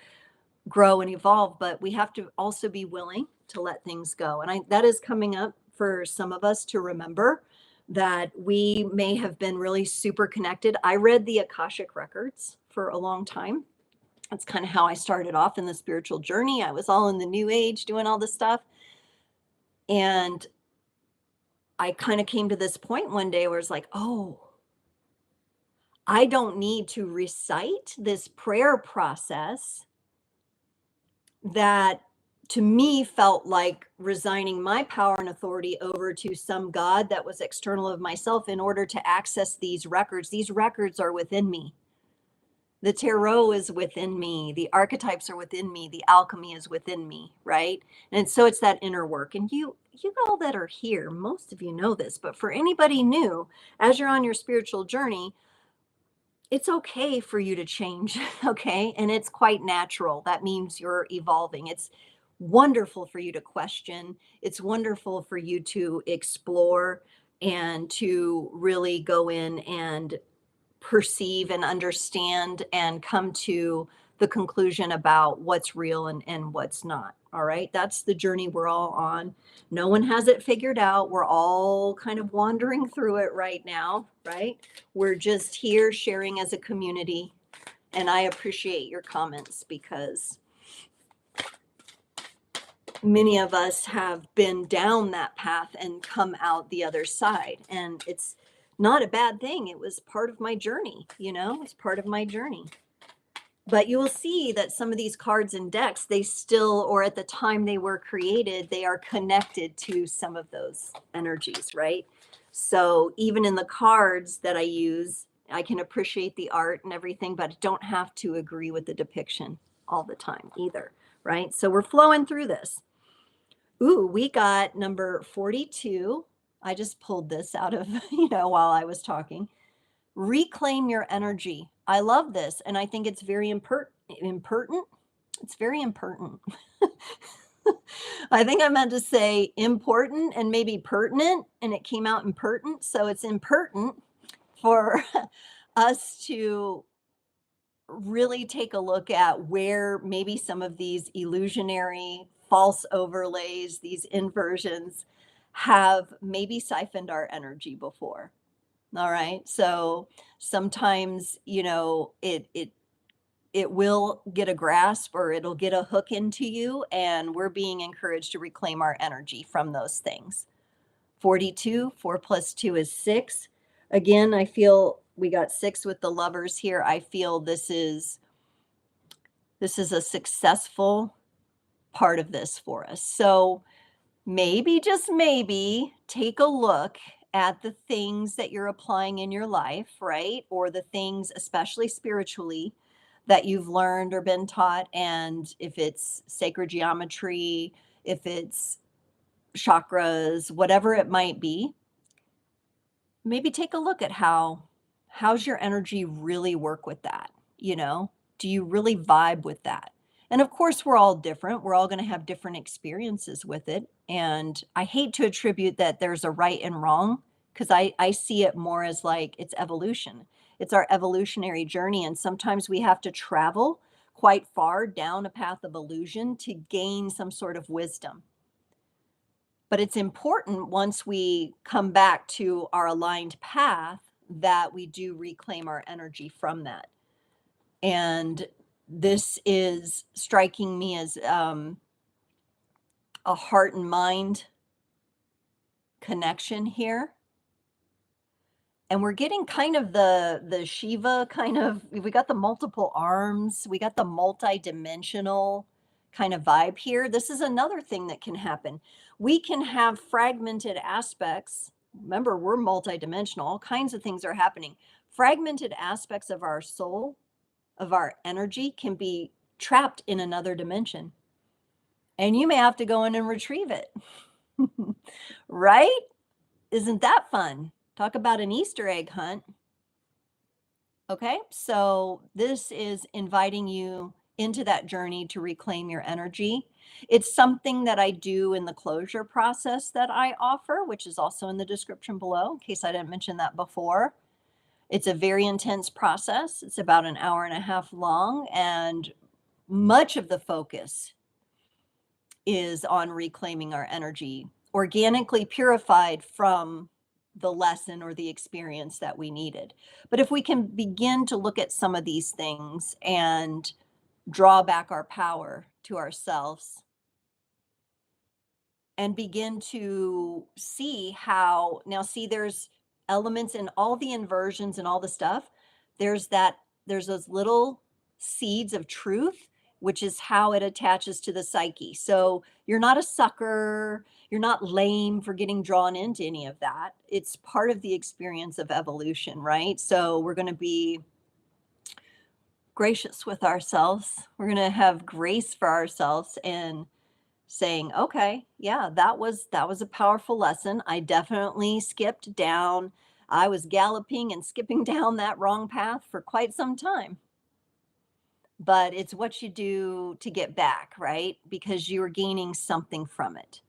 grow and evolve, but we have to also be willing to let things go. And that is coming up for some of us to remember that we may have been really super connected. I read the Akashic records for a long time. That's kind of how I started off in the spiritual journey. I was all in the new age doing all this stuff. And I kind of came to this point one day where it's like, oh, I don't need to recite this prayer process that to me felt like resigning my power and authority over to some God that was external of myself in order to access these records. These records are within me. The tarot is within me. The archetypes are within me. The alchemy is within me, right? And so it's that inner work. And you all that are here, most of you know this, but for anybody new, as you're on your spiritual journey, it's okay for you to change, okay? And it's quite natural. That means you're evolving. It's wonderful for you to question. It's wonderful for you to explore and to really go in and perceive and understand and come to the conclusion about what's real and what's not. All right. That's the journey we're all on. No one has it figured out. We're all kind of wandering through it right now. Right. We're just here sharing as a community. And I appreciate your comments because many of us have been down that path and come out the other side. And it's not a bad thing. It was part of my journey, it's part of my journey. But you will see that some of these cards and decks, they still, or at the time they were created, they are connected to some of those energies, right? So even in the cards that I use, I can appreciate the art and everything, but I don't have to agree with the depiction all the time either, right? So we're flowing through this. Ooh, we got number 42. I just pulled this out of, while I was talking. Reclaim your energy. I love this. And I think it's very impertinent. It's very impertinent. I think I meant to say important and maybe pertinent, and it came out impertinent. So it's impertinent for us to really take a look at where maybe some of these illusionary false overlays, these inversions have maybe siphoned our energy before. All right. So sometimes, it will get a grasp or it'll get a hook into you, and we're being encouraged to reclaim our energy from those things. 42, 4 plus 2 is 6. Again, I feel we got 6 with the Lovers here. I feel this is a successful part of this for us. So maybe, just maybe, take a look at the things that you're applying in your life, right? Or the things, especially spiritually, that you've learned or been taught. And if it's sacred geometry, if it's chakras, whatever it might be, maybe take a look at how's your energy really work with that, you know? Do you really vibe with that? And of course, we're all different. We're all going to have different experiences with it. And I hate to attribute that there's a right and wrong because I see it more as like it's evolution. It's our evolutionary journey. And sometimes we have to travel quite far down a path of illusion to gain some sort of wisdom. But it's important once we come back to our aligned path that we do reclaim our energy from that. And this is striking me as a heart and mind connection here. And we're getting kind of the Shiva kind of, we got the multiple arms, we got the multi-dimensional kind of vibe here. This is another thing that can happen. We can have fragmented aspects. Remember, we're multi-dimensional. All kinds of things are happening. Fragmented aspects of our soul, of our energy can be trapped in another dimension. And you may have to go in and retrieve it. Right? Isn't that fun? Talk about an Easter egg hunt. Okay, so this is inviting you into that journey to reclaim your energy. It's something that I do in the closure process that I offer, which is also in the description below, in case I didn't mention that before. It's a very intense process. It's about an hour and a half long, and much of the focus is on reclaiming our energy, organically purified from the lesson or the experience that we needed. But if we can begin to look at some of these things and draw back our power to ourselves and begin to see how, now see, there's elements in all the inversions and all the stuff. There's those little seeds of truth, which is how it attaches to the psyche. So you're not a sucker, you're not lame for getting drawn into any of that. It's part of the experience of evolution, right? So we're going to be gracious with ourselves. We're going to have grace for ourselves and saying, okay, yeah, that was a powerful lesson. I definitely skipped down. I was galloping and skipping down that wrong path for quite some time. But it's what you do to get back, right? Because you're gaining something from it.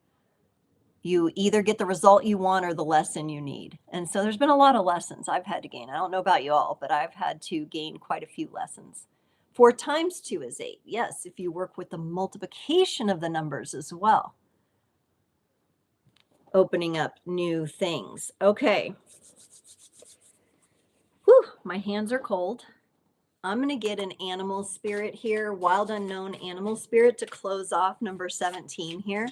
You either get the result you want or the lesson you need. And so there's been a lot of lessons I've had to gain. I don't know about you all, but I've had to gain quite a few lessons. 4 times 2 is 8. Yes, if you work with the multiplication of the numbers as well. Opening up new things. Okay. Whew, my hands are cold. I'm going to get an animal spirit here, wild unknown animal spirit, to close off number 17 here.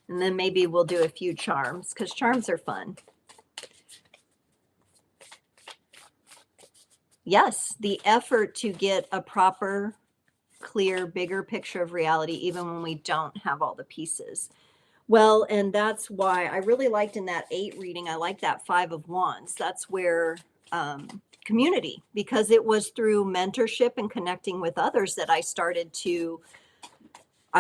And then maybe we'll do a few charms because charms are fun. Yes, the effort to get a proper, clear, bigger picture of reality, even when we don't have all the pieces. Well, and that's why I really liked in that 8 reading, I like that 5 of Wands. That's where community, because it was through mentorship and connecting with others that I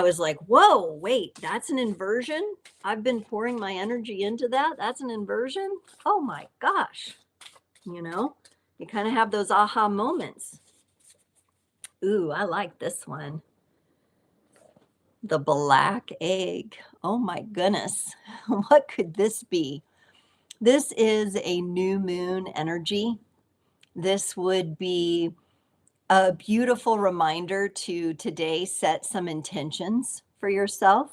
was like, whoa, wait, that's an inversion? I've been pouring my energy into that. That's an inversion? Oh my gosh. You know, you kind of have those aha moments. Ooh, I like this one. The black egg. Oh my goodness. What could this be? This is a new moon energy. This would be a beautiful reminder to today set some intentions for yourself.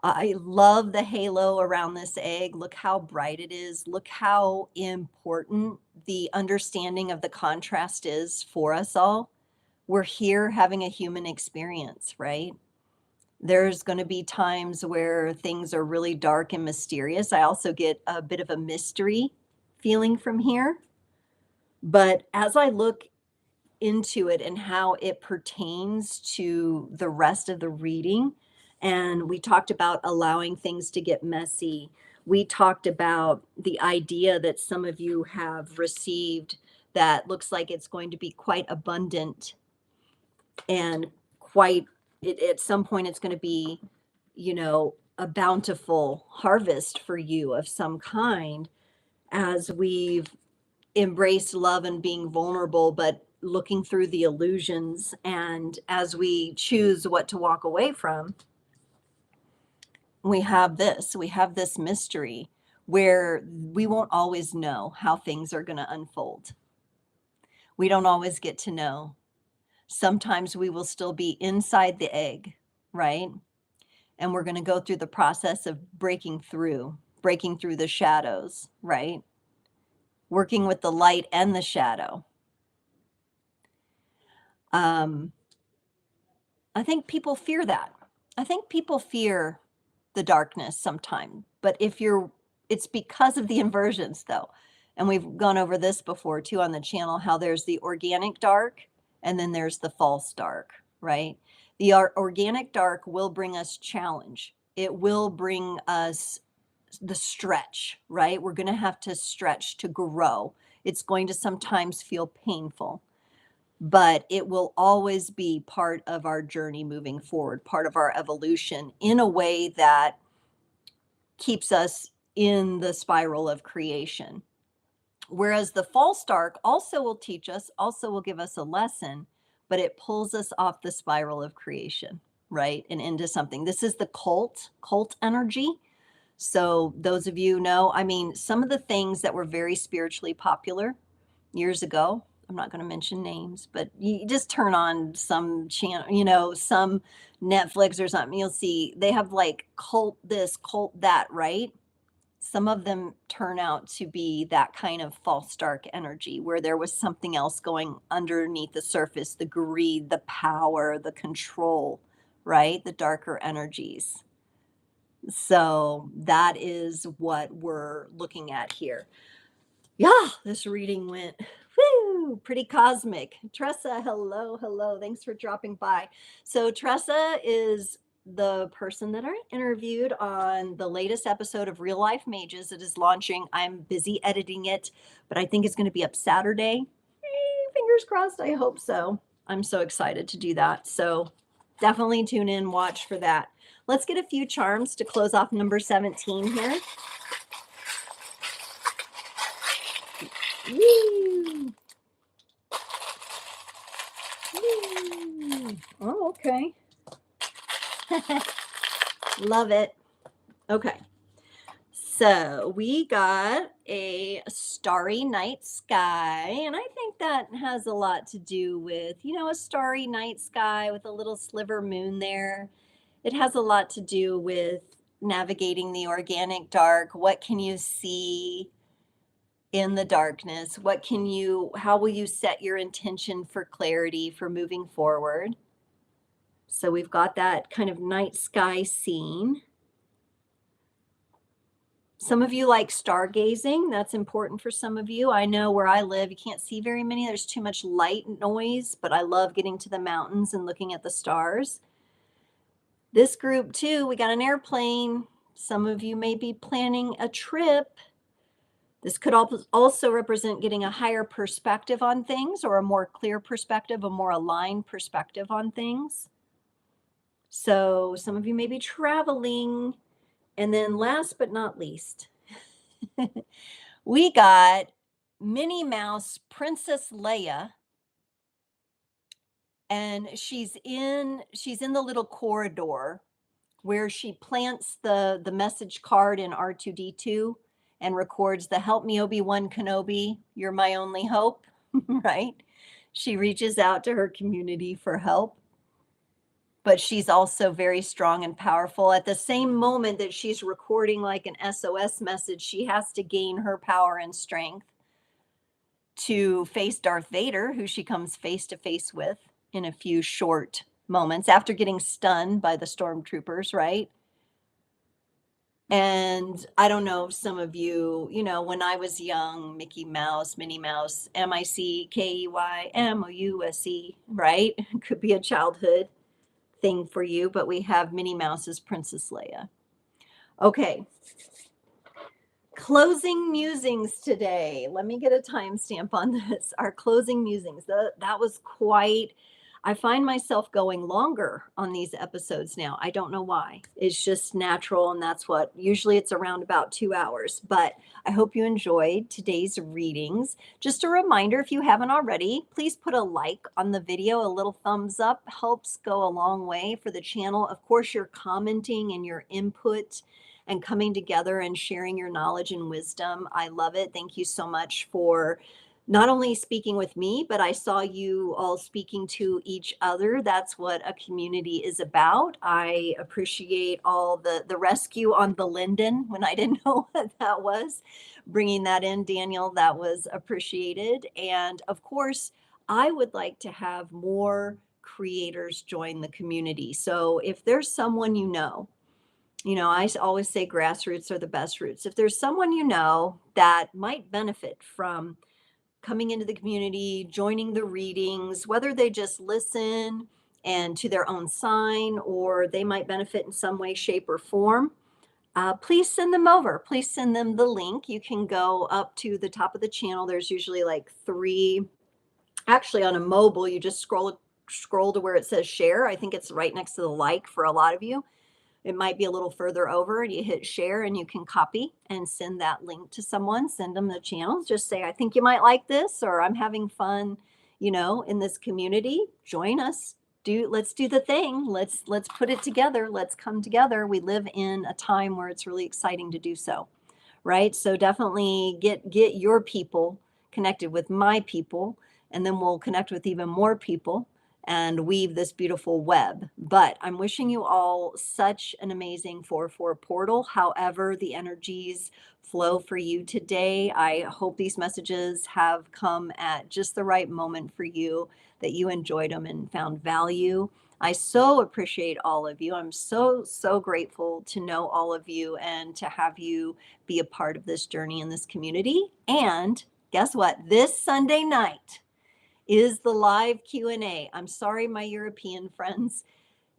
I love the halo around this egg. Look how bright it is. Look how important the understanding of the contrast is for us all. We're here having a human experience, right? There's going to be times where things are really dark and mysterious. I also get a bit of a mystery feeling from here. But as I look into it and how it pertains to the rest of the reading, and we talked about allowing things to get messy. We talked about the idea that some of you have received that looks like it's going to be quite abundant and quite, at some point, it's going to be, a bountiful harvest for you of some kind as we've embraced love and being vulnerable, but looking through the illusions. And as we choose what to walk away from, we have this mystery where we won't always know how things are going to unfold. We don't always get to know. Sometimes we will still be inside the egg, right? And we're going to go through the process of breaking through the shadows, right? Working with the light and the shadow. I think people fear that. I think people fear the darkness sometimes, but it's because of the inversions though. And we've gone over this before too on the channel, how there's the organic dark and then there's the false dark, right? The organic dark will bring us challenge. It will bring us the stretch, right? We're going to have to stretch to grow. It's going to sometimes feel painful, but it will always be part of our journey moving forward, part of our evolution in a way that keeps us in the spiral of creation. Whereas the false dark also will teach us, also will give us a lesson, but it pulls us off the spiral of creation, right? And into something. This is the cult energy. So those of you know, I mean, some of the things that were very spiritually popular years ago, I'm not going to mention names, but you just turn on some channel, some Netflix or something, you'll see they have like cult this, cult that, right? Some of them turn out to be that kind of false dark energy where there was something else going underneath the surface, the greed, the power, the control, right? The darker energies. So that is what we're looking at here. Yeah, this reading went pretty cosmic. Tressa, hello. Thanks for dropping by. So Tressa is the person that I interviewed on the latest episode of Real Life Mages. It is launching. I'm busy editing it, but I think it's going to be up Saturday. Fingers crossed. I hope so. I'm so excited to do that. So definitely tune in, watch for that. Let's get a few charms to close off number 17 here. Woo. Woo. Oh, okay. Love it. Okay. So we got a starry night sky, and I think that has a lot to do with, a starry night sky with a little sliver moon there. It has a lot to do with navigating the organic dark. What can you see in the darkness? How will you set your intention for clarity, for moving forward? So we've got that kind of night sky scene. Some of you like stargazing. That's important for some of you. I know where I live, you can't see very many. There's too much light noise, but I love getting to the mountains and looking at the stars. This group too, we got an airplane. Some of you may be planning a trip. This could also represent getting a higher perspective on things, or a more clear perspective, a more aligned perspective on things. So some of you may be traveling. And then last but not least, we got Minnie Mouse Princess Leia. And she's in the little corridor where she plants the message card in R2D2 and records the "Help me, Obi-Wan Kenobi, you're my only hope," right? She reaches out to her community for help, but she's also very strong and powerful. At the same moment that she's recording like an SOS message, she has to gain her power and strength to face Darth Vader, who she comes face to face with in a few short moments after getting stunned by the stormtroopers, right? And I don't know, some of you, when I was young, Mickey Mouse, Minnie Mouse, MICKEYMOUSE, right? Could be a childhood thing for you, but we have Minnie Mouse as Princess Leia. Okay. Closing musings today. Let me get a timestamp on this. Our closing musings. That was quite, I find myself going longer on these episodes now. I don't know why. It's just natural, and that's what usually it's around about 2 hours. But I hope you enjoyed today's readings. Just a reminder, if you haven't already, please put a like on the video. A little thumbs up helps go a long way for the channel. Of course, your commenting and your input and coming together and sharing your knowledge and wisdom. I love it. Thank you so much for not only speaking with me, but I saw you all speaking to each other. That's what a community is about. I appreciate all the rescue on the Linden when I didn't know what that was. Bringing that in, Daniel, that was appreciated. And of course, I would like to have more creators join the community. So if there's someone I always say grassroots are the best roots. If there's someone that might benefit from coming into the community, joining the readings, whether they just listen and to their own sign, or they might benefit in some way, shape, or form, please send them over. Please send them the link. You can go up to the top of the channel. There's usually like three. Actually, on a mobile, you just scroll to where it says share. I think it's right next to the like for a lot of you. It might be a little further over, and you hit share and you can copy and send that link to someone, send them the channel. Just say, I think you might like this, or I'm having fun, in this community. Join us. Let's do the thing. Let's put it together. Let's come together. We live in a time where it's really exciting to do so. Right? So definitely get your people connected with my people, and then we'll connect with even more people and weave this beautiful web. But I'm wishing you all such an amazing 4/4 portal. However, the energies flow for you today. I hope these messages have come at just the right moment for you, that you enjoyed them and found value. I so appreciate all of you. I'm so grateful to know all of you and to have you be a part of this journey in this community. And guess what? This Sunday night is the live Q&A. I'm sorry, my European friends.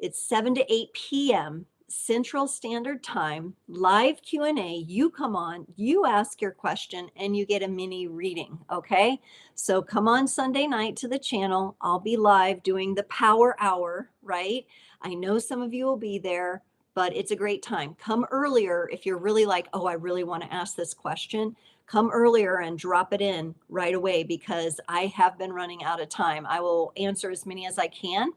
It's 7 to 8 p.m. Central Standard Time, live Q&A. You come on, you ask your question, and you get a mini reading, okay? So come on Sunday night to the channel. I'll be live doing the power hour, right? I know some of you will be there, but it's a great time. Come earlier if you're really like, oh, I really want to ask this question. Come earlier and drop it in right away, because I have been running out of time. I will answer as many as I can,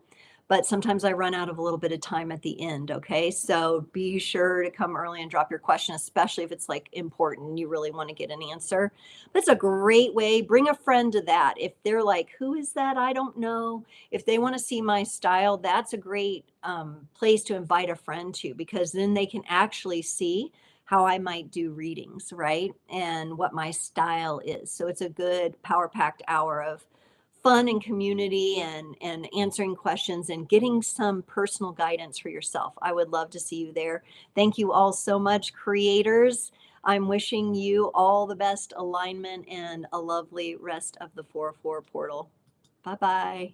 but sometimes I run out of a little bit of time at the end. Okay. So be sure to come early and drop your question, especially if it's like important and you really want to get an answer. That's a great way. Bring a friend to that. If they're like, who is that? I don't know. If they want to see my style, that's a great place to invite a friend to, because then they can actually see how I might do readings, right? And what my style is. So it's a good power packed hour of fun and community and answering questions and getting some personal guidance for yourself. I would love to see you there. Thank you all so much, creators. I'm wishing you all the best alignment and a lovely rest of the 4/4 portal. Bye-bye.